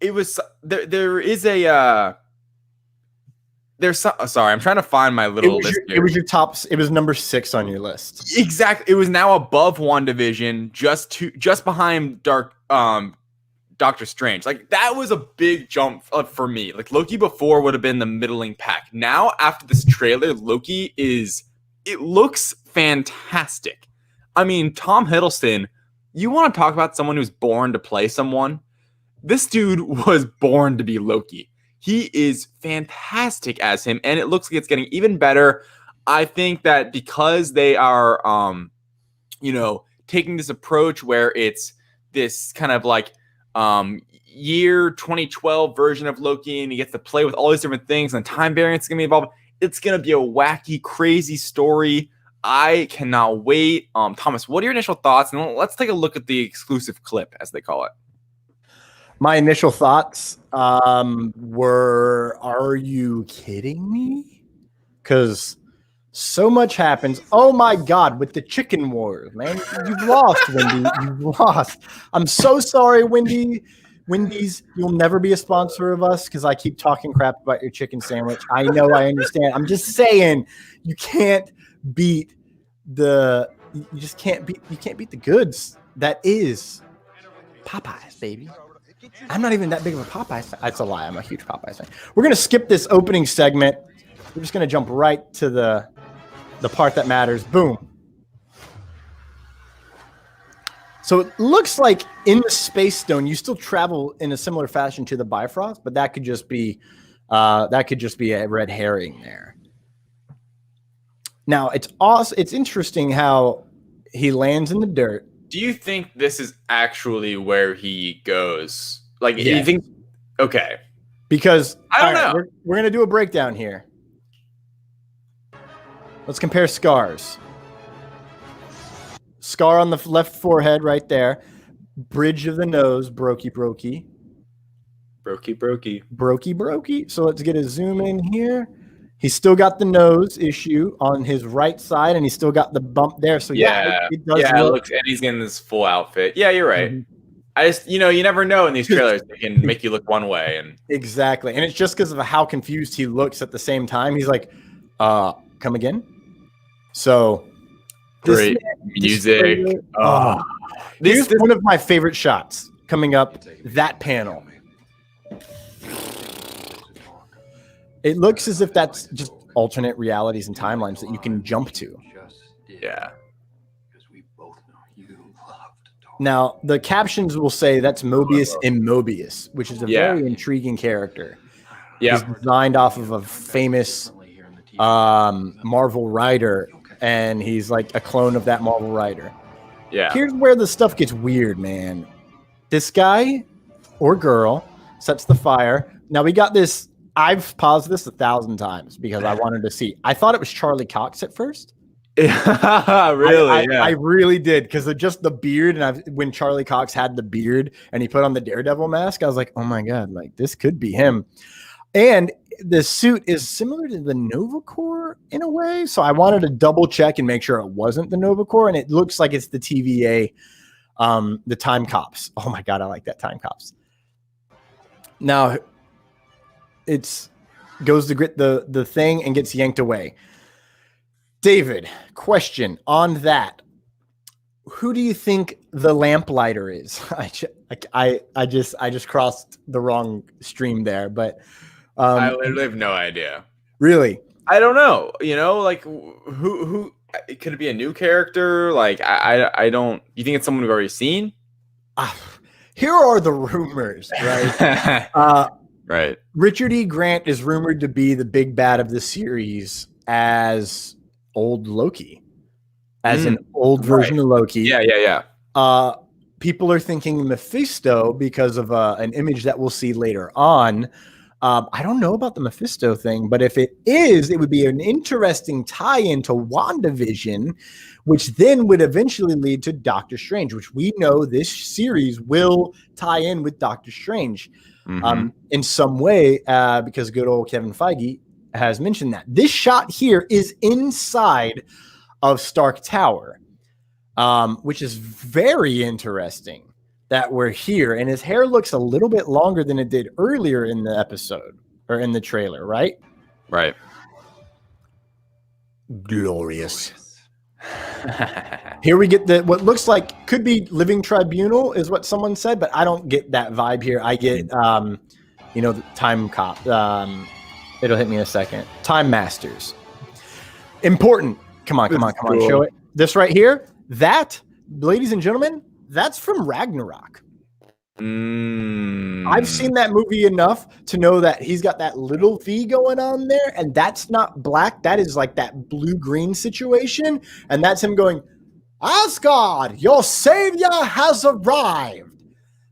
it was. There is a. There's some. Sorry, I'm trying to find my little list here.
It was your top. It was number 6 on your list.
Exactly. It was now above WandaVision, just behind Doctor Strange. Like that was a big jump for me. Like Loki before would have been the middling pack. Now after this trailer, Loki it looks fantastic. I mean, Tom Hiddleston, you want to talk about someone who's born to play someone? This dude was born to be Loki. He is fantastic as him, and it looks like it's getting even better. I think that because they are taking this approach where it's this kind of like year 2012 version of Loki, and he gets to play with all these different things, and time variance is going to be involved. It's going to be a wacky, crazy story. I cannot wait. Thomas, what are your initial thoughts? And let's take a look at the exclusive clip, as they call it.
My initial thoughts were, are you kidding me? Because so much happens. Oh my God, with the chicken wars, man. You've lost, Wendy. You've lost. I'm so sorry, Wendy. Wendy's, you'll never be a sponsor of us because I keep talking crap about your chicken sandwich. I know, I understand. I'm just saying you can't beat the the goods. That is Popeyes, baby. I'm not even that big of a Popeyes fan. That's a lie. I'm a huge Popeyes fan. We're going to skip this opening segment. We're just going to jump right to the part that matters. Boom. So it looks like in the Space Stone, you still travel in a similar fashion to the Bifrost, but that could just be a red herring there. Now it's awesome. It's interesting how he lands in the dirt.
Do you think this is actually where he goes? Like,
Yeah.
you think? Okay,
Because
I don't know.
We're gonna do a breakdown here. Let's compare scars. Scar on the left forehead, right there. Bridge of the nose, brokey. So let's get a zoom in here. He's still got the nose issue on his right side, and he's still got the bump there. So it does look.
And he's getting this full outfit. Yeah, you're right.
Mm-hmm.
I just, you never know in these trailers. They can make you look one way, and
Exactly. And it's just because of how confused he looks at the same time. He's like, come again? So
great music.
Here's one of my favorite shots coming up. That panel. It looks as if that's just alternate realities and timelines that you can jump to.
Yeah.
Now, the captions will say that's Mobius and Mobius, which is a very intriguing character.
Yeah.
He's designed off of a famous Marvel writer, and he's like a clone of that Marvel writer.
Yeah.
Here's where the stuff gets weird, man. This guy or girl sets the fire. Now, we got this. I've paused this 1,000 times because I wanted to see. I thought it was Charlie Cox at first.
Really?
I really did, because of just the beard. And when Charlie Cox had the beard and he put on the Daredevil mask, I was like, oh my God, like this could be him. And the suit is similar to the Nova Corps in a way. So I wanted to double check and make sure it wasn't the Nova Corps. And it looks like it's the TVA, the Time Cops. Oh my God, I like that, Time Cops. Now, it's goes to grit the thing and gets yanked away. David, question on that. Who do you think the lamplighter is? I just crossed the wrong stream there, but
I literally have no idea.
Really?
I don't know. Like who could it be a new character? Like I don't. You think it's someone we've already seen?
Here are the rumors, right?
Right.
Richard E. Grant is rumored to be the big bad of the series as old Loki, as an old version of Loki.
Yeah.
People are thinking Mephisto because of an image that we'll see later on. I don't know about the Mephisto thing, but if it is, it would be an interesting tie-in to WandaVision, which then would eventually lead to Doctor Strange, which we know this series will tie in with Doctor Strange in some way, because good old Kevin Feige has mentioned that. This shot here is inside of Stark Tower, which is very interesting that we're here. And his hair looks a little bit longer than it did earlier in the episode or in the trailer, right?
Right.
Glorious. Here we get what looks like could be Living Tribunal is what someone said, but I don't get that vibe here. I get, the Time Cop. It'll hit me in a second. Time Masters. Important. Come on. Show it. This right here. That, ladies and gentlemen, that's from Ragnarok. I've seen that movie enough to know that he's got that little V going on there, and that's not black. That is like that blue-green situation, and that's him going, Asgard, your savior has arrived.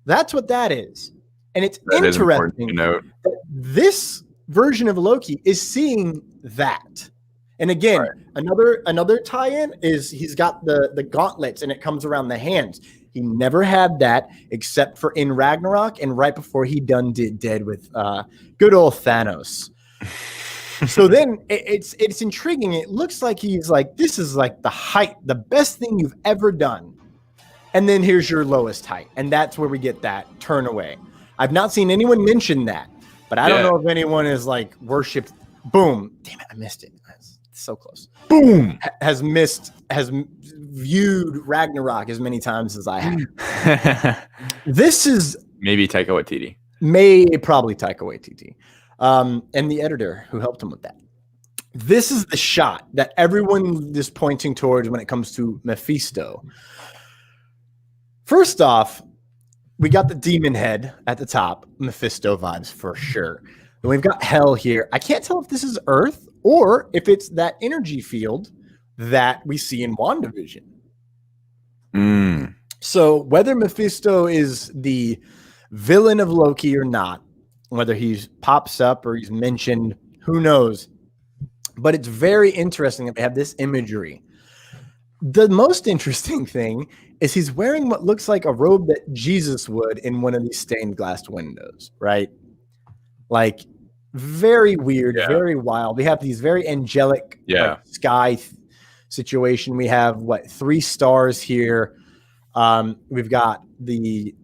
That's what that is. And it's interesting that this version of Loki is seeing that. And again, another tie-in is he's got the gauntlets, and it comes around the hands. He never had that except for in Ragnarok and right before he did dead with good old Thanos. So then it's intriguing. It looks like he's like, this is like the best thing you've ever done. And then here's your lowest height. And that's where we get that turn away. I've not seen anyone mention that, but I don't know if anyone is like worshipped. Boom. Damn it. I missed it. So close. Boom. Has viewed Ragnarok as many times as I have. This is
maybe Taika Waititi.
Probably Taika Waititi. And the editor who helped him with that. This is the shot that everyone is pointing towards when it comes to Mephisto. First off, we got the demon head at the top. Mephisto vibes for sure. And we've got Hell here. I can't tell if this is Earth or if it's that energy field that we see in WandaVision. So whether Mephisto is the villain of Loki or not, whether he pops up or he's mentioned, who knows? But it's very interesting that we have this imagery. The most interesting thing is he's wearing what looks like a robe that Jesus would in one of these stained glass windows, right? Like, very weird, very wild. We have these very angelic sky situation. We have 3 stars here. We've got the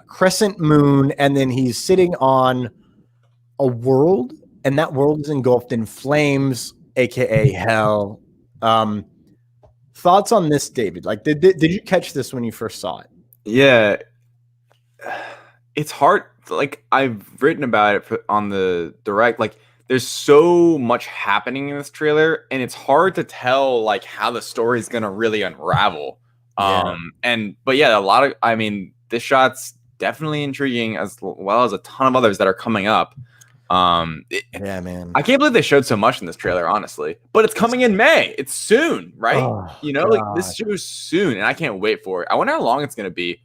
crescent moon, and then he's sitting on a world, and that world is engulfed in flames, aka hell. Thoughts on this, David? Like, did you catch this when you first saw it?
Yeah, it's hard. Like, I've written about it on the direct. Like, there's so much happening in this trailer, and it's hard to tell like how the story is gonna really unravel. This shot's definitely intriguing, as well as a ton of others that are coming up.
Man,
I can't believe they showed so much in this trailer, honestly. But it's coming in May. It's soon, right? Like, this show's soon, and I can't wait for it. I wonder how long it's gonna be.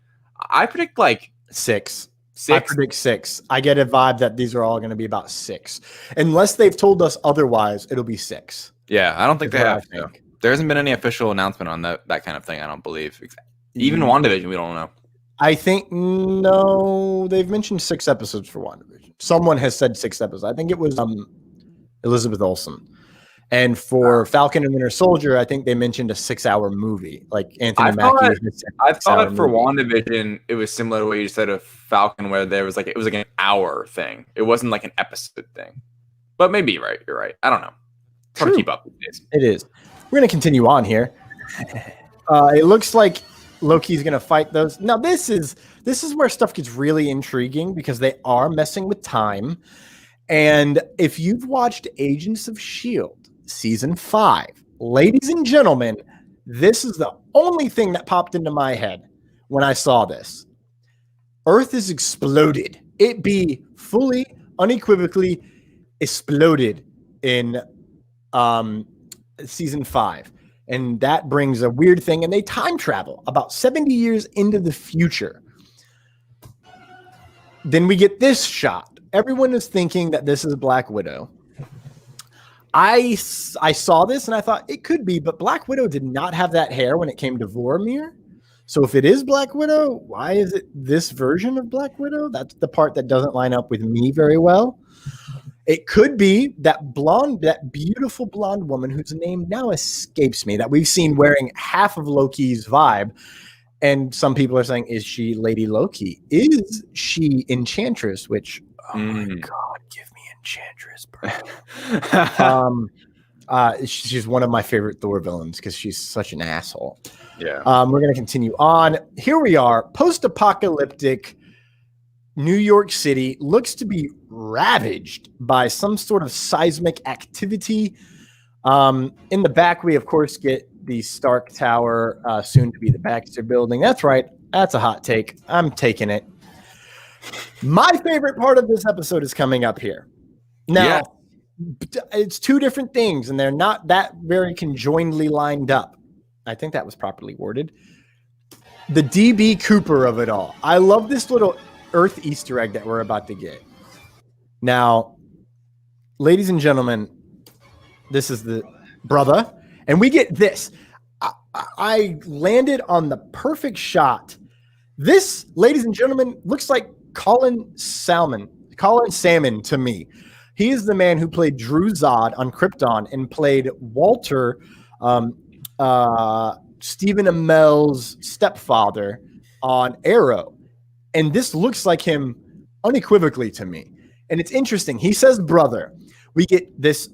I predict like
6. I predict 6. I get a vibe that these are all going to be about 6. Unless they've told us otherwise, it'll be 6.
Yeah, I don't think they have. There hasn't been any official announcement on that kind of thing, I don't believe. Even WandaVision, we don't know.
I think, no, they've mentioned 6 episodes for WandaVision. Someone has said 6 episodes. I think it was Elizabeth Olsen. And for Falcon and Winter Soldier, I think they mentioned a 6-hour movie. Like Anthony Mackie.
I thought for WandaVision, it was similar to what you said of Falcon, where there was it was like an hour thing. It wasn't like an episode thing. But maybe you're right. You're right. I don't know. It's hard to keep up with this.
It is. We're going to continue on here. It looks like Loki's going to fight those. Now, this is where stuff gets really intriguing because they are messing with time. And if you've watched Agents of S.H.I.E.L.D. Season 5, ladies and gentlemen, this is the only thing that popped into my head when I saw this. Earth is exploded. It be fully, unequivocally exploded in season 5. And that brings a weird thing. And they time travel about 70 years into the future. Then we get this shot. Everyone is thinking that this is Black Widow. I saw this and I thought it could be, but Black Widow did not have that hair when it came to Vormir. So if it is Black Widow, why is it this version of Black Widow? That's the part that doesn't line up with me very well. It could be that blonde, that beautiful blonde woman whose name now escapes me, that we've seen wearing half of Loki's vibe. And some people are saying, is she Lady Loki? Is she Enchantress? Which, oh my God, give me Enchantress, bro. She's one of my favorite Thor villains because she's such an asshole.
Yeah.
We're going to continue on. Here we are, post-apocalyptic New York City looks to be ravaged by some sort of seismic activity. In the back, we, of course, get the Stark Tower, soon to be the Baxter Building. That's right. That's a hot take. I'm taking it. My favorite part of this episode is coming up here. Now, it's two different things, and they're not that very conjointly lined up. I think that was properly worded. The DB Cooper of it all. I love this little Earth Easter egg that we're about to get. Now, ladies and gentlemen, this is the brother, and we get this. I landed on the perfect shot. This, ladies and gentlemen, looks like Colin Salmon to me. He is the man who played Drew Zod on Krypton and played Walter, Stephen Amell's stepfather on Arrow. And this looks like him unequivocally to me. And it's interesting. He says brother. We get this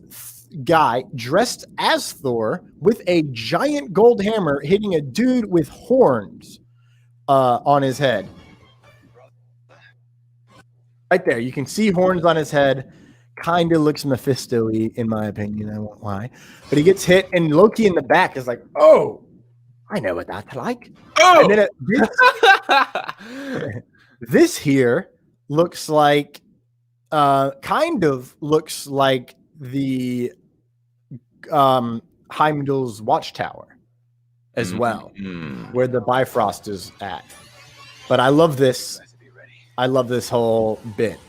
guy dressed as Thor with a giant gold hammer hitting a dude with horns on his head. Right there. You can see horns on his head. Kind of looks Mephisto-y, in my opinion. I won't lie. But he gets hit, and Loki in the back is like, oh, I know what that's like. Oh! And then this here looks like, kind of looks like the Heimdall's watchtower as well, where the Bifrost is at. But I love this. I love this whole bit.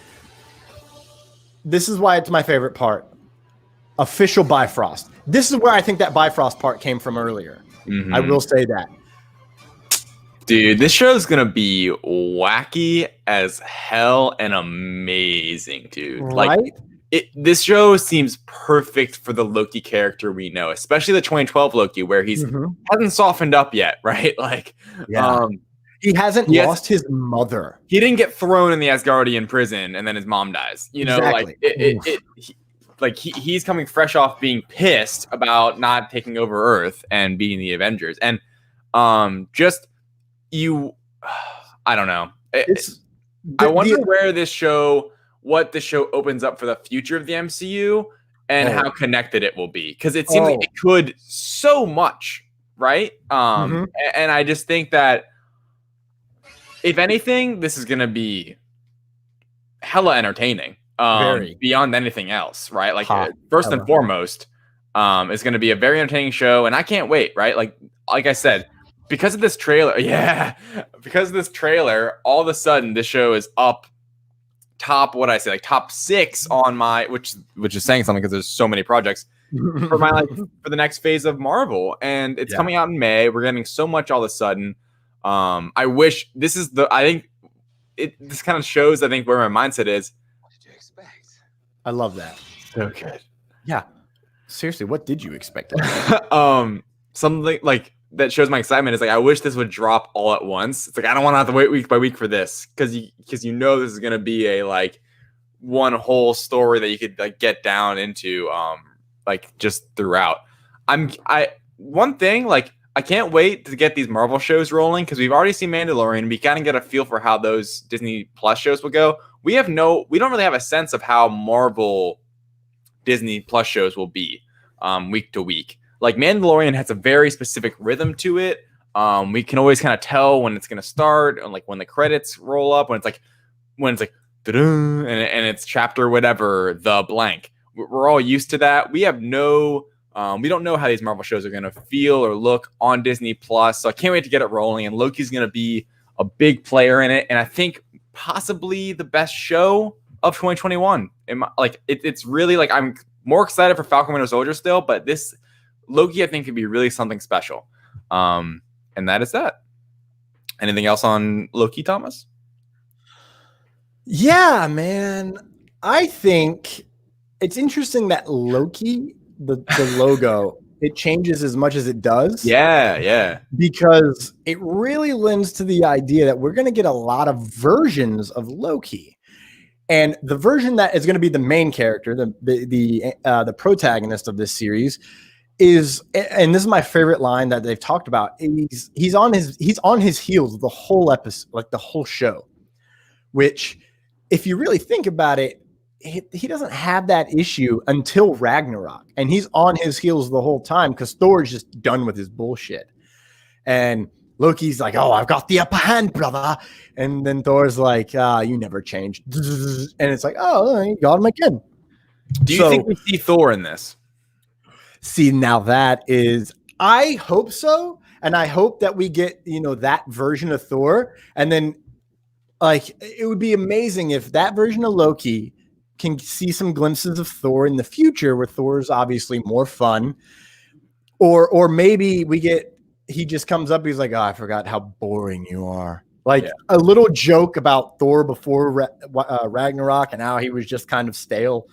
This is why it's my favorite part. Official Bifrost. This is where I think that Bifrost part came from earlier. I will say that.
Dude, this show is going to be wacky as hell and amazing, dude.
Right?
Like, this show seems perfect for the Loki character we know, especially the 2012 Loki, where he's hasn't softened up yet, right? Like,
he hasn't lost his mother.
He didn't get thrown in the Asgardian prison and then his mom dies. You know, like he's coming fresh off being pissed about not taking over Earth and beating the Avengers. And I don't know. I wonder what the show opens up for the future of the MCU and how connected it will be. Because it seems like it could so much, right? And I just think that if anything, this is going to be hella entertaining beyond anything else, right? Like, first and foremost, it's going to be a very entertaining show, and I can't wait, right? Like I said, because of this trailer, all of a sudden, this show is up top, top 6 on my, which is saying something because there's so many projects for my for the next phase of Marvel, and it's coming out in May. We're getting so much all of a sudden. I wish this kind of shows, I think, where my mindset is. What did you expect?
I love that.
So good.
Yeah. Seriously, what did you expect?
Something like that shows my excitement is like, I wish this would drop all at once. It's like, I don't want to have to wait week by week for this. Cause you know, this is going to be a, like, one whole story that you could, like, get down into, like, just throughout. One thing, like, I can't wait to get these Marvel shows rolling because we've already seen Mandalorian. We kind of get a feel for how those Disney Plus shows will go. We don't really have a sense of how Marvel Disney Plus shows will be week to week. Like, Mandalorian has a very specific rhythm to it. We can always kind of tell when it's going to start, and like when the credits roll up, when it's like and it's chapter whatever, the blank. We're all used to that. We have no We don't know how these Marvel shows are going to feel or look on Disney Plus, so I can't wait to get it rolling. And Loki's going to be a big player in it, and I think possibly the best show of 2021. It's really like I'm more excited for Falcon Winter Soldier still, but this Loki I think could be really something special. And that is that. Anything else on Loki, Thomas?
Yeah, man. I think it's interesting that Loki, the logo, it changes as much as it does.
Yeah.
Because it really lends to the idea that we're going to get a lot of versions of Loki. And the version that is going to be the main character, the protagonist of this series, is, and this is my favorite line that they've talked about. He's on his heels the whole episode, like the whole show. Which, if you really think about it, he doesn't have that issue until Ragnarok, and he's on his heels the whole time because Thor's just done with his bullshit. And Loki's like, "Oh, I've got the upper hand, brother," and then Thor's like, "You never changed," and it's like, "Oh, you got him again."
Do you think we see Thor in this?
See, now that is, I hope so, and I hope that we get that version of Thor, and then like it would be amazing if that version of Loki can see some glimpses of Thor in the future, where Thor's obviously more fun, or maybe he just comes up, he's like, "Oh, I forgot how boring you are." Like a little joke about Thor before Ragnarok and how he was just kind of stale.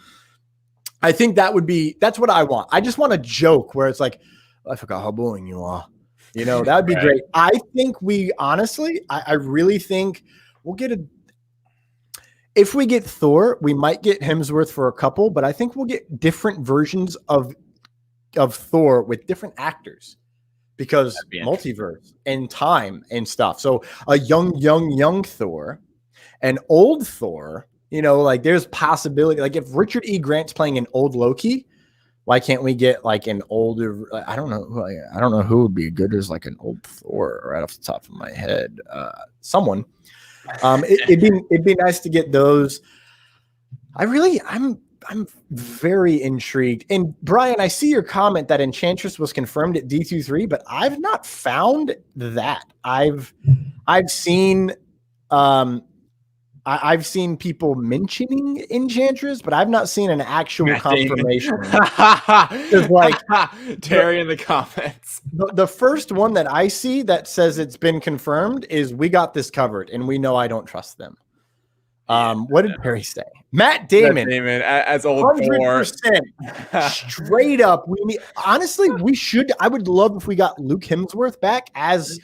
I think that's what I want. I just want a joke where it's like, "I forgot how boring you are." That would be great. I think I really think we'll get if we get Thor, we might get Hemsworth for a couple, but I think we'll get different versions of Thor with different actors because multiverse and time and stuff. So a young Thor, an old Thor, like there's possibility. Like if Richard E. Grant's playing an old Loki, why can't we get like an older? I don't know who would be good as like an old Thor right off the top of my head. Someone. It'd be nice to get those. I'm very intrigued. And Brian, I see your comment that Enchantress was confirmed at D23, but I've not found that. I've seen I've seen people mentioning Enchantress, but I've not seen an actual confirmation. Like
Terry in the comments.
The first one that I see that says it's been confirmed is "We got this covered," and we know I don't trust them. What did Perry say? Matt Damon
as old
100%. Straight up. Honestly, we should. I would love if we got Luke Hemsworth back as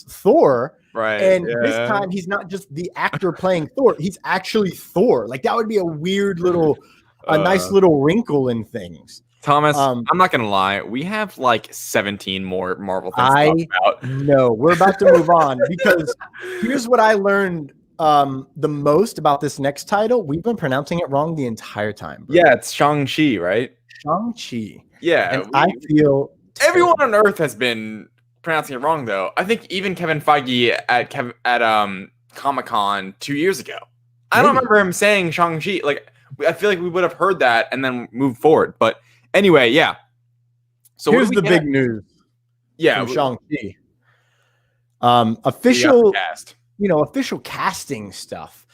Thor.
Right.
And this time he's not just the actor playing Thor. He's actually Thor. Like that would be a weird a nice little wrinkle in things.
Thomas, I'm not going to lie. We have like 17 more Marvel things to talk about.
No, we're about to move on because here's what I learned the most about this next title. We've been pronouncing it wrong the entire time. Bro.
Yeah, it's Shang-Chi, right?
Shang-Chi.
Yeah.
And I feel
everyone on Earth has been pronouncing it wrong, though. I think even Kevin Feige at Comic-Con 2 years ago. I don't remember him saying Shang-Chi. Like, I feel like we would have heard that and then moved forward. But anyway, yeah. So
here's the big news.
Yeah,
Shang-Chi. Official cast. Official casting stuff.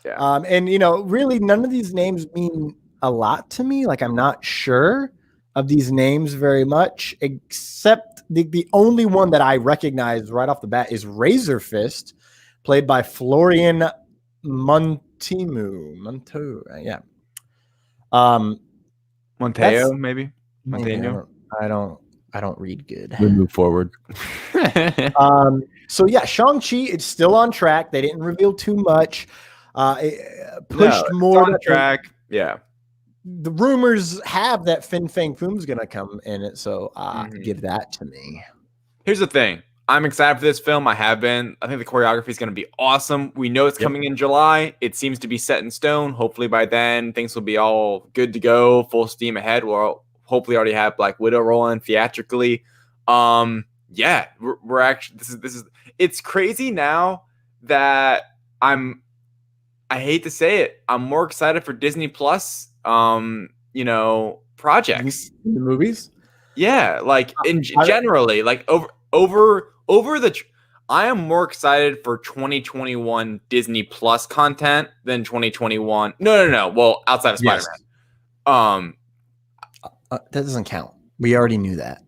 Yeah.
And really none of these names mean a lot to me. Like I'm not sure of these names very much, except the only one that I recognize right off the bat is Razor Fist, played by Florian Monteau, yeah.
Monteo, maybe. Montano.
I don't read good.
We move forward.
So yeah, Shang-Chi, it's still on track. They didn't reveal too much. Pushed more
on track. Yeah.
The rumors have that Fin Fang Foom's gonna come in it, so give that to me.
Here's the thing. I'm excited for this film. I have been. I think the choreography is going to be awesome. We know it's coming in July. It seems to be set in stone. Hopefully by then things will be all good to go, full steam ahead. We'll hopefully already have Black Widow rolling theatrically. Yeah, we're actually this is it's crazy now that I hate to say it, I'm more excited for Disney Plus projects.
In the movies?
Yeah, like generally, like over the. I am more excited for 2021 Disney Plus content than 2021. No. Well, outside of Spider-Man.
That doesn't count. We already knew that.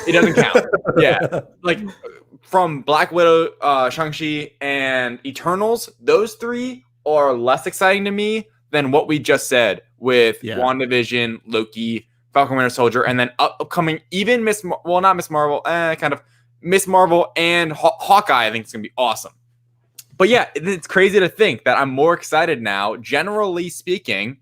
It doesn't count. Yeah, like from Black Widow, Shang-Chi, and Eternals, those three are less exciting to me than what we just said with WandaVision, Loki, Falcon Winter Soldier, and then upcoming even Miss Marvel and Hawkeye. I think it's gonna be awesome. But yeah, it's crazy to think that I'm more excited now, generally speaking,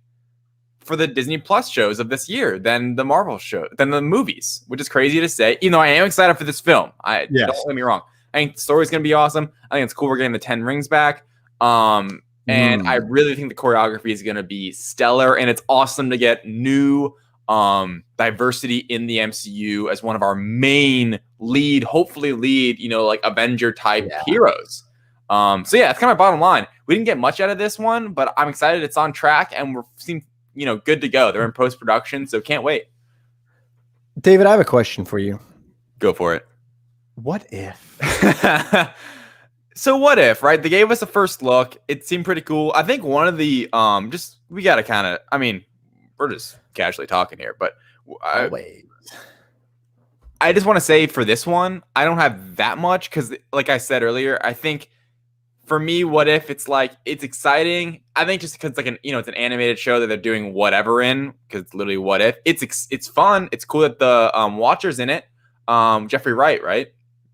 for the Disney Plus shows of this year than the Marvel than the movies, which is crazy to say. I am excited for this film. Don't get me wrong. I think the story's gonna be awesome. I think it's cool we're getting the 10 rings back. And I really think the choreography is gonna be stellar, and it's awesome to get new diversity in the MCU as one of our main hopefully lead, like Avenger type heroes. So yeah, it's kind of my bottom line. We didn't get much out of this one, but I'm excited it's on track and we're good to go. They're in post-production, so can't wait.
David, I have a question for you.
Go for it.
What if?
So what if, right? They gave us a first look. It seemed pretty cool. I think one of the we got to kind of, we're just casually talking here, but I just want to say for this one, I don't have that much because, like I said earlier, I think for me, what if it's exciting? I think just because it's an animated show that they're doing whatever in, because it's literally what if. It's fun. It's cool that the Watcher's in it. Jeffrey Wright, right?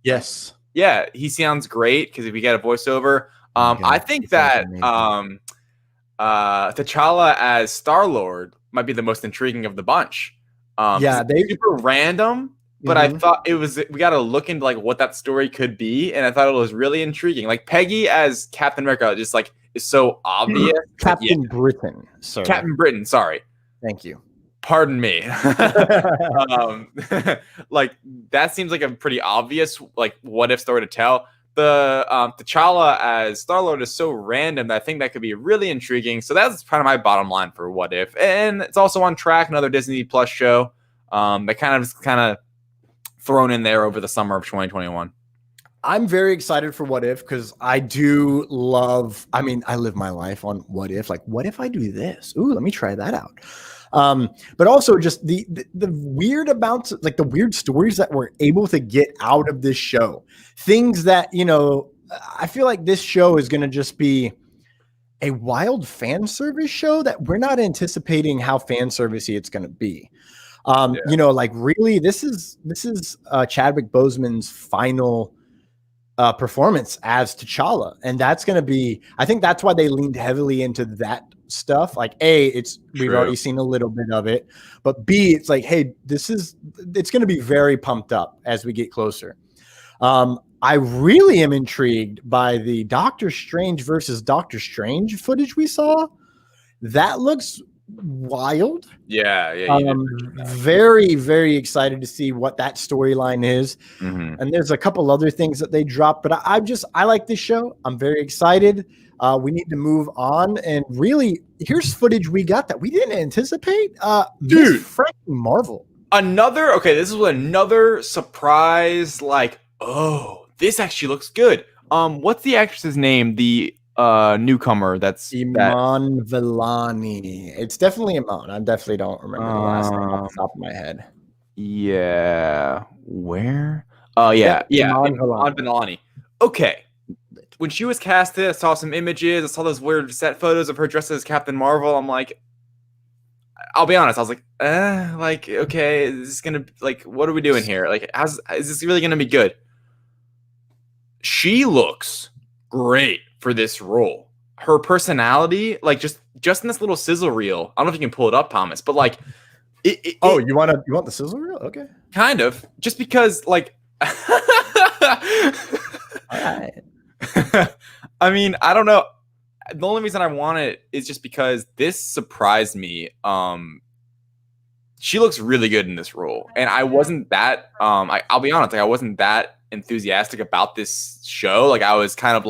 Yes.
Yeah, he sounds great because if we get a voiceover, I think that T'Challa as Star-Lord might be the most intriguing of the bunch. They super random. But I thought we got to look into what that story could be. And I thought it was really intriguing. Like Peggy as Captain America just is so obvious.
Captain Britain. Sorry.
Captain Britain. Sorry.
Thank you.
Pardon me. That seems like a pretty obvious, what if story to tell. The T'Challa as Star-Lord is so random that I think that could be really intriguing. So that's kind of my bottom line for what if. And it's also on track, another Disney Plus show. That kind of thrown in there over the summer of 2021.
I'm very excited for what if because I do love. I live my life on what if. What if I do this? Ooh, let me try that out. But also just the weird amounts, the weird stories that we're able to get out of this show. Things that I feel like this show is going to just be a wild fan service show that we're not anticipating how fan servicey it's going to be. Really, this is Chadwick Boseman's final performance as T'Challa, and that's going to be. I think that's why they leaned heavily into that stuff. We've already seen a little bit of it, but B, it's hey, it's going to be very pumped up as we get closer. I really am intrigued by the Doctor Strange versus Doctor Strange footage we saw. That looks wild. Very, very excited to see what that storyline is. And there's a couple other things that they dropped, but I like this show. I'm very excited. We need to move on, and really, here's footage we got that we didn't anticipate. Dude, FRAKKIng Marvel.
This is another surprise. This actually looks good. What's the actress's name? The newcomer that's
Iman Vellani. It's definitely Iman. I definitely don't remember the last name off the top of my head.
Yeah. Where? Oh, yeah. Iman Vellani. Okay. When she was casted, I saw some images. I saw those weird set photos of her dressed as Captain Marvel. I'm like, I'll be honest. I was okay, is this gonna what are we doing here? Is this really gonna be good? She looks great for this role. Her personality, just in this little sizzle reel. I don't know if you can pull it up, Thomas, but
you want the sizzle reel? Okay.
Kind of. Just because all
right.
I don't know. The only reason I want it is just because this surprised me. She looks really good in this role, and I wasn't that. I'll be honest, I wasn't that enthusiastic about this show. I was kind of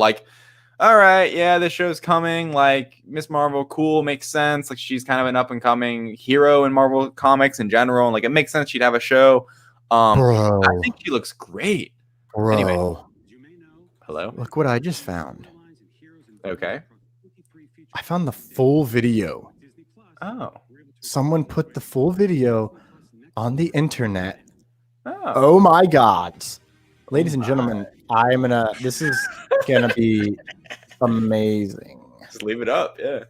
all right, yeah, this show's coming. Like Miss Marvel, cool, makes sense. Like she's kind of an up and coming hero in Marvel comics in general. And like it makes sense she'd have a show.
Bro,
I think she looks great.
bro.
Anyway. Hello.
Look what I just found.
Okay.
I found the full video.
Oh.
Someone put the full video on the internet.
Oh.
Oh my God. Ladies and gentlemen, this is gonna be amazing.
Just leave it up. Yeah.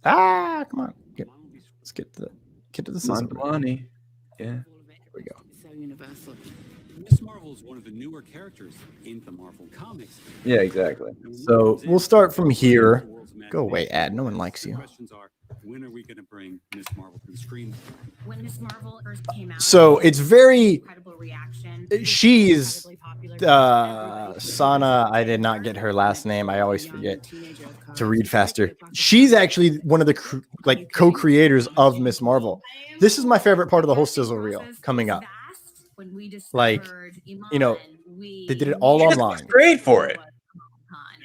Come on. Let's get to the system.
Money. Yeah.
Here we go.
So universal. Miss Marvel is one of the newer characters in the Marvel comics.
Yeah, exactly.
So we'll start from here. Go away, ad. No one likes you.
Questions are, when are we going to bring Miss Marvel to the screen?
When Miss Marvel first came out,
So it's very.
incredible reaction.
She's Sana. I did not get her last name. I always forget to read faster. She's actually one of the co-creators of Miss Marvel. This is my favorite part of the whole sizzle reel coming up. Like, you know, they did it all online.
Great for it.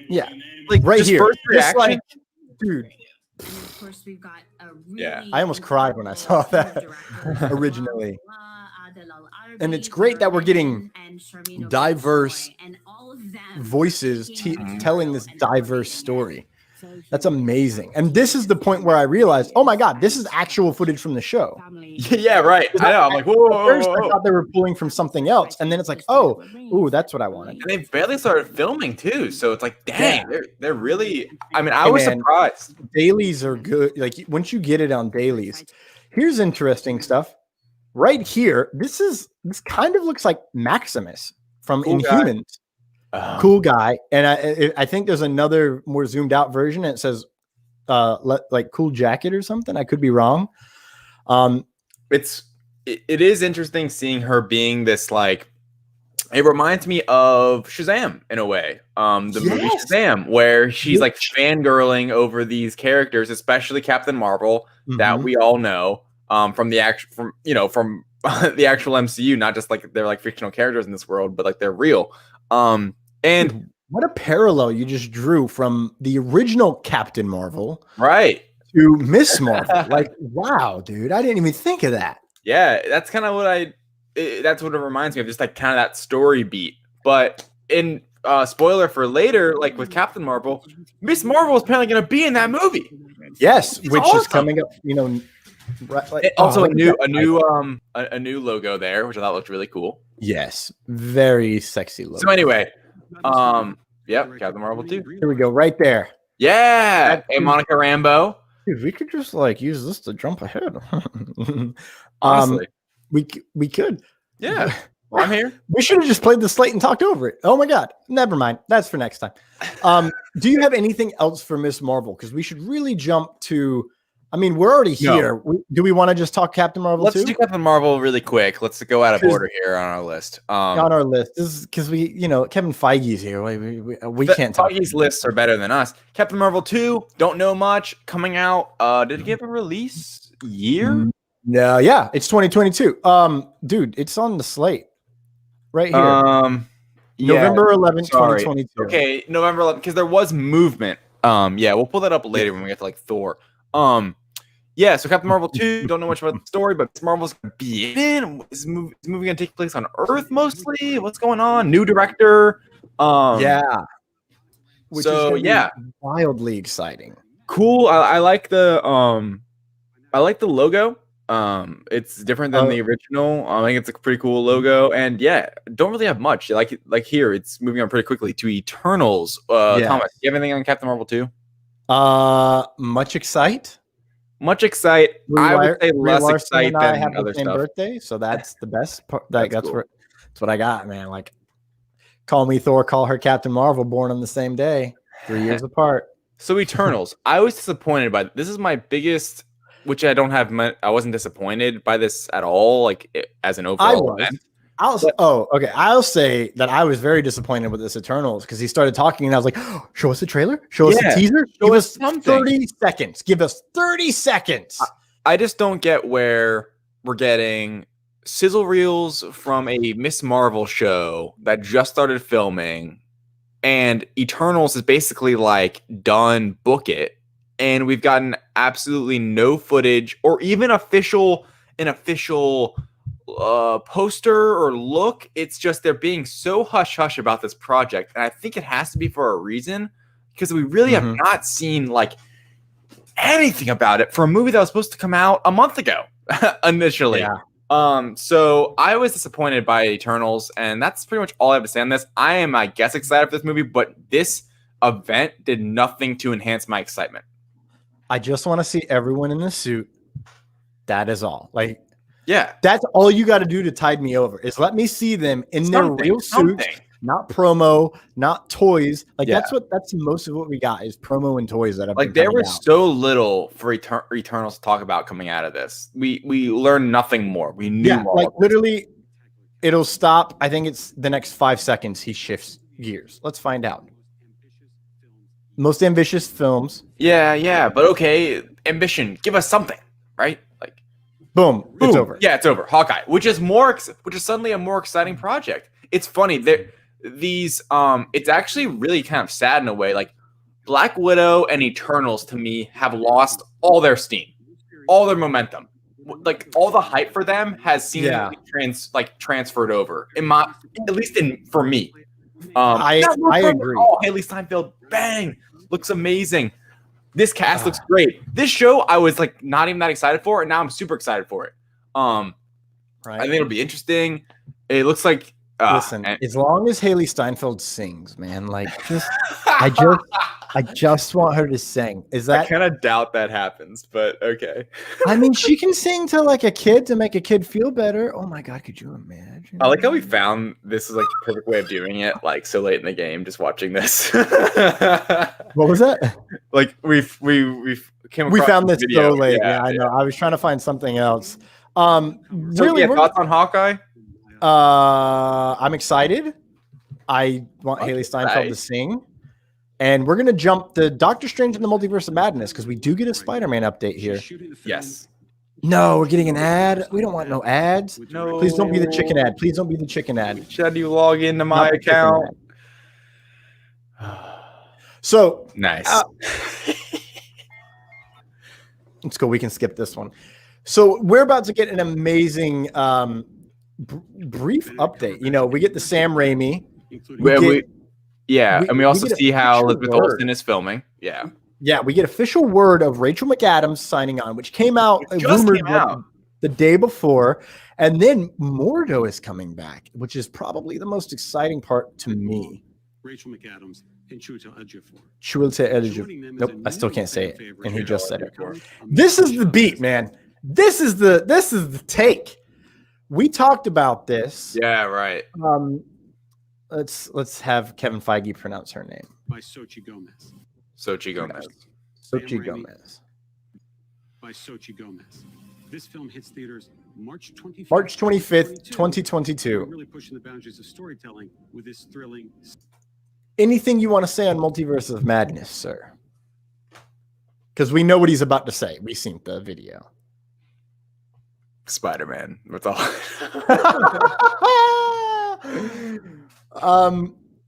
Yeah,
Like
right
just
here.
First
Just
reaction.
like, dude.
And of course, we've got a really
Yeah.
I almost cried when I saw that originally. And it's great that we're getting diverse voices telling this diverse story. That's amazing. And this is the point where I realized, oh my God, this is actual footage from the show.
Yeah, right. I know. I'm like, whoa,
At first, I thought they were pulling from something else, and then it's like, ooh, that's what I wanted.
And they barely started filming too, so it's like, dang,
Yeah.
they're really. I mean, I was surprised.
Dailies are good. Like once you get it on dailies, here's interesting stuff. Right here, this kind of looks like Maximus from
Cool guy.
Inhumans. Cool guy, and I think there's another more zoomed out version. And it says like cool jacket or something. I could be wrong.
It is interesting seeing her being this like. It reminds me of Shazam in a way. The movie Shazam, where she's like fangirling over these characters, especially Captain Marvel, that we all know from the actual from the actual MCU, not just like they're like fictional characters in this world, but like they're real. And
what a parallel you just drew from the original Captain Marvel,
right,
to Miss Marvel. Like, wow, dude, I didn't even think of that.
Yeah, that's kind of what that's what it reminds me of, just like kind of that story beat. But in spoiler for later, like with Captain Marvel, Miss Marvel is apparently going to be in that movie.
Yes,
It's
which
awesome.
is coming up. You know, right, like,
Also
look at
a
that.
new logo there, which I thought looked really cool.
Yes, very sexy logo.
So anyway, yep, Captain Marvel 2.
Here we go, right there.
Yeah, hey Monica Rambeau.
Dude, we could just like use this to jump ahead.
Honestly,
we could.
Yeah, well, I'm here.
We should have just played the slate and talked over it. Oh my God, never mind. That's for next time. Do you have anything else for Miss Marvel? Because we should really jump to. I mean, we're already here. Do we want to just talk Captain Marvel
Let's
too?
do Captain Marvel really quick. Let's go out of order here on our list.
On our list. This is because Kevin Feige's here. We can't talk.
Feige's lists are better than us. Captain Marvel 2, don't know much. Coming out. Did it give a release year?
No, yeah, it's 2022. Dude, it's on the slate right here. November 11th, 2022.
Okay, November 11th, because there was movement. Yeah, we'll pull that up later when we get to like Thor. Yeah, so Captain Marvel 2, don't know much about the story, but Miss Marvel's gonna be in. Is the movie gonna take place on Earth mostly? What's going on? New director.
Yeah. Which
so
is
yeah,
wildly exciting.
Cool. I like the logo. It's different than the original. I think it's a pretty cool logo, and yeah, don't really have much. Like here, it's moving on pretty quickly to Eternals. Thomas, do you have anything on Captain Marvel 2?
Much excite.
I would say less excite
and I
than
have the
other
same
stuff.
birthday, so that's the best part. That's
cool.
That's what I got, man. Like, call me Thor, call her Captain Marvel, born on the same day, 3 years apart.
So Eternals, I was disappointed by this. Is my biggest, which I don't have. I wasn't disappointed by this at all. Like as an overall event.
I'll say that I was very disappointed with this Eternals because he started talking and I was like, oh, show us a trailer, show us a teaser, give us something. 30 seconds. Give us 30 seconds.
I just don't get where we're getting sizzle reels from a Miss Marvel show that just started filming and Eternals is basically like done, book it, and we've gotten absolutely no footage or even an official poster or look. It's just they're being so hush-hush about this project, and I think it has to be for a reason, because we really have not seen like anything about it for a movie that was supposed to come out a month ago initially. So I was disappointed by Eternals, and that's pretty much all I have to say on this. I am, I guess, excited for this movie, but this event did nothing to enhance my excitement.
I just want to see everyone in the suit. That is all. Like,
yeah,
that's all you got to do to tide me over, is let me see them in their real suits, not promo, not toys. Like that's most of what we got is promo and toys that have
like there was so little for Eternals to talk about coming out of this. We learned nothing more. We knew more.
Like literally, it'll stop. I think it's the next 5 seconds. He shifts gears. Let's find out. Most ambitious films.
Yeah, but okay, ambition. Give us something, right? Like,
boom, it's over.
Yeah, it's over. Hawkeye, which is suddenly a more exciting project. It's funny that these it's actually really kind of sad in a way. Like Black Widow and Eternals to me have lost all their steam, all their momentum. Like all the hype for them has seemingly transferred over. For me.
I agree.
Oh, Haley Steinfeld, bang, looks amazing. This cast looks great. This show I was like not even that excited for, and now I'm super excited for it. I think it'll be interesting. It looks like
listen, as long as Haley Steinfeld sings, man, like I just want her to sing. I
kind of doubt that happens, but okay.
I mean, she can sing to like a kid to make a kid feel better. Oh my God, could you imagine?
I like how we found this is like the perfect way of doing it, like so late in the game, just watching this.
What was that?
Like we
found this so late. Yeah, I know. I was trying to find something else. Really,
thoughts on Hawkeye?
I'm excited. I want Haley Steinfeld to sing. And we're going to jump to Doctor Strange in the Multiverse of Madness because we do get a Spider-Man update here.
Yes.
No, we're getting an ad. We don't want no ads.
No.
Please don't be the chicken ad. Please don't be the chicken ad.
Should you log into my account?
So
nice.
Let's go. We can skip this one. So we're about to get an amazing brief update. You know, we get the Sam Raimi.
And we also see how Elizabeth Olsen is filming. Yeah,
we get official word of Rachel McAdams signing on, which came out rumored the day before, and then Mordo is coming back, which is probably the most exciting part to me.
Rachel McAdams and Chiwetel
Ejiofor. Nope, I still can't say it, and he just said it. This is the beat, man. This is the take. We talked about this.
Yeah, right.
Let's have Kevin Feige pronounce her name.
By Xochitl Gomez.
Xochitl Gomez.
By Xochitl Gomez. This film hits theaters March
25th, 2022.
Really pushing the boundaries of storytelling with this thrilling.
Anything you want to say on Multiverse of Madness, sir? Because we know what he's about to say. We've seen the video.
Spider-Man. That's all.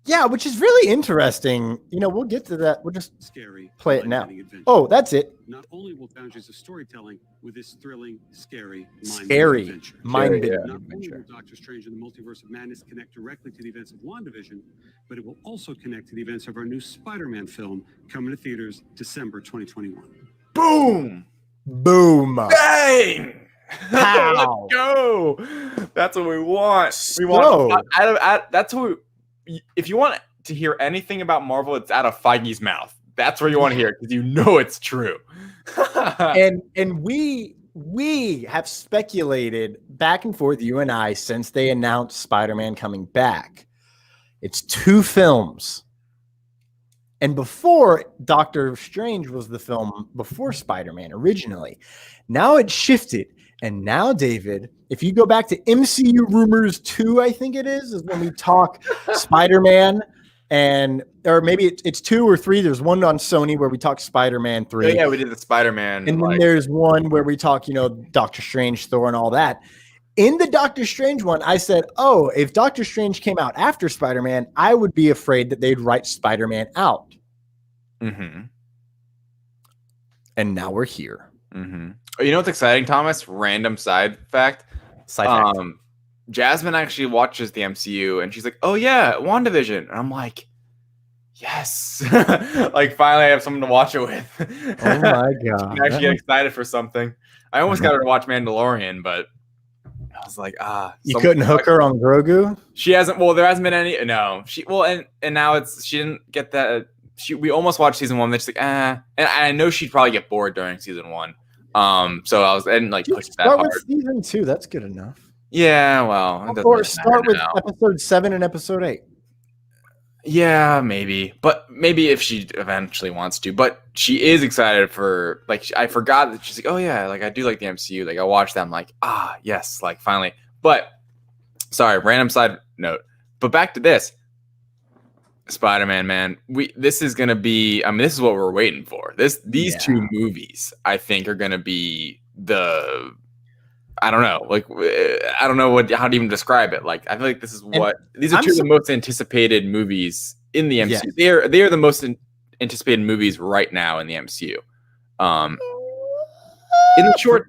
Yeah, which is really interesting. You know, we'll get to that. We'll just play it now. Oh, that's it.
Not only will boundaries of storytelling with this thrilling,
mind-bending adventure.
Not only will Doctor Strange and the Multiverse of Madness connect directly to the events of WandaVision, but it will also connect to the events of our new Spider-Man film coming to theaters December 2021.
Boom!
Bang!
Let's go. That's what we want. We want that's what if you want to hear anything about Marvel, it's out of Feige's mouth. That's where you want to hear it because you know it's true.
and we have speculated back and forth, you and I, since they announced Spider-Man coming back. It's 2 films. And before, Doctor Strange was the film before Spider-Man originally. Now it's shifted. And now, David, if you go back to MCU Rumors 2, I think it is when we talk Spider-Man, or maybe it's 2 or 3. There's one on Sony where we talk Spider-Man 3.
Oh, yeah, we did the Spider-Man.
And then there's one where we talk, Doctor Strange, Thor, and all that. In the Doctor Strange one, I said, oh, if Doctor Strange came out after Spider-Man, I would be afraid that they'd write Spider-Man out.
Mm-hmm.
And now we're here.
Mm-hmm. You know what's exciting, Thomas? Random side fact. Jasmine actually watches the MCU, and she's like, oh, yeah, WandaVision. And I'm like, yes. Like, finally I have someone to watch it with.
Oh, my God.
I actually get excited for something. I almost got her to watch Mandalorian, but I was like,
you couldn't hook her on Grogu?
She hasn't. Well, there hasn't been any. No, and now she didn't get that. We almost watched season 1. Then she's like, and I know she'd probably get bored during season 1. So I didn't like push that hard.
With season 2. That's good enough.
Yeah, well,
or start with episode 7 and episode 8.
Yeah, maybe, but maybe if she eventually wants to. But she is excited for I forgot that she's like, oh yeah, like I do like the MCU. Like I watched them, like yes, like finally. But sorry, random side note. But back to this, Spider-Man, man. This is gonna be. I mean, this is what we're waiting for. These two movies, I think, are gonna be the. I don't know. Like, I don't know how to even describe it. Like, I feel like this is these are two of the most anticipated movies in the MCU. Yeah. They are the most anticipated movies right now in the MCU. In the short,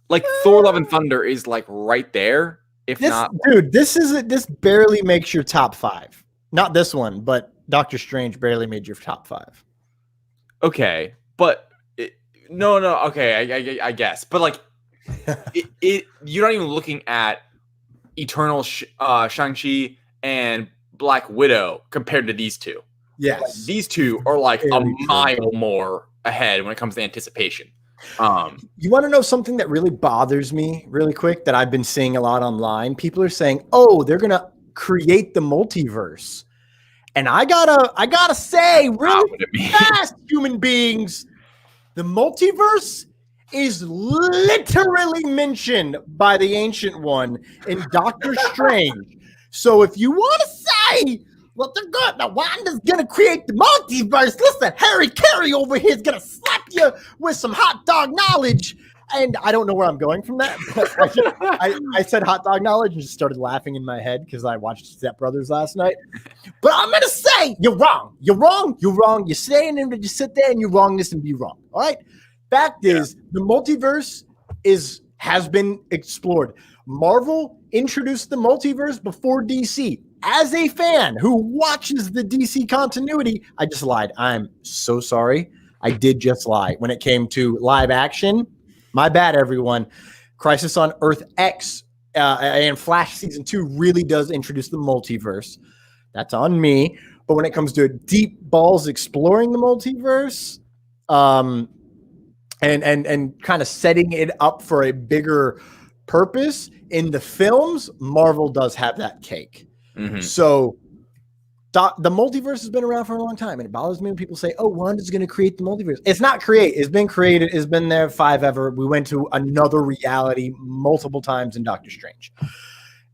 like Thor: Love and Thunder is like right there. If not,
dude, this barely makes your top 5. Not this one, but Doctor Strange barely made your top 5.
Okay, but no. Okay, I guess, but like. You're not even looking at Eternal Shang-Chi and Black Widow compared to these two.
Yes.
Like, these two are like a mile more ahead when it comes to anticipation.
You want to know something that really bothers me really quick that I've been seeing a lot online? People are saying, oh, they're going to create the multiverse. And I gotta say, really fast, human beings, the multiverse is literally mentioned by the Ancient One in Doctor Strange. So if you want to say, well, they're good, now Wanda's going to create the multiverse, listen, Harry Carey over here is going to slap you with some hot dog knowledge. And I don't know where I'm going from that. But I said hot dog knowledge and just started laughing in my head because I watched Step Brothers last night. But I'm going to say, you're wrong. You're wrong. You're wrong. You're saying it, you sit there and you wrongness and be wrong. All right? Fact is, the multiverse has been explored. Marvel introduced the multiverse before DC. As a fan who watches the DC continuity, I just lied. I'm so sorry. I did just lie. When it came to live action, my bad, everyone. Crisis on Earth X and Flash Season 2 really does introduce the multiverse. That's on me. But when it comes to deep balls exploring the multiverse, and kind of setting it up for a bigger purpose in the films, Marvel does have that cake. Mm-hmm. So the multiverse has been around for a long time, and it bothers me when people say, oh, Wanda's going to create the multiverse. It's not create. It's been created. It's been there 5 ever. We went to another reality multiple times in Doctor Strange.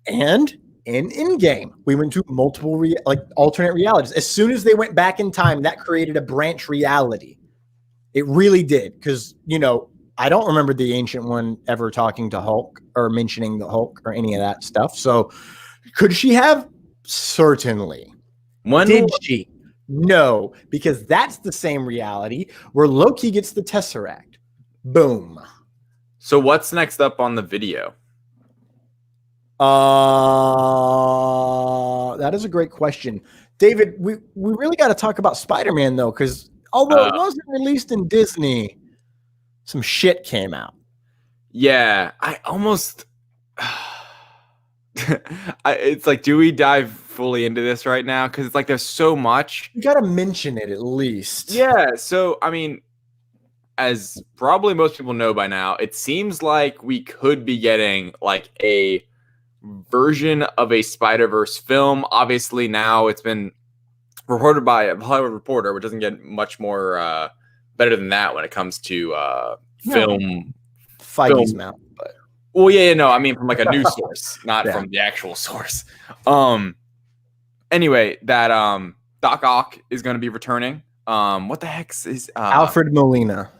And in Endgame, we went to multiple alternate realities. As soon as they went back in time, that created a branch reality. It really did, because, I don't remember the Ancient One ever talking to Hulk or mentioning the Hulk or any of that stuff. So could she have? Certainly. Did she? No, because that's the same reality where Loki gets the Tesseract. Boom.
So what's next up on the video?
That is a great question. David, we really got to talk about Spider-Man, though, because although it wasn't released in Disney, some shit came out.
Yeah, I almost... it's like, do we dive fully into this right now? Because it's like there's so much.
You got to mention it at least.
Yeah, so, I mean, as probably most people know by now, it seems like we could be getting like a version of a Spider-Verse film. Obviously, now it's been reported by a Hollywood Reporter, which doesn't get much more better than that when it comes to film.
Feige's mouth, but
well, yeah, no, I mean from like a news source, not from the actual source. Anyway, that Doc Ock is going to be returning. What the heck is
Alfred Molina?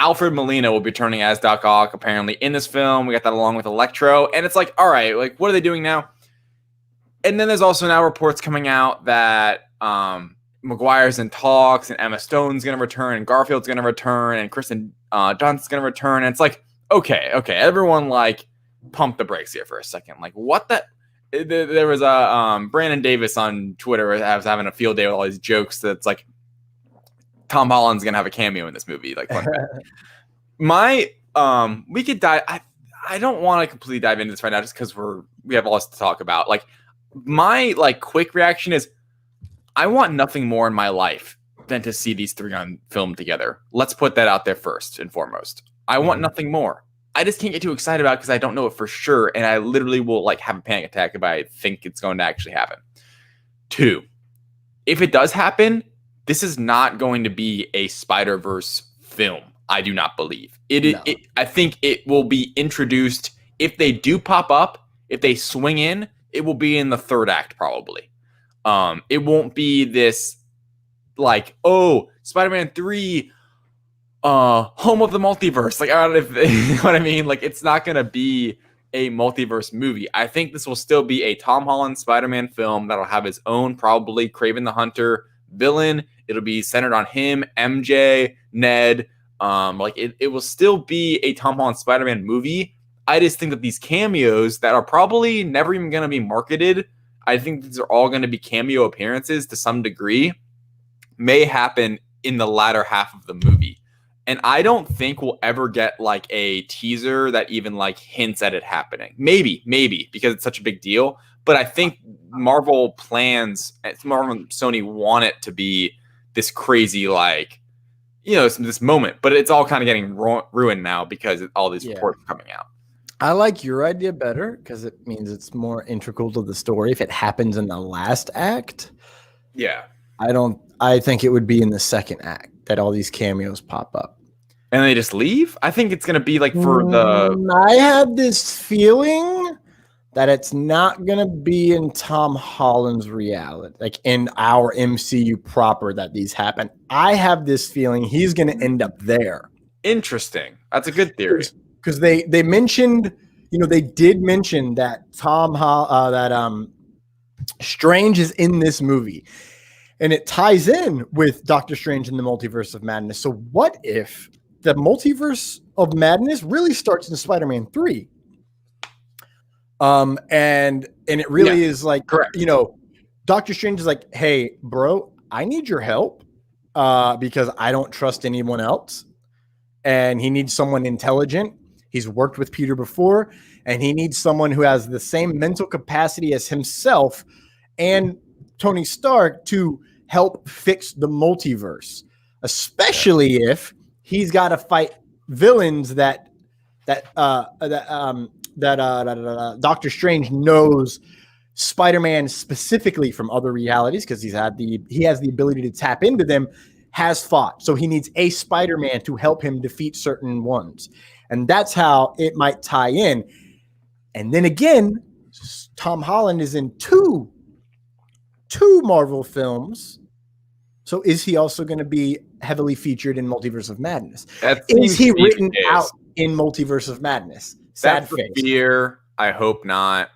Alfred Molina will be returning as Doc Ock apparently in this film. We got that along with Electro, and it's like, all right, like what are they doing now? And then there's also now reports coming out that McGuire's in talks, and Emma Stone's going to return, and Garfield's going to return, and Kristen Dunst's going to return. And it's like, okay, everyone like pump the brakes here for a second. Like what the? There was a Brandon Davis on Twitter was having a field day with all these jokes that's like Tom Holland's going to have a cameo in this movie. Like we could dive. I don't want to completely dive into this right now just because we have all this to talk about. Like my like quick reaction is I want nothing more in my life than to see these three on film together. Let's put that out there first and foremost. I want nothing more. I just can't get too excited about it because I don't know it for sure, and I literally will like have a panic attack if I think it's going to actually happen. 2, if it does happen, this is not going to be a Spider-Verse film. I do not believe it. No. I think it will be introduced if they do pop up. If they swing in, it will be in the third act probably. It won't be this like, oh, Spider-Man 3. Home of the multiverse. Like, I don't know if you know what I mean. Like, it's not gonna be a multiverse movie. I think this will still be a Tom Holland Spider-Man film that'll have his own, probably Kraven the Hunter villain. It'll be centered on him, MJ, Ned. Like it will still be a Tom Holland Spider-Man movie. I just think that these cameos that are probably never even gonna be marketed, I think these are all gonna be cameo appearances to some degree, may happen in the latter half of the movie. And I don't think we'll ever get like a teaser that even like hints at it happening. Maybe, because it's such a big deal. But I think Marvel and Sony want it to be this crazy, like, you know, this moment. But it's all kind of getting ruined now because all these reports are coming out.
I like your idea better because it means it's more integral to the story if it happens in the last act.
Yeah.
I think it would be in the second act that all these cameos pop up.
And they just leave? I think it's going to be like for the...
I have this feeling that it's not going to be in Tom Holland's reality, like in our MCU proper that these happen. I have this feeling he's going to end up there.
Interesting. That's a good theory.
Because they mentioned, you know, they did mention that Strange is in this movie. And it ties in with Doctor Strange in the Multiverse of Madness. So what if the Multiverse of Madness really starts in Spider-Man 3? And it really is like, correct. You know, Doctor Strange is like, hey, bro, I need your help because I don't trust anyone else. And he needs someone intelligent. He's worked with Peter before, and he needs someone who has the same mental capacity as himself and Tony Stark to help fix the multiverse, especially if he's got to fight villains that Doctor Strange knows Spider-Man specifically from other realities because he has the ability to tap into them, has fought. So he needs a Spider-Man to help him defeat certain ones. And that's how it might tie in. And then again, Tom Holland is in two Marvel films. So is he also going to be heavily featured in Multiverse of Madness? Is he written out in Multiverse of Madness? Sad face.
Fear. I hope not.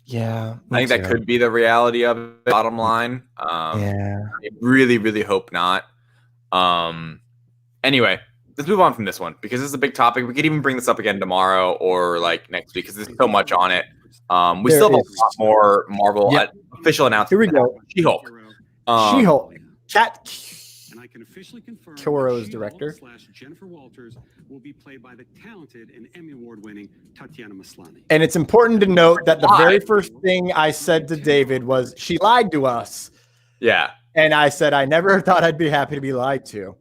Yeah,
I think that could be the reality of it. Bottom line. I really, really hope not. Anyway, let's move on from this one because this is a big topic. We could even bring this up again tomorrow or like next week because there's so much on it. We still have a lot more Marvel official announcements.
Here we go.
She-Hulk.
She-Hulk. Cat
And I can officially confirm
Koro's director.
Jennifer Walters will be played by the talented and Emmy Award-winning Tatiana Maslany.
And it's important to note that the very first thing I said to David was, she lied to us.
Yeah.
And I said, I never thought I'd be happy to be lied to.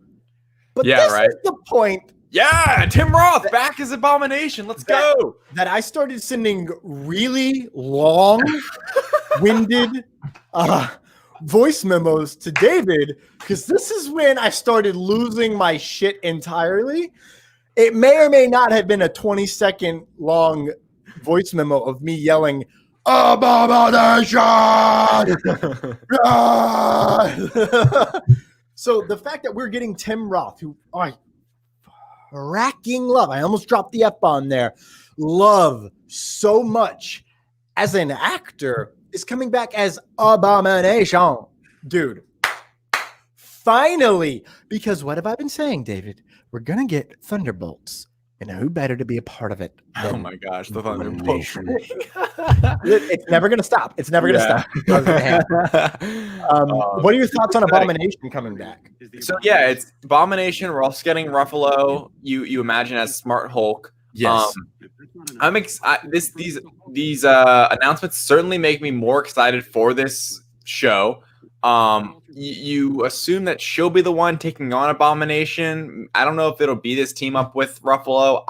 But this is the point.
Yeah, Tim Roth back as Abomination. Let's go.
That I started sending really long-winded voice memos to David because this is when I started losing my shit entirely. It may or may not have been a 20-second long voice memo of me yelling, Abomination! So the fact that we're getting Tim Roth, who fracking love. I almost dropped the F-bomb there. Love so much as an actor is coming back as Abomination. Dude, finally, because what have I been saying, David? We're going to get Thunderbolts. And who better to be a part of it?
Oh my gosh, the Thunderbolts.
It's never going to stop. It's never going to stop. What are your thoughts on Abomination coming back?
So yeah, it's Abomination. We're also getting Ruffalo. You imagine as Smart Hulk.
Yes.
I'm excited. These announcements certainly make me more excited for this show. You assume that she'll be the one taking on Abomination. I don't know if it'll be this team up with Ruffalo.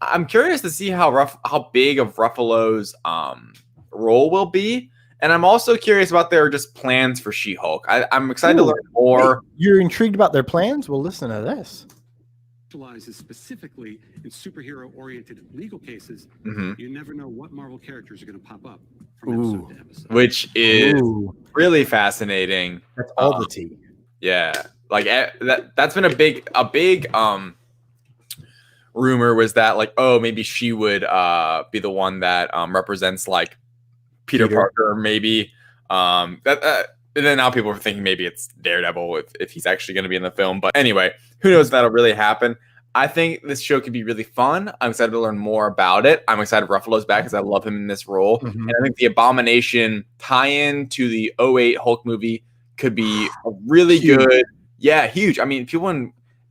I'm curious to see how big of Ruffalo's role will be. And I'm also curious about their just plans for She-Hulk. I'm excited to learn more.
Hey, you're intrigued about their plans? Well, listen to this.
Specializes specifically in superhero-oriented legal cases. You never know what Marvel characters are going to pop up from episode to episode.
Which is really fascinating.
That's all the tea.
Yeah, like that's been a big rumor was that like, oh, maybe she would be the one that represents like Peter Parker, maybe. And then now people are thinking maybe it's Daredevil if he's actually going to be in the film. But anyway, who knows if that'll really happen. I think this show could be really fun. I'm excited to learn more about it. I'm excited Ruffalo's back because I love him in this role. And I think the Abomination tie-in to the 2008 Hulk movie could be a really good. Yeah, huge. I mean,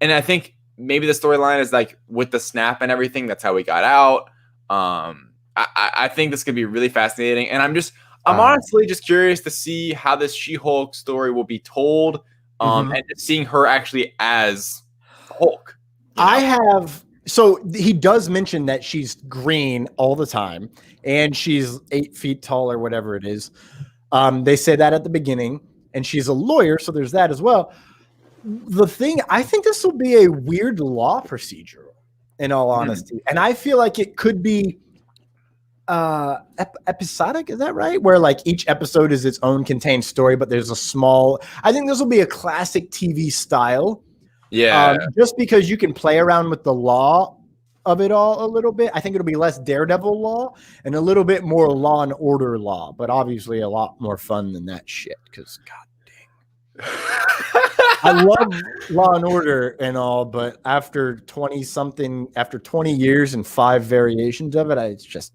and I think maybe the storyline is like with the snap and everything. That's how we got out. I think this could be really fascinating. And I'm honestly just curious to see how this She-Hulk story will be told. And just seeing her actually as Hulk.
So he does mention that she's green all the time and she's 8 feet tall or whatever it is. They say that at the beginning, and she's a lawyer. So there's that as well. The thing, I think this will be a weird law procedural in all honesty. And I feel like it could be episodic. Is that right? Where like each episode is its own contained story, but there's I think this will be a classic TV style.
Yeah.
Just because you can play around with the law of it all a little bit. I think it'll be less Daredevil law and a little bit more Law and Order law, but obviously a lot more fun than that shit. Because god dang, I love Law and Order and all, but after 20 years and 5 variations of it, it's just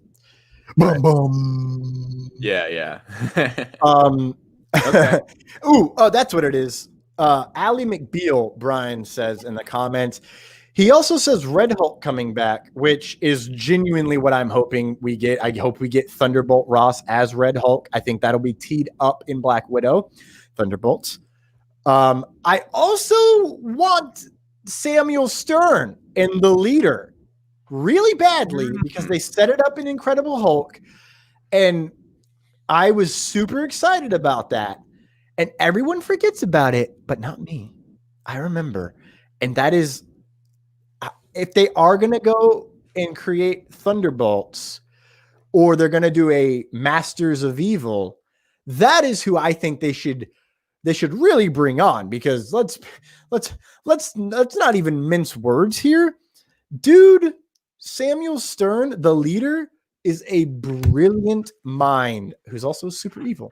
boom, boom.
Yeah.
Okay. That's what it is. Ally McBeal, Brian says in the comments. He also says Red Hulk coming back, which is genuinely what I'm hoping we get. I hope we get Thunderbolt Ross as Red Hulk. I think that'll be teed up in Black Widow. Thunderbolts. I also want Samuel Stern in The Leader really badly because they set it up in Incredible Hulk. And I was super excited about that. And everyone forgets about it, but not me. I remember. And that is, if they are going to go and create Thunderbolts, or they're going to do a Masters of Evil, that is who I think they should really bring on, because let's not even mince words here. Dude, Samuel Stern, The Leader, is a brilliant mind who's also super evil.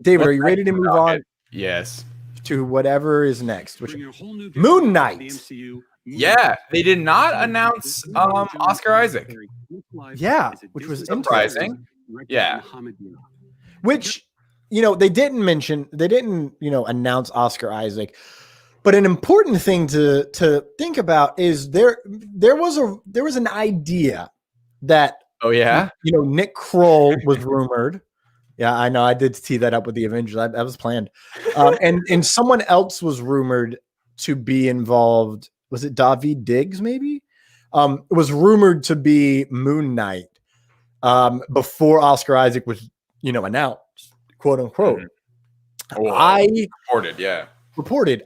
David, are you ready to move on?
Yes.
To whatever is next, which Moon Knight.
Yeah, they did not announce Oscar Isaac.
Yeah, which was
surprising. Yeah.
Which, they didn't announce Oscar Isaac. But an important thing to think about is there was an idea that Nick Kroll was rumored. Yeah, I know. I did tee that up with the Avengers. That was planned. And someone else was rumored to be involved. Was it Daveed Diggs, maybe? It was rumored to be Moon Knight before Oscar Isaac was, announced, quote unquote. Reported.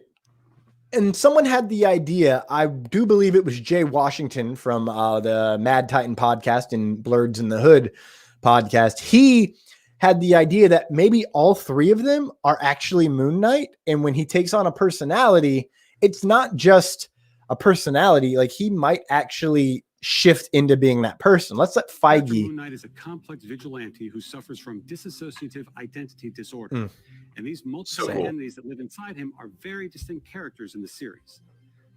And someone had the idea. I do believe it was Jay Washington from the Mad Titan podcast and Blurs in the Hood podcast. He had the idea that maybe all 3 of them are actually Moon Knight. And when he takes on a personality it's not just a personality. Like he might actually shift into being that person. Let's let Feige.
Moon Knight is a complex vigilante who suffers from dissociative identity disorder. And these multiple identities that live inside him are very distinct characters in the series.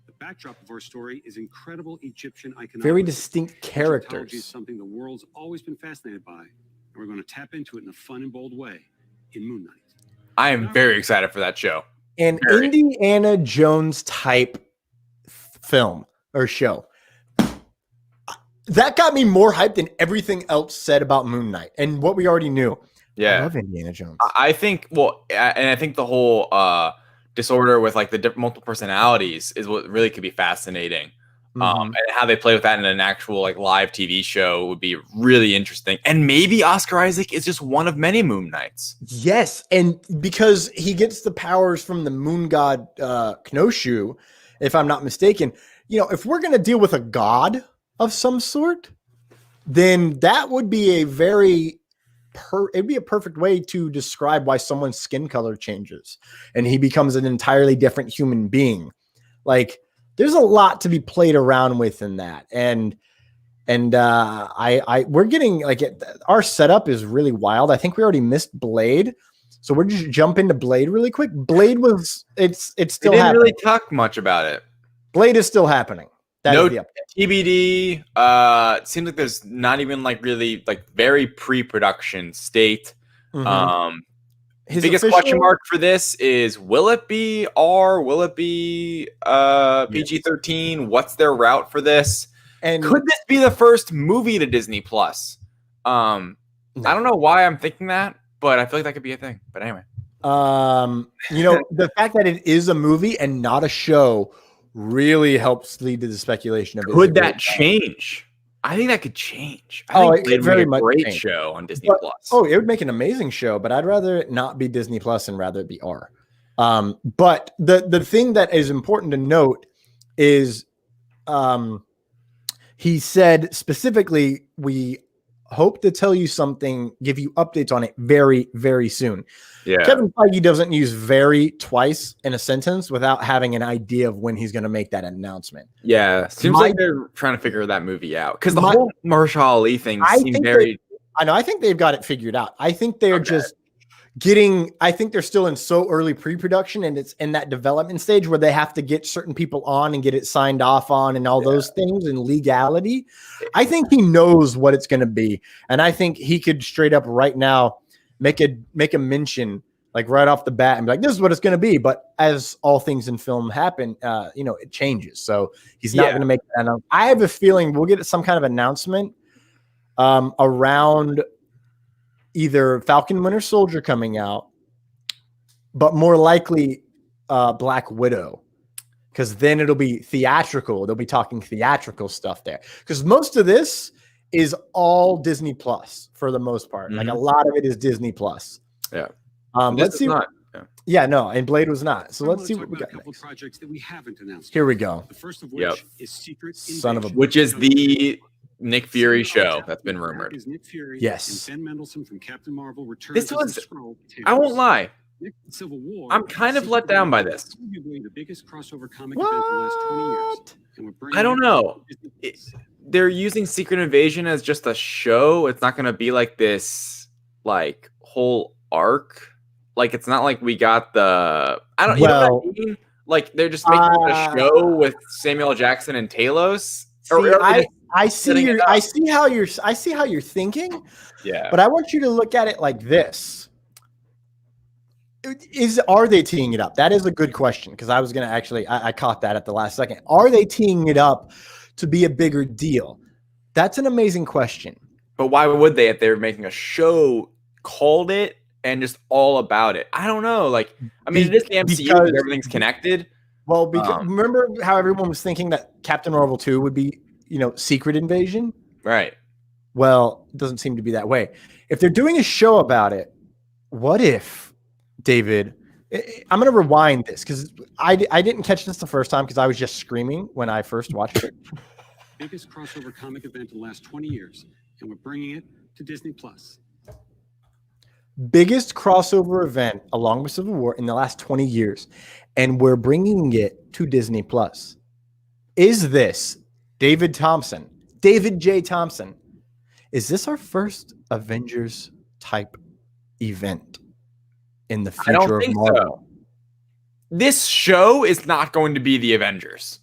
The backdrop of our story is incredible Egyptian iconography.
Very distinct
Egyptology
characters.
is something the world's always been fascinated by, and we're going to tap into it in a fun and bold way in Moon Knight.
I am very excited for that show.
An Indiana Jones type film or show. That got me more hyped than everything else said about Moon Knight and what we already knew.
Yeah.
I love Indiana Jones.
I think, well, and I think the whole disorder with like the multiple personalities is what really could be fascinating. And how they play with that in an actual like live TV show would be really interesting. And maybe Oscar Isaac is just one of many Moon Knights.
Yes, and because he gets the powers from the moon god Khonshu, if I'm not mistaken, you know, if we're going to deal with a god of some sort, then that would be a very it'd be a perfect way to describe why someone's skin color changes and he becomes an entirely different human being. Like there's a lot to be played around with in that. And we're getting like our setup is really wild. I think we already missed Blade. So we're just jump into Blade really quick. Blade was it's still
They didn't
happening.
really talk much about it.
Blade is still happening. That
No
is the update.
TBD. It seems like there's not even like really like very pre-production state.
His
Biggest
official-
question mark for this is, will it be R? Will it be PG-13? What's their route for this?
And
Could this be the first movie to Disney Plus? I don't know why I'm thinking that, but I feel like that could be a thing. But anyway,
you know, the fact that it is a movie and not a show really helps lead to the speculation of
could that change? I think that could change. I think
it could
they'd
very
make a
much
great
change.
show on Disney
But-
Plus.
Oh, it would make an amazing show, but I'd rather it not be Disney Plus and rather it be R. But the thing that is important to note is he said specifically, we hope to tell you something, give you updates on it very, very soon.
Yeah.
Kevin Feige doesn't use very twice in a sentence without having an idea of when he's going to make that announcement.
Yeah. Seems like they're trying to figure that movie out. Because the whole Mahershala Ali thing seemed very...
I think they've got it figured out. I think they're just I think they're still in so early pre-production and it's in that development stage where they have to get certain people on and get it signed off on and all those things and legality. I think he knows what it's going to be. And I think he could straight up right now make a mention like right off the bat and be like, this is what it's going to be. But as all things in film happen, you know, it changes. So he's not going to make that announcement. I have a feeling we'll get some kind of announcement around either Falcon Winter Soldier coming out, but more likely Black Widow, because then it'll be theatrical. They'll be talking theatrical stuff there, because most of this is all Disney Plus for the most part. Like a lot of it is Disney Plus.
Yeah.
Let's see. No, and Blade was not. So let's see what we got.
A couple of projects that we haven't announced.
Here we go.
The first of which is Secret
Son of a-
Invasion.
Which is the Nick Fury show that's been rumored.
Is Nick Fury
Yes.
and Ben Mendelsohn from Captain Marvel return
This
to
was-
the Skrull
I won't lie.
Civil War.
I'm kind of let down by this.
Arguably the biggest crossover comic event in the last 20 years. And we're bringing
I don't
it
know.
to Disney Plus.
They're using Secret Invasion as just a show. It's not going to be like this, like, whole arc. Like, it's not like we got the... I don't... you know what I mean? Like, they're just making a show with Samuel L. Jackson and Talos.
I see how you're thinking.
Yeah.
But I want you to look at it like this. Are they teeing it up? That is a good question, because I was going to actually, I caught that at the last second. Are they teeing it up to be a bigger deal? That's an amazing question.
But why would they if they were making a show called it and just all about it? I don't know. Like, I mean, it is the MCU,
because
everything's connected.
Well, because remember how everyone was thinking that Captain Marvel 2 would be, you know, Secret Invasion?
Right.
Well, it doesn't seem to be that way. If they're doing a show about it, what if, David, I'm going to rewind this because I didn't catch this the first time because I was just screaming when I first watched it.
Biggest crossover comic event in the last 20 years. And we're bringing it to Disney Plus.
Biggest crossover event along with Civil War in the last 20 years, and we're bringing it to Disney Plus. Is this David J. Thompson? Is this our first Avengers type event in the future
I don't
of
think
Marvel?
so. This show is not going to be the Avengers.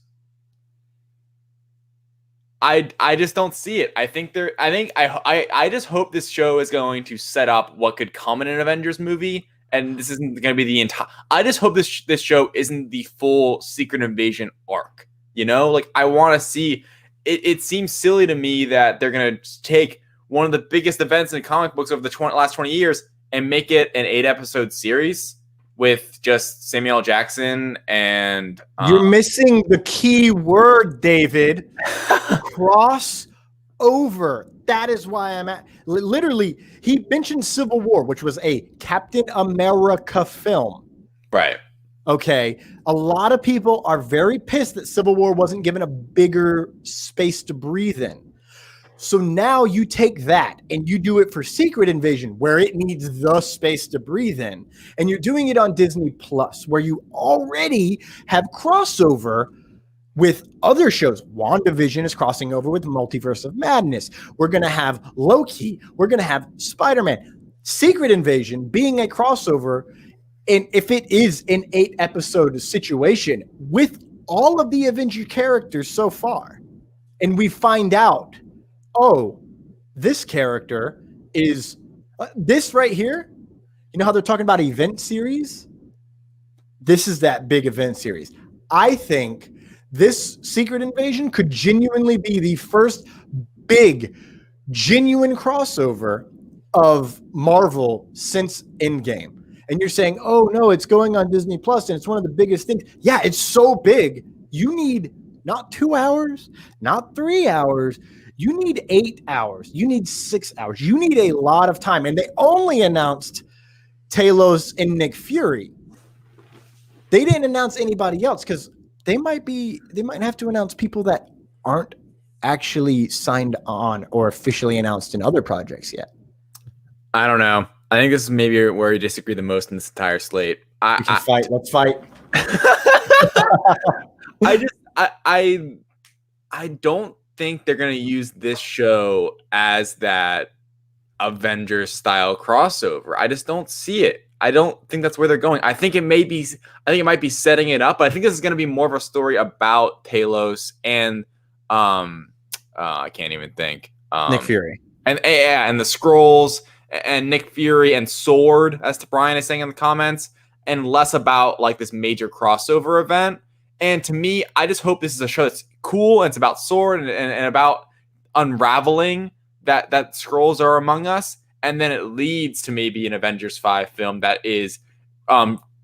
I just don't see it. I just hope this show is going to set up what could come in an Avengers movie, and this isn't going to be the entire. I just hope this show isn't the full Secret Invasion arc. You know, like I want to see. It seems silly to me that they're going to take one of the biggest events in comic books over the last 20 years and make it an 8-episode series with just Samuel L. Jackson and
you're missing the key word, David. Cross over. That is why I'm at. Literally, he mentioned Civil War, which was a Captain America film.
Right.
Okay. A lot of people are very pissed that Civil War wasn't given a bigger space to breathe in. So now you take that and you do it for Secret Invasion, where it needs the space to breathe in. And you're doing it on Disney Plus, where you already have crossover with other shows. WandaVision is crossing over with Multiverse of Madness. We're going to have Loki. We're going to have Spider-Man. Secret Invasion being a crossover, and if it is an 8-episode situation with all of the Avenger characters so far, and we find out, oh, this character is this right here. You know how they're talking about event series? This is that big event series. I think this Secret Invasion could genuinely be the first big, genuine crossover of Marvel since Endgame. And you're saying, oh, no, it's going on Disney Plus, and it's one of the biggest things. Yeah, it's so big. You need not 2 hours, not 3 hours. You need 8 hours. You need 6 hours. You need a lot of time. And they only announced Talos and Nick Fury. They didn't announce anybody else because they might have to announce people that aren't actually signed on or officially announced in other projects yet.
I don't know. I think this is maybe where we disagree the most in this entire slate.
We can fight. Let's fight.
I don't think they're going to use this show as that Avengers style crossover. I just don't see it. I don't think that's where they're going. I think it might be setting it up, but I think this is going to be more of a story about Talos and I can't even think.
Nick Fury.
And the Skrulls and Nick Fury and Sword, as Brian is saying in the comments, and less about like this major crossover event. And to me, I just hope this is a show that's cool and it's about Sword and about unraveling that Skrulls are among us. And then it leads to maybe an Avengers 5 film that is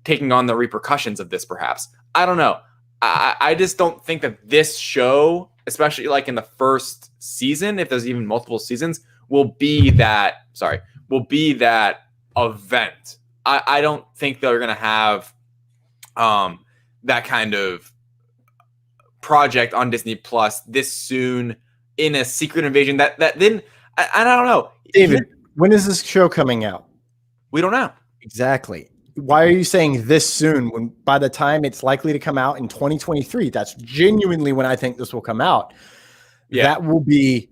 taking on the repercussions of this, perhaps. I don't know. I just don't think that this show, especially like in the first season, if there's even multiple seasons, will be that event. I don't think they're going to have that kind of project on Disney Plus this soon in a Secret Invasion that then, and I don't know.
David, when is this show coming out?
We don't know.
Exactly. Why are you saying this soon when by the time it's likely to come out in 2023? That's genuinely when I think this will come out. Yeah. That will be,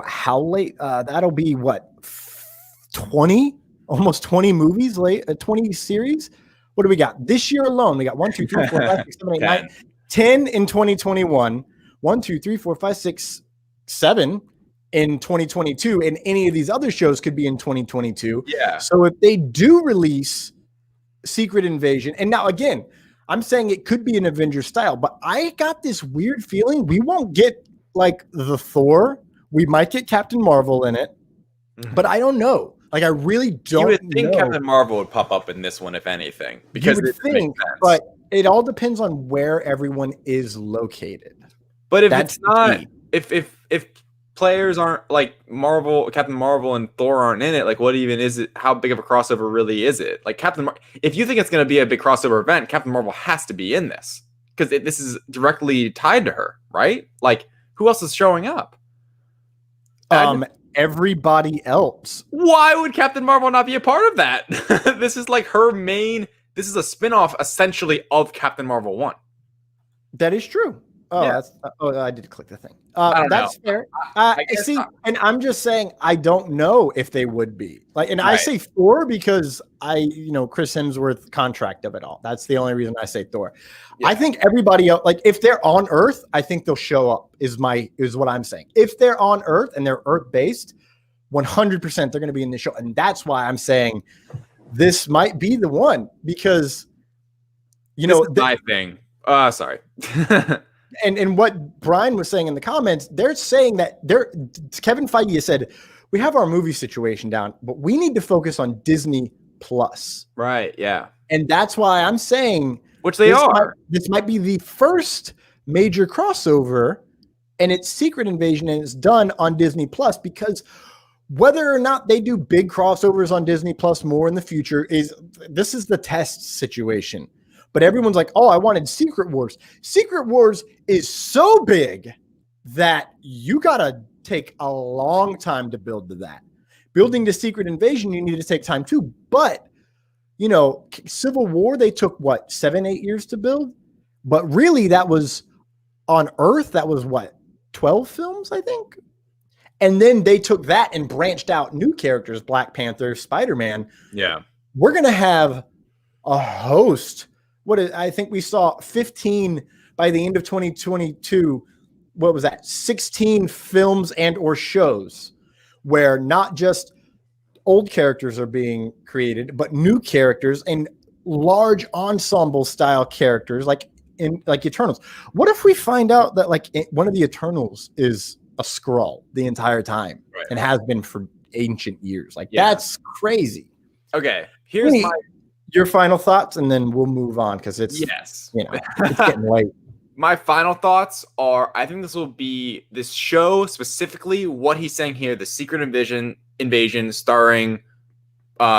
how late? That'll be what, 20? Almost 20 movies late, 20 series? What do we got? This year alone, we got 1, 2, 3, 4, 5, 6, 7, 8, 9, 10 in 2021, 1, 2, 3, 4, 5, 6, 7 in 2022, and any of these other shows could be in 2022.
Yeah.
So if they do release Secret Invasion, and now again, I'm saying it could be an Avengers style, but I got this weird feeling we won't get like the Thor. We might get Captain Marvel in it, but I don't know. Like, I really don't
You would think
know.
Captain Marvel would pop up in this one, if anything. Because
you would think, but it all depends on where everyone is located.
But if
That's
it's not,
key.
if players aren't like Marvel, Captain Marvel and Thor aren't in it, like what even is it? How big of a crossover really is it? Like if you think it's going to be a big crossover event, Captain Marvel has to be in this because this is directly tied to her, right? Like who else is showing up?
everybody else.
Why would Captain Marvel not be a part of that? This is like her main. This is a spinoff essentially of Captain Marvel 1.
That is true. Oh,
Yeah.
I did click the thing.
I don't
That's
know.
fair.
I guess
See,
not.
and I'm just saying I don't know if they would be like, and I
Right.
say Thor because Chris Hemsworth contract of it all. That's the only reason I say Thor.
Yeah.
I think everybody else, like if they're on Earth, I think they'll show up. Is what I'm saying. If they're on Earth and they're Earth based, 100% they're going to be in the show, and that's why I'm saying this might be the one because
This is my thing. Sorry.
And what Brian was saying in the comments, they're saying that Kevin Feige has said, we have our movie situation down, but we need to focus on Disney Plus.
Right. Yeah.
And that's why I'm saying
Which they are.
This might be the first major crossover, and it's Secret Invasion, and it's done on Disney Plus, because whether or not they do big crossovers on Disney Plus more in the future this is the test situation. But everyone's like, oh, I wanted Secret Wars. Secret Wars is so big that you got to take a long time to build to that. Building to Secret Invasion, you need to take time too. But, Civil War, they took, 7-8 years to build? But really, that was on Earth, that was 12 films, I think? And then they took that and branched out new characters, Black Panther, Spider-Man.
Yeah.
We're going to have a host. I think we saw 15 by the end of 2022. What was that? 16 films and or shows where not just old characters are being created, but new characters and large ensemble style characters like Eternals. What if we find out that one of the Eternals is a Skrull the entire time and has been for ancient years? That's crazy.
Okay. Here's
Your final thoughts, and then we'll move on because it's it's getting late.
My final thoughts are: I think this show specifically, what he's saying here, the Secret Invasion starring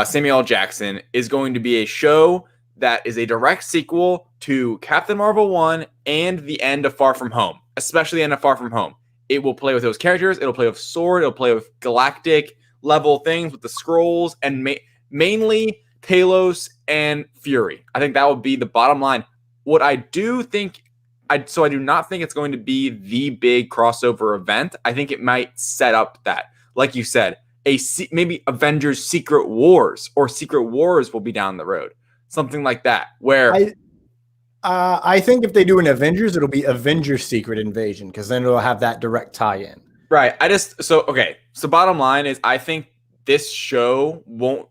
Samuel L. Jackson, is going to be a show that is a direct sequel to Captain Marvel 1 and the end of Far From Home, especially the end of Far From Home. It will play with those characters. It'll play with Sword. It'll play with galactic level things with the Skrulls, and mainly Talos and Fury. I think that would be the bottom line. What I do think, I do not think it's going to be the big crossover event. I think it might set up that, like you said, maybe Avengers Secret Wars, or Secret Wars will be down the road. Something like that, where
I think if they do an Avengers, it'll be Avengers Secret Invasion, because then it'll have that direct tie-in.
Right. So bottom line is, I think this show won't,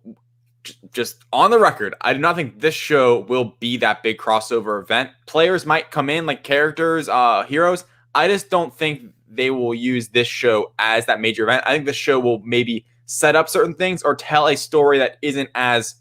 just on the record, I do not think this show will be that big crossover event. Players might come in like characters, heroes. I just don't think they will use this show as that major event. I think the show will maybe set up certain things or tell a story that isn't as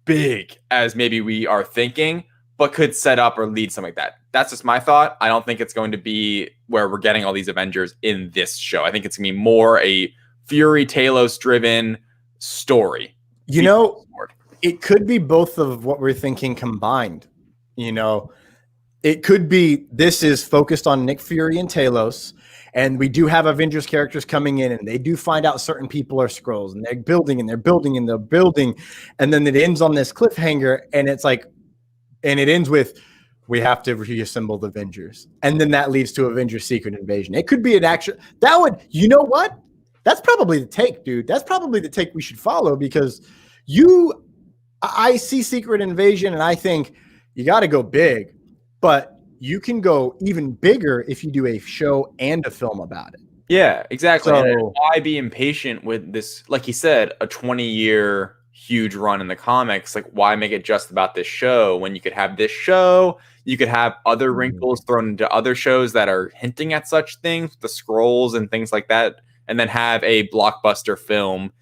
big as maybe we are thinking, but could set up or lead something like that. That's just my thought. I don't think it's going to be where we're getting all these Avengers in this show. I think it's going to be more a Fury Talos driven story.
It could be both of what we're thinking combined. It could be this is focused on Nick Fury and Talos, and we do have Avengers characters coming in, and they do find out certain people are Skrulls, and they're building, and and then it ends on this cliffhanger, and it ends with, we have to reassemble the Avengers, and then that leads to Avengers Secret Invasion. It could be an action that would, that's probably the take, dude. That's probably the take we should follow, because I see Secret Invasion and I think you got to go big, but you can go even bigger if you do a show and a film about it.
Yeah, exactly.
So,
why be impatient with this? Like you said, a 20-year huge run in the comics. Like, why make it just about this show when you could have this show? You could have other wrinkles thrown into other shows that are hinting at such things, the Skrulls and things like that, and then have a blockbuster film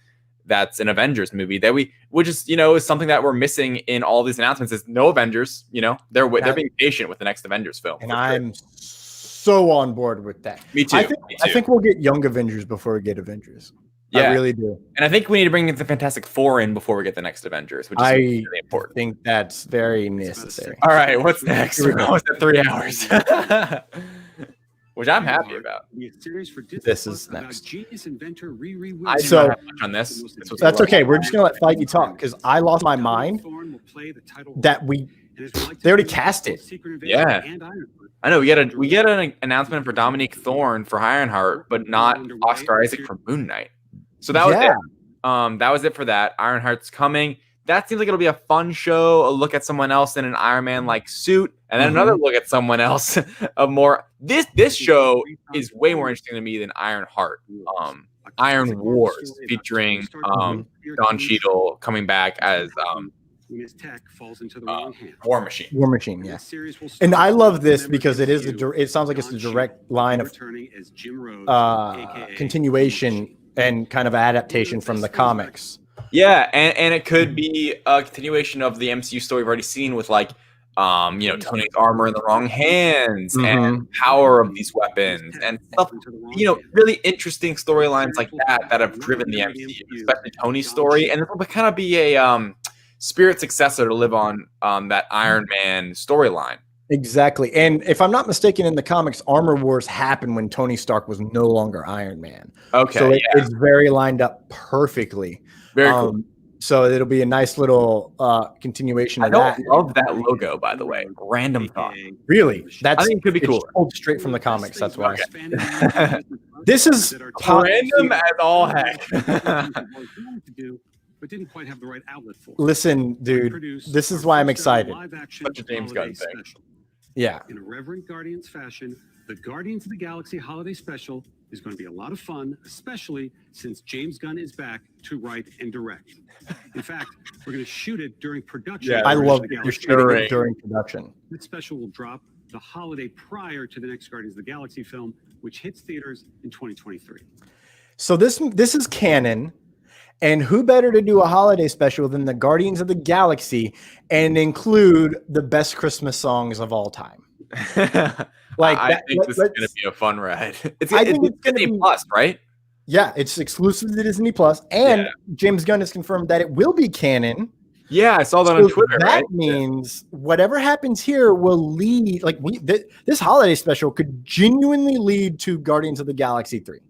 that's an Avengers movie which is, is something that we're missing in all these announcements. Is no Avengers. They're being patient with the next Avengers film,
and I'm so on board with that.
Me too.
I think we'll get Young Avengers before we get Avengers.
Yeah.
I really do.
And I think we need to bring the Fantastic Four in before we get the next Avengers, which is really important.
I think that's very necessary.
All right, what's next? We're almost at 3 hours. which I'm happy about.
This is next.
I do
So-
not have much on this. This was
That's
a
okay. We're just gonna let Feige talk because I lost my mind that they already cast it.
Yeah. I know we get an announcement for Dominique Thorne for Ironheart, but not Oscar Isaac for Moon Knight. So that was
Yeah.
it. That was it for that. Ironheart's coming. That seems like it'll be a fun show. A look at someone else in an Iron Man like suit, and then another look at someone else. This show is way more interesting to me than Ironheart. Iron Wars featuring Don Cheadle coming back as
when his tech falls into the wrong hands.
War Machine.
War Machine, yeah. And I love this because it sounds like it's a direct line of continuation and kind of adaptation from the comics.
Yeah, and it could be a continuation of the MCU story we've already seen with Tony's armor in the wrong hands and power of these weapons and stuff. Really interesting storylines like that have driven the MCU, especially Tony's story, and it will kind of be a spirit successor to live on that Iron Man storyline.
Exactly. And if I'm not mistaken, in the comics, Armor Wars happened when Tony Stark was no longer Iron Man.
Okay.
So it's very lined up perfectly.
Very cool.
So it'll be a nice little continuation of that.
I love that logo, by the way. Random thought.
Really? I think it could be cool. Pulled straight from the comics. That's why. This is
random as all heck.
But didn't quite have the right outlet for.
Listen, dude, this is why I'm excited.
Such a James Gunn thing.
Yeah.
In a Reverend Guardians fashion, the Guardians of the Galaxy Holiday Special is going to be a lot of fun, especially since James Gunn is back to write and direct. In fact, we're going to shoot it during production.
Yeah, I love that you're shooting it during production.
This special will drop the holiday prior to the next Guardians of the Galaxy film, which hits theaters in 2023.
So this is canon. And who better to do a holiday special than the Guardians of the Galaxy and include the best Christmas songs of all time?
I think this is going to be a fun ride. It's Disney Plus, right?
Yeah, it's exclusive to Disney Plus, and James Gunn has confirmed that it will be canon.
Yeah, I saw that on Twitter.
That means whatever happens here will lead. This holiday special could genuinely lead to Guardians of the Galaxy 3.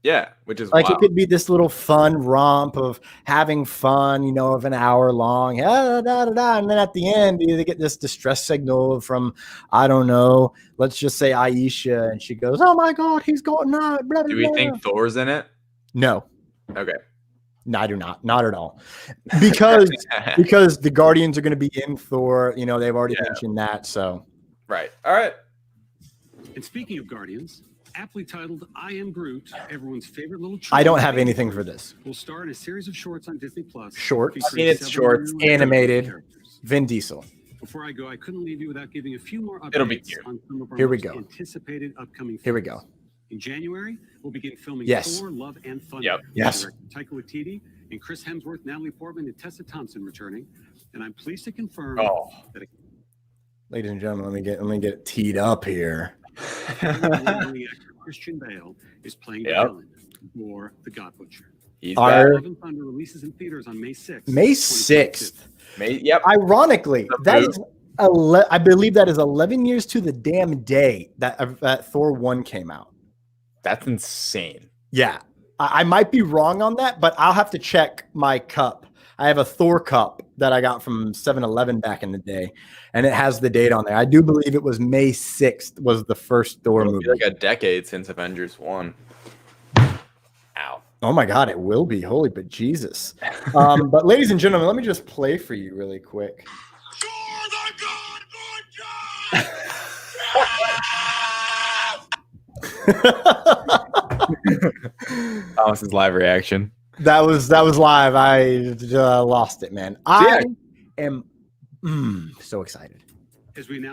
Yeah, which is
it could be this little fun romp of having fun, of an hour long, and then at the end you get this distress signal from, I don't know, let's just say Aisha, and she goes, "Oh my God, he's going out." Blah, blah,
do we think Thor's in it?
No.
Okay.
No, I do not at all, because the Guardians are going to be in Thor. They've already mentioned that. So,
right. All right.
And speaking of Guardians, aptly titled "I Am Groot," everyone's favorite little.
I don't have anything for this.
Will star in a series of shorts on Disney Plus.
Shorts.
It's shorts,
animated. Vin Diesel.
Before I go, I couldn't leave you without giving a few more updates.
It'll be cute.
On some of our
Here we
most
go.
anticipated upcoming films.
Here we go.
In January, we'll begin filming Thor: Love and Thunder.
Yep.
Yes.
Taika Waititi and Chris Hemsworth, Natalie Portman, and Tessa Thompson returning, and I'm pleased to confirm that.
Ladies and gentlemen, let me get it teed up here.
Christian Bale is playing the villain, Thor: The God Butcher.
He's
Love and Thunder releases in theaters on May 6th.
May 6th.
Yep.
Ironically, that is I believe that is 11 years to the damn day that Thor 1 came out.
That's insane.
Yeah. I might be wrong on that, but I'll have to check my cup. I have a Thor cup that I got from 7-Eleven back in the day, and it has the date on there. I do believe it was May 6th was the first Thor movie.
Like a decade since Avengers 1. Ow.
Oh my God, it will be. Holy but Jesus. But ladies and gentlemen, let me just play for you really quick.
Thomas's live reaction.
That was live. I lost it, man. I am so excited.
As we now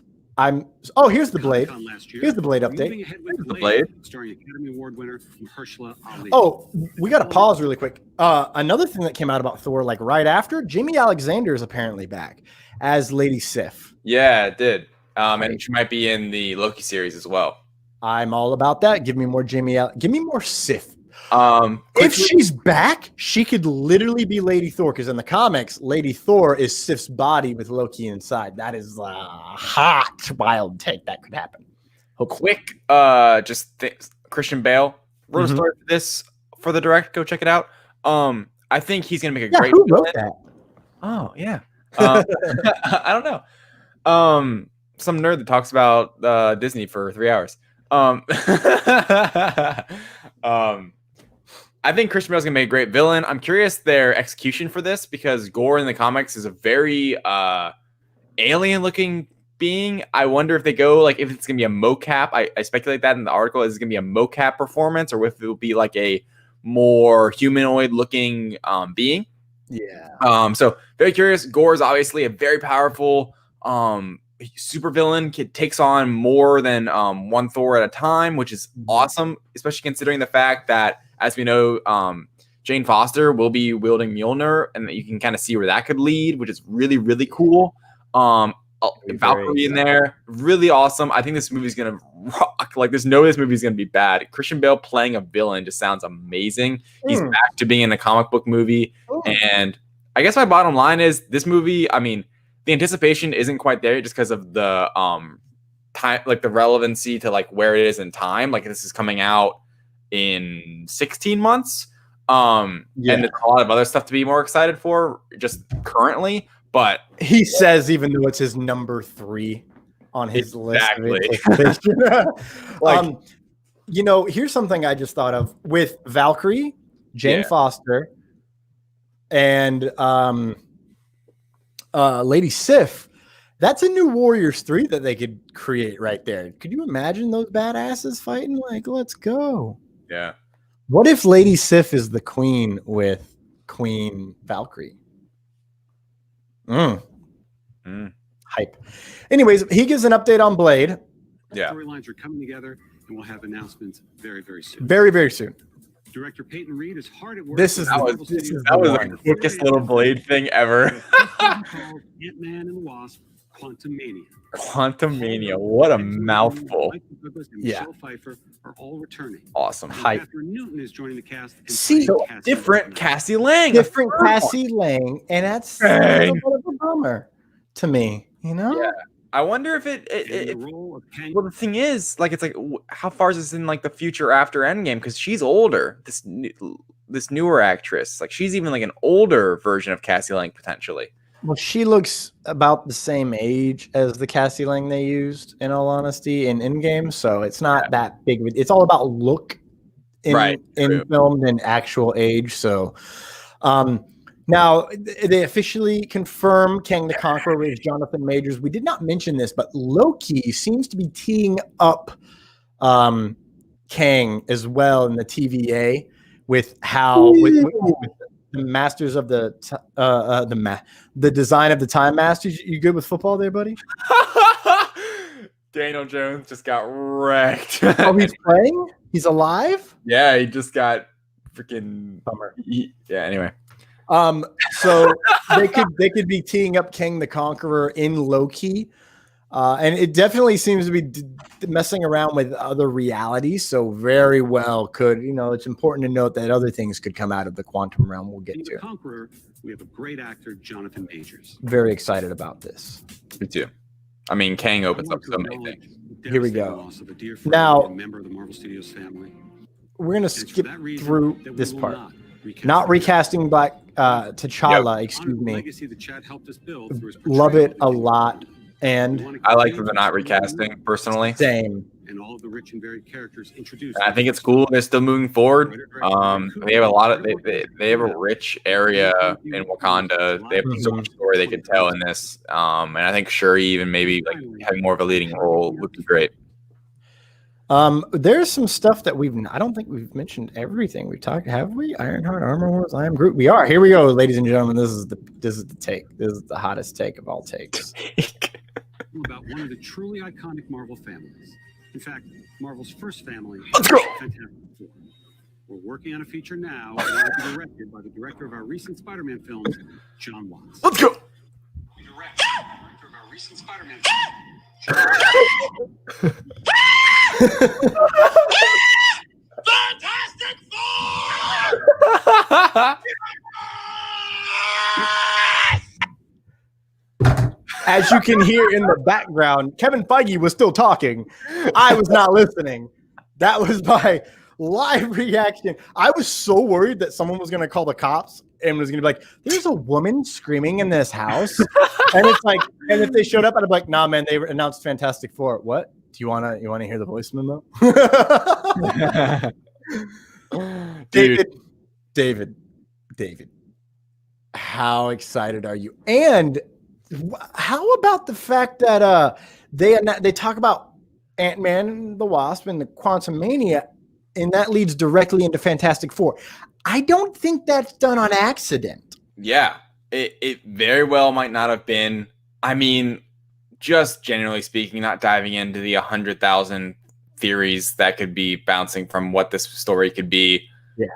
here's the Blade. Here's the Blade update.
The Blade?
Starring Academy Award winner Mahershala Ali.
Oh, we got to pause really quick. Another thing that came out about Thor, right after, Jamie Alexander is apparently back as Lady Sif.
Yeah, it did. And she might be in the Loki series as well.
I'm all about that. Give me more give me more Sif.
If
she's back, she could literally be Lady Thor, because in the comics, Lady Thor is Sif's body with Loki inside. That is a hot, wild take that could happen.
Quick, Christian Bale wrote a story for this for the direct. Go check it out. I think he's gonna make a great.
Who wrote that?
Oh yeah. I don't know. Some nerd that talks about Disney for 3 hours. I think Christian Bale's gonna make a great villain. I'm curious their execution for this because Gore in the comics is a very alien-looking being. I wonder if they go like if it's gonna be a mocap. I speculate that in the article is it gonna be a mocap performance or if it will be like a more humanoid-looking being.
Yeah.
So very curious. Gore is obviously a very powerful super villain. Kid takes on more than one Thor at a time, which is awesome, especially considering the fact that, as we know, Jane Foster will be wielding Mjolnir, and you can kind of see where that could lead, which is really, really cool. Valkyrie in there, really awesome. I think this movie's gonna rock. Like, there's no way this movie's gonna be bad. Christian Bale playing a villain just sounds amazing. He's back to being in a comic book movie, and I guess my bottom line is this movie. I mean, the anticipation isn't quite there just because of the time, like the relevancy to like where it is in time. Like this is coming out in 16 months, and there's a lot of other stuff to be more excited for just currently. But
he says, even though it's his number 3 on his list, like, here's something I just thought of with Valkyrie, Jane Foster, and Lady Sif. That's a new Warriors 3 that they could create right there. Could you imagine those badasses fighting? Like, let's go.
Yeah.
What if Lady Sif is the queen with Queen Valkyrie? Hype. Anyways, he gives an update on Blade.
Yeah.
Storylines are coming together, and we'll have announcements very, very soon.
Very, very soon.
Director Peyton Reed is hard at work.
That was the quickest little Blade thing ever.
Ant-Man and the Wasp, Quantumania.
Quantumania, what a mouthful.
Michelle Pfeiffer are all returning.
Awesome.
Hype. Catherine Newton is joining the cast.
See, different Cassie Lang.
Different Cassie Lang, and that's a bit of a bummer to me,
Yeah. I wonder if well, the thing is, like, it's like, how far is this in like the future after Endgame? Because she's older. This newer actress, like, she's even like an older version of Cassie Lang potentially.
Well, she looks about the same age as the Cassie Lang they used, in all honesty, in Endgame. So it's not that big. It's all about look in film than actual age. So now they officially confirm Kang the Conqueror with Jonathan Majors. We did not mention this, but Loki seems to be teeing up Kang as well in the TVA with how with the masters of the design of the Time Masters. You good with football there, buddy?
Daniel Jones just got wrecked.
Oh, he's playing? He's alive?
Yeah, he just got freaking
bummer.
Anyway.
So they could be teeing up Kang the Conqueror in Loki. And it definitely seems to be messing around with other realities. So very well could, it's important to note that other things could come out of the quantum realm. We'll get to.
Conqueror, we have a great actor, Jonathan Majors.
Very excited about this.
Me too. I mean, Kang opens up so many things.
Here we go. Now,
member of the Marvel Studios family.
We're going to skip through this part. Not recasting Black T'Challa, excuse me. Love it a lot. And
I like that they're not recasting, personally.
Same.
And all of the rich and varied characters introduced.
I think it's cool. They're still moving forward. They have a lot of they have a rich area in Wakanda. They have so much story they could tell in this. And I think Shuri even maybe like having more of a leading role would be great.
There's some stuff that I don't think we've mentioned everything we've talked. Have we? Ironheart, Armor Wars, I Am Groot. We are. Here we go, ladies and gentlemen. This is the take. This is the hottest take of all takes.
About one of the truly iconic Marvel families. In fact, Marvel's first family.
Let's go.
We're working on a feature now that will be directed by the director of our recent Spider-Man films, John Watts.
Let's go.
We direct the director of our recent Spider-Man
Fantastic Four!
As you can hear in the background, Kevin Feige was still talking. I was not listening. That was my live reaction. I was so worried that someone was going to call the cops and was going to be like, there's a woman screaming in this house. And it's like, and if they showed up, I'd be like, nah, man, they announced Fantastic Four. What? Do you want to hear the voice memo? David, how excited are you? And how about the fact that they talk about Ant-Man and the Wasp and the Quantumania, and that leads directly into Fantastic Four. I don't think that's done on accident.
Yeah, it very well might not have been. I mean, just generally speaking, not diving into the 100,000 theories that could be bouncing from what this story could be.
Yeah.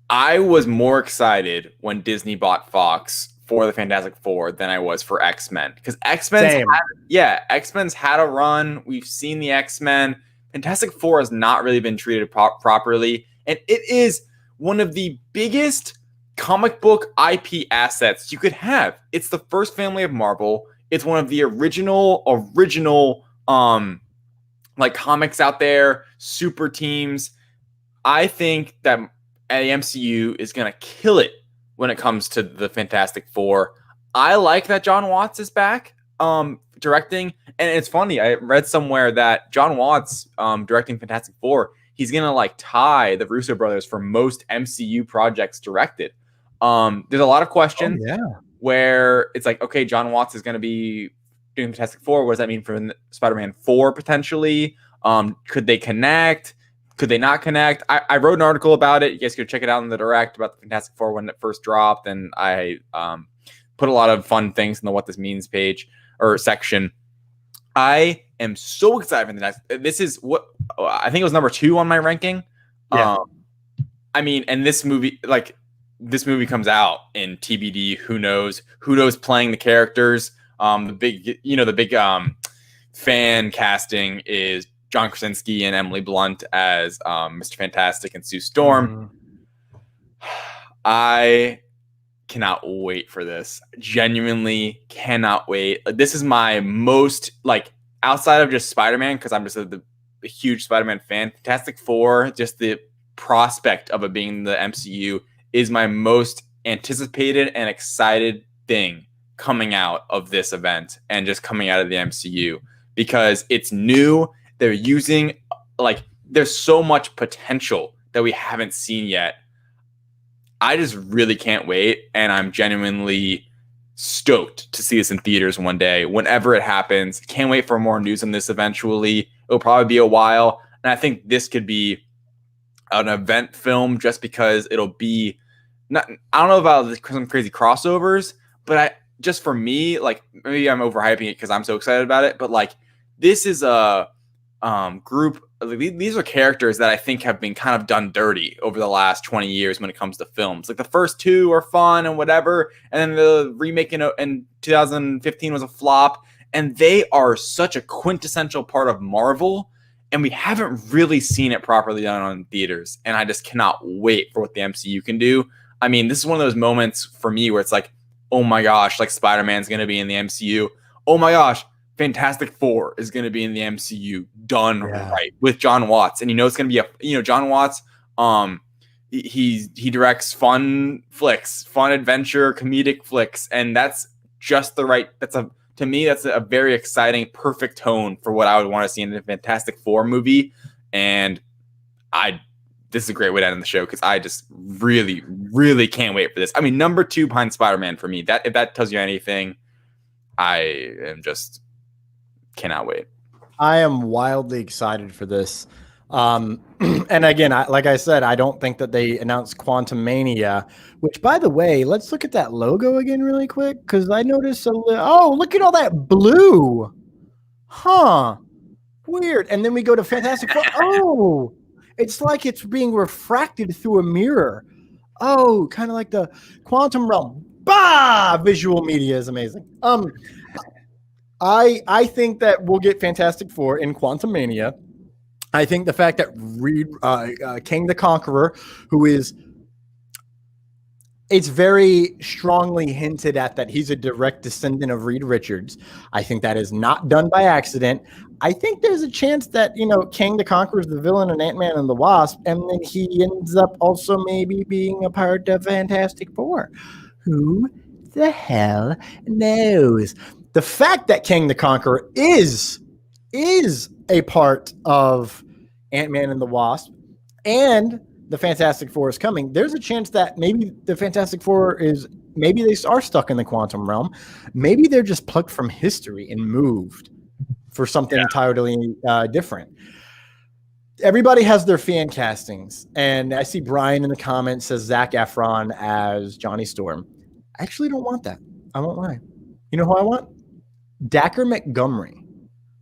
I was more excited when Disney bought Fox for the Fantastic Four than I was for X-Men. Because X-Men's had a run. We've seen the X-Men. Fantastic Four has not really been treated properly. And it is one of the biggest comic book IP assets you could have. It's the first family of Marvel. It's one of the original like comics out there, super teams. I think that the MCU is going to kill it when it comes to the Fantastic Four. I like that John Watts is back directing. And it's funny, I read somewhere that John Watts directing Fantastic Four, he's going to like tie the Russo brothers for most MCU projects directed. There's a lot of questions where it's like, okay, John Watts is going to be doing Fantastic Four. What does that mean for Spider-Man 4 potentially? Could they connect? Could they not connect? I wrote an article about it. You guys could check it out in the direct about the Fantastic Four when it first dropped. And I put a lot of fun things in the What This Means page or section. I am so excited for the next. This is what I think it was number 2 on my ranking.
Yeah.
I mean, and this movie comes out in TBD. Who knows? Who knows playing the characters? The big fan casting is John Krasinski and Emily Blunt as Mr. Fantastic and Sue Storm. I cannot wait for this. Genuinely cannot wait. This is my most, like, outside of just Spider-Man, because I'm just a huge Spider-Man fan. Fantastic Four, just the prospect of it being the MCU is my most anticipated and excited thing coming out of this event and just coming out of the MCU, because it's new. They're using, like, there's so much potential that we haven't seen yet. I just really can't wait, and I'm genuinely stoked to see this in theaters one day, whenever it happens. Can't wait for more news on this eventually. It'll probably be a while, and I think this could be an event film just because it'll be not. I don't know about some crazy crossovers, but just for me, like, maybe I'm overhyping it because I'm so excited about it, but like, this is a group. These are characters that I think have been kind of done dirty over the last 20 years when it comes to films. Like, the first 2 are fun and whatever, and then the remake in 2015 was a flop, and they are such a quintessential part of Marvel, and we haven't really seen it properly done on theaters, and I just cannot wait for what the MCU can do. I mean, this is one of those moments for me where it's like, oh my gosh, like, Spider-Man's going to be in the MCU. Oh my gosh, Fantastic Four is going to be in the MCU done right with John Watts. And it's going to be John Watts, he directs fun flicks, fun adventure, comedic flicks. And that's just to me, that's a very exciting, perfect tone for what I would want to see in the Fantastic Four movie. And this is a great way to end the show, because I just really, really can't wait for this. I mean, number 2 behind Spider-Man for me. If that tells you anything, I am just cannot wait.
I am wildly excited for this. And again, like I said, I don't think that they announced Quantumania, which, by the way, let's look at that logo again really quick, because I noticed look at all that blue. Huh. Weird. And then we go to Fantastic Four. Oh, it's like it's being refracted through a mirror. Oh, kind of like the quantum realm. Bah! Visual media is amazing. I think that we'll get Fantastic Four in Quantumania. I think the fact that King the Conqueror, who is it's very strongly hinted at that he's a direct descendant of Reed Richards. I think that is not done by accident. I think there's a chance that, Kang the Conqueror is the villain in Ant-Man and the Wasp, and then he ends up also maybe being a part of Fantastic Four. Who the hell knows? The fact that Kang the Conqueror is a part of Ant-Man and the Wasp and the Fantastic Four is coming, there's a chance that maybe the Fantastic Four maybe they are stuck in the quantum realm. Maybe they're just plucked from history and moved for something entirely different. Everybody has their fan castings, and I see Brian in the comments says Zac Efron as Johnny Storm. I actually don't want that. I won't lie. You know who I want? Dacker Montgomery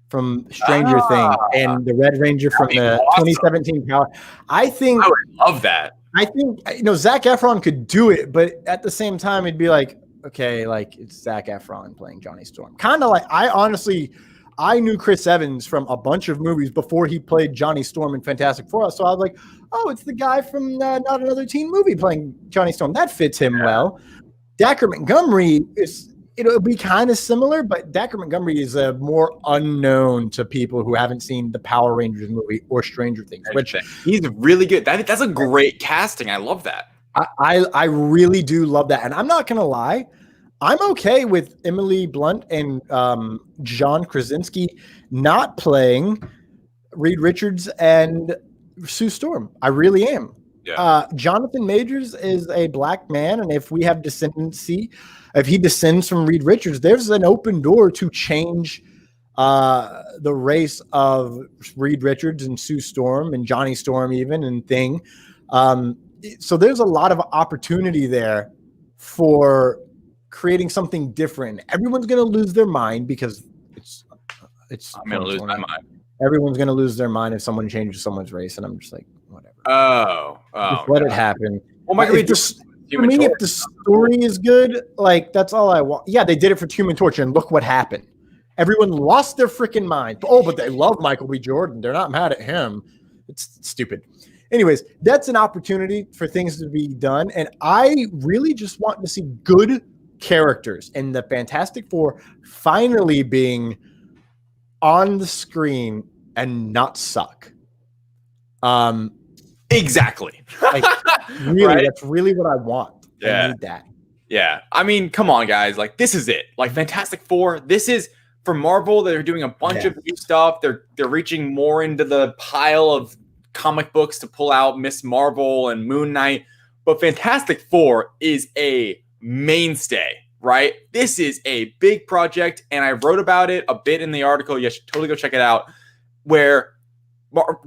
from Stranger Things and the Red Ranger from the 2017 Power. I would
love that.
I think, Zac Efron could do it, but at the same time, it'd be like, okay, like it's Zac Efron playing Johnny Storm. Kind of like, I knew Chris Evans from a bunch of movies before he played Johnny Storm in Fantastic Four. So I was like, oh, it's the guy from Not Another Teen Movie playing Johnny Storm. That fits him well. Dacker Montgomery it'll be kind of similar, but Dacker Montgomery is more unknown to people who haven't seen the Power Rangers movie or Stranger Things. Which
he's really good. That's a great casting. I love that.
I really do love that, and I'm not gonna lie, I'm okay with Emily Blunt and John Krasinski not playing Reed Richards and Sue Storm. I really am. Yeah. Jonathan Majors is a black man, and if we have descendancy, if he descends from Reed Richards, there's an open door to change the race of Reed Richards and Sue Storm and Johnny Storm even and Thing. So there's a lot of opportunity there for creating something different. Everyone's going to lose their mind because it's
I'm going to lose my mind.
Everyone's going to lose their mind if someone changes someone's race, and I'm just like, whatever.
Just
let it happen.
Well,
if the story is good, like that's all I want. Yeah, they did it for Human Torch, and look what happened. Everyone lost their freaking mind. Oh, but they love Michael B. Jordan. They're not mad at him. It's stupid. Anyways, that's an opportunity for things to be done, and I really just want to see good characters and the Fantastic Four finally being on the screen and not suck.
Exactly.
Like, really, right? That's really what I want.
Yeah.
I need that.
Yeah. I mean, come on, guys. Like, this is it. Like, Fantastic Four. This is for Marvel. They're doing a bunch of new stuff. They're reaching more into the pile of comic books to pull out Miss Marvel and Moon Knight. But Fantastic Four is a mainstay, right? This is a big project, and I wrote about it a bit in the article. You should totally go check it out, where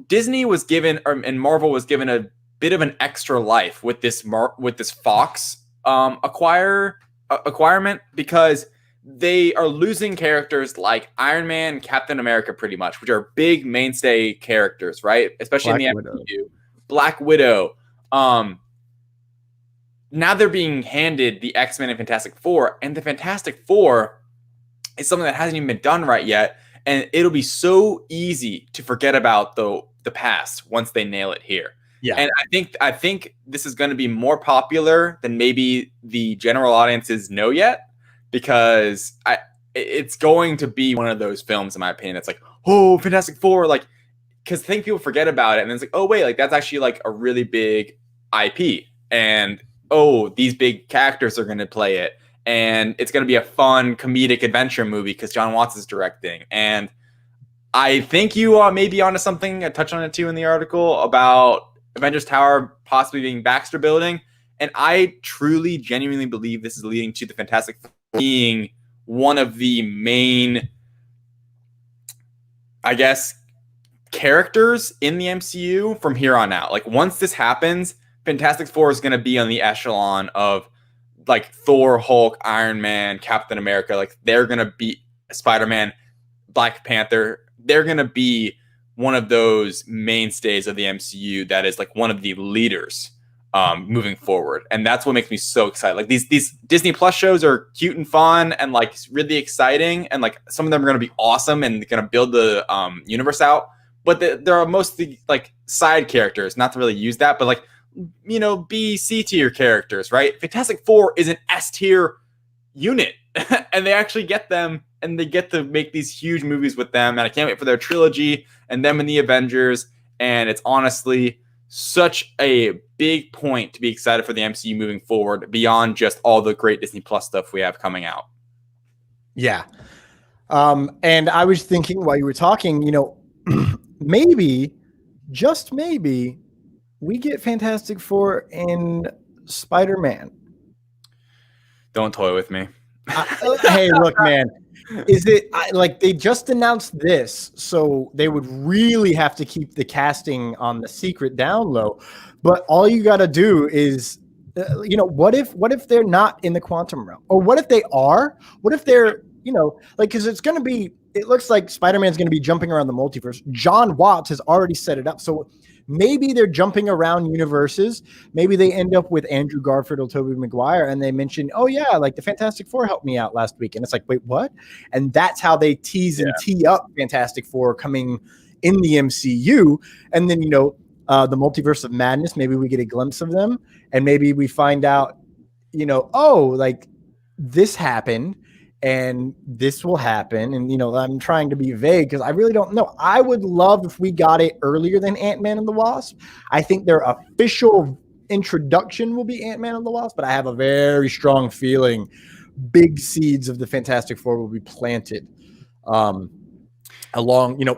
Disney was given, and Marvel was given a bit of an extra life with this Fox acquirement, because they are losing characters like Iron Man and Captain America pretty much, which are big mainstay characters, right? Especially in the MCU. Black Widow. Now they're being handed the X-Men and Fantastic Four, and the Fantastic Four is something that hasn't even been done right yet, and it'll be so easy to forget about the past once they nail it here. Yeah. And I think this is going to be more popular than maybe the general audiences know yet, because it's going to be one of those films, in my opinion, that's like, oh, Fantastic Four, like, because I think people forget about it, and then it's like, oh wait, like that's actually like a really big IP, and oh, these big characters are going to play it, and it's going to be a fun comedic adventure movie because John Watts is directing. And I think you may be onto something. I touched on it too in the article about Avengers Tower possibly being Baxter Building, and I truly, genuinely believe this is leading to the Fantastic Four being one of the main, I guess, characters in the MCU from here on out. Like, once this happens, Fantastic Four is going to be on the echelon of like Thor, Hulk, Iron Man, Captain America. Like, they're going to be Spider-Man, Black Panther. They're going to be one of those mainstays of the MCU that is like one of the leaders moving forward. And that's what makes me so excited. Like, these Disney Plus shows are cute and fun and like really exciting. And like some of them are going to be awesome and going to build the universe out. But there are mostly like side characters, not to really use that, but like B, C tier characters, right? Fantastic Four is an S tier unit, and they actually get them, and they get to make these huge movies with them. And I can't wait for their trilogy and them in the Avengers. And it's honestly such a big point to be excited for the MCU moving forward beyond just all the great Disney Plus stuff we have coming out.
Yeah. And I was thinking while you were talking, maybe, just maybe, we get Fantastic Four in Spider-Man.
Don't toy with me.
Hey, look, man. Is it like they just announced this, so they would really have to keep the casting on the secret down low. But all you got to do is, what if they're not in the quantum realm, or what if they are? What if they're, because it's going to be. It looks like Spider-Man's going to be jumping around the multiverse. John Watts has already set it up, so maybe they're jumping around universes. Maybe they end up with Andrew Garfield or Tobey Maguire, and they mention, oh yeah, like the Fantastic Four helped me out last week. And it's like, wait, what? And that's how they tease and tee up Fantastic Four coming in the MCU. And then, the Multiverse of Madness, maybe we get a glimpse of them. And maybe we find out, like this happened and this will happen. And, I'm trying to be vague because I really don't know. I would love if we got it earlier than Ant-Man and the Wasp. I think their official introduction will be Ant-Man and the Wasp, but I have a very strong feeling big seeds of the Fantastic Four will be planted along,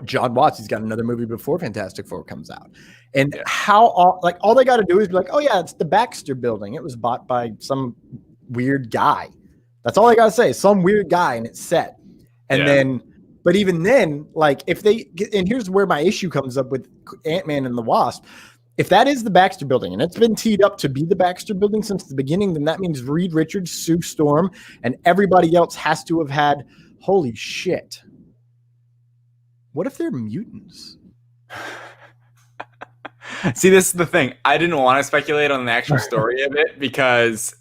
John Watts. He's got another movie before Fantastic Four comes out. And all they got to do is be like, oh yeah, it's the Baxter building. It was bought by some weird guy. That's all I got to say. Some weird guy, and it's set. And then, but even then, like if they, and here's where my issue comes up with Ant-Man and the Wasp. If that is the Baxter building, and it's been teed up to be the Baxter building since the beginning, then that means Reed Richards, Sue Storm, and everybody else has to have had, holy shit. What if they're mutants?
See, this is the thing. I didn't want to speculate on the actual story of it because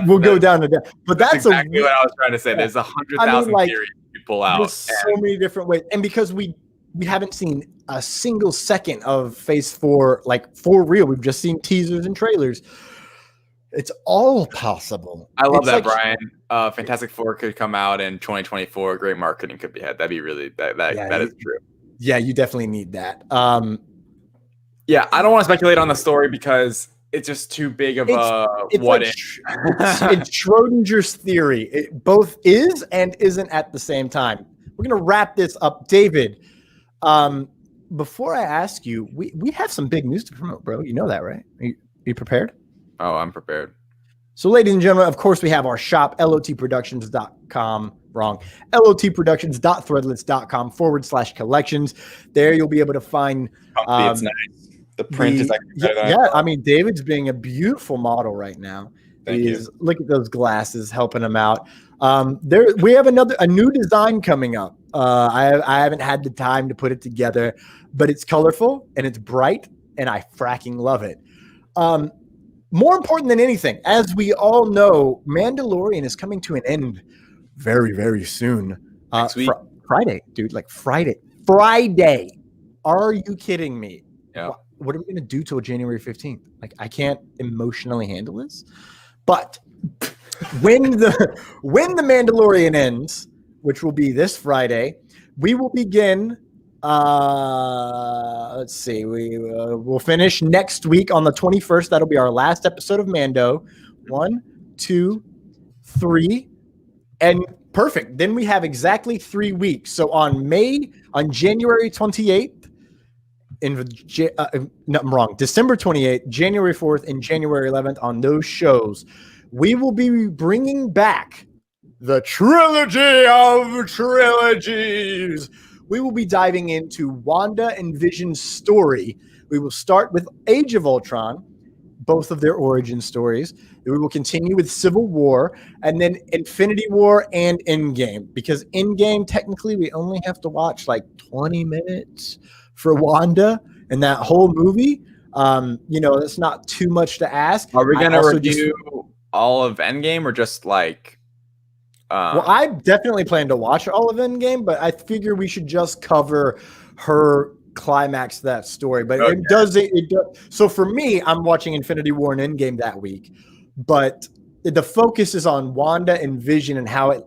we'll go down to that. But that's
exactly what I was trying to say. There's 100,000 theories you pull out.
There's so many different ways. And because we haven't seen a single second of Phase 4, like for real, we've just seen teasers and trailers. It's all possible.
I love that, Brian. Fantastic Four could come out in 2024. Great marketing could be had. That'd be really that is true.
Yeah, you definitely need that.
Yeah, I don't want to speculate on the story because it's just too big of a what if.
It's Schrodinger's theory. It both is and isn't at the same time. We're going to wrap this up. David, before I ask you, we have some big news to promote, bro. You know that, right? Are you prepared?
Oh, I'm prepared.
So, ladies and gentlemen, of course, we have our shop, lotproductions.com. Wrong. lotproductions.threadless.com/collections. There you'll be able to find.
It's nice. The print is like
I mean, David's being a beautiful model right now.
Thank you.
Look at those glasses helping him out. We have a new design coming up. I haven't had the time to put it together, but it's colorful and it's bright, and I fracking love it. More important than anything, as we all know, Mandalorian is coming to an end very, very soon.
Next week.
Friday, dude, like Friday. Are you kidding me?
Yeah.
What are we going to do till January 15th? Like, I can't emotionally handle this. But when the Mandalorian ends, which will be this Friday, we will begin. Let's see. We'll finish next week on the 21st. That'll be our last episode of Mando. 1, 2, 3, and perfect. Then we have exactly 3 weeks. So on January 28th. I'm wrong. December 28th, January 4th, and January 11th on those shows, we will be bringing back the trilogy of trilogies. We will be diving into Wanda and Vision's story. We will start with Age of Ultron, both of their origin stories. We will continue with Civil War, and then Infinity War and Endgame. Because Endgame, technically, we only have to watch like 20 minutes for Wanda and that whole movie. That's not too much to ask.
Are we going to review all of Endgame or just like...
Well, I definitely plan to watch all of Endgame, but I figure we should just cover her climax to that story, but it does. So for me, I'm watching Infinity War and Endgame that week, but the focus is on Wanda and Vision and how it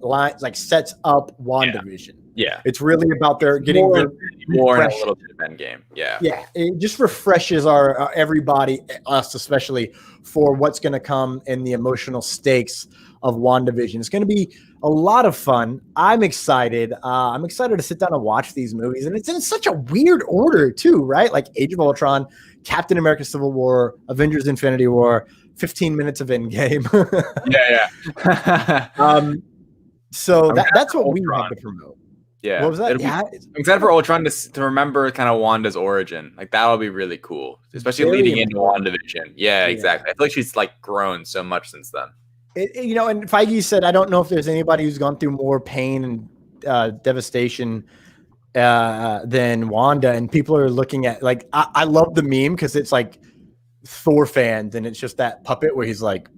sets up WandaVision.
Yeah.
It's really about their getting
more and a little bit of Endgame. Yeah.
Yeah. It just refreshes our everybody, us especially, for what's going to come in the emotional stakes of WandaVision. It's going to be a lot of fun. I'm excited. I'm excited to sit down and watch these movies. And it's in such a weird order too, right? Like Age of Ultron, Captain America Civil War, Avengers Infinity War, 15 minutes of Endgame. So that's what we have to promote.
Yeah.
What was that?
I'm excited for Ultron to remember kind of Wanda's origin. Like that'll be really cool, especially leading into WandaVision. Yeah, exactly. I feel like she's like grown so much since then.
And Feige said, I don't know if there's anybody who's gone through more pain and devastation than Wanda. And people are looking at, like, I love the meme because it's like Thor fans, and it's just that puppet where he's like,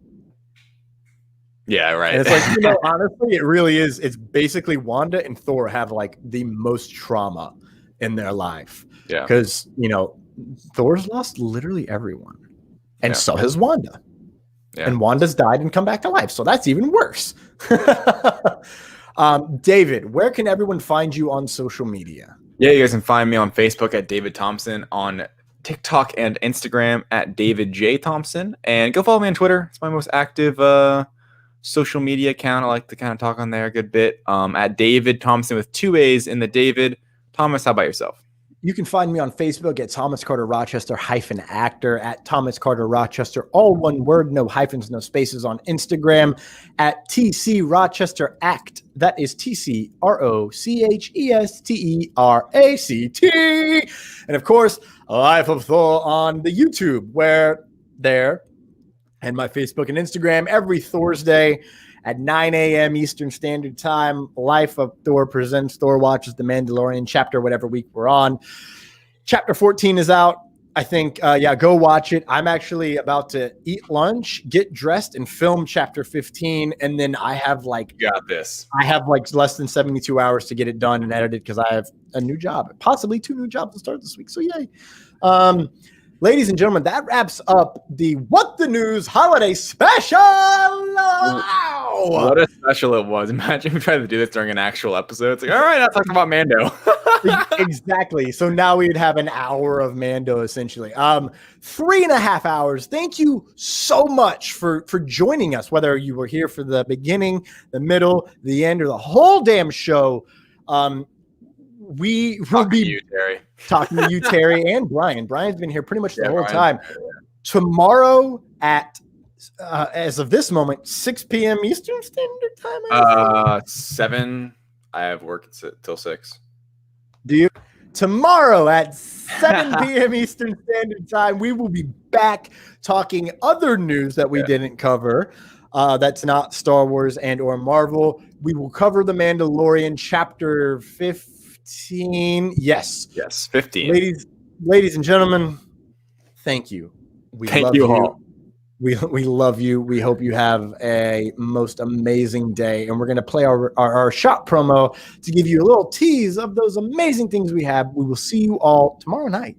yeah, right.
And it's like, honestly, it really is. It's basically Wanda and Thor have like the most trauma in their life.
Yeah.
Because, Thor's lost literally everyone. And so has Wanda. Yeah. And Wanda's died and come back to life. So that's even worse. David, where can everyone find you on social media?
Yeah, you guys can find me on Facebook at David Thompson, on TikTok and Instagram at David J. Thompson. And go follow me on Twitter. It's my most active social media account. I like to kind of talk on there a good bit. At David Thompson with 2 A's in the David. Thomas, how about yourself?
You can find me on Facebook at Thomas Carter Rochester -actor, at Thomas Carter Rochester, all one word, no hyphens, no spaces, on Instagram at TC Rochester Act. That is TCROCHESTERACT. And of course, Life of Thor on the YouTube, where and my Facebook and Instagram every Thursday at 9 a.m. Eastern Standard Time. Life of Thor presents Thor Watches The Mandalorian chapter, whatever week we're on. Chapter 14 is out. I think, go watch it. I'm actually about to eat lunch, get dressed, and film chapter 15. And then I have
got this.
I have less than 72 hours to get it done and edited because I have a new job, possibly 2 new jobs to start this week. So yay. Ladies and gentlemen, that wraps up the What the News Holiday Special. Wow.
What a special it was. Imagine we tried to do this during an actual episode. It's like, all right, I'll talk about Mando.
Exactly. So now we'd have an hour of Mando, essentially. 3.5 hours. Thank you so much for joining us, whether you were here for the beginning, the middle, the end, or the whole damn show. We will be talking to you, Terry, and Brian. Brian's been here pretty much the whole time. Tomorrow at, as of this moment, 6 p.m. Eastern Standard Time?
7. I have work till 6.
Do you? Tomorrow at 7 p.m. Eastern Standard Time, we will be back talking other news that we didn't cover. That's not Star Wars and or Marvel. We will cover The Mandalorian chapter 15. Yes,
15.
Ladies and gentlemen, thank you.
Thank you all.
We love you. We hope you have a most amazing day. And we're going to play our shop promo to give you a little tease of those amazing things we have. We will see you all tomorrow night.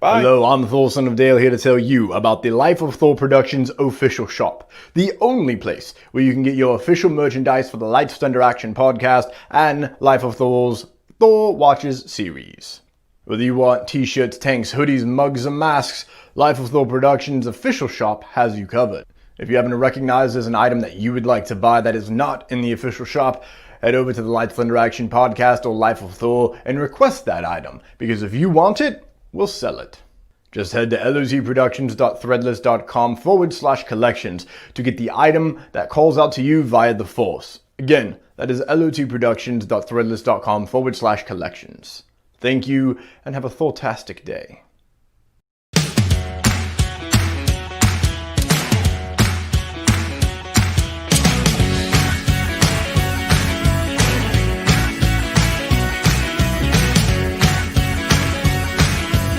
Bye. Hello, I'm Thor, son of Dale, here to tell you about the Life of Thor Productions official shop. The only place where you can get your official merchandise for the Lights Thunder Action podcast and Life of Thor's Thor Watches series. Whether you want t-shirts, tanks, hoodies, mugs, and masks, Life of Thor Productions official shop has you covered. If you happen to recognize there's an item that you would like to buy that is not in the official shop, head over to the Lights Thunder Action podcast or Life of Thor and request that item, because if you want it, we'll sell it. Just head to lotproductions.threadless.com/collections to get the item that calls out to you via the Force. Again, that is lotproductions.threadless.com/collections. Thank you, and have a Thor-tastic day.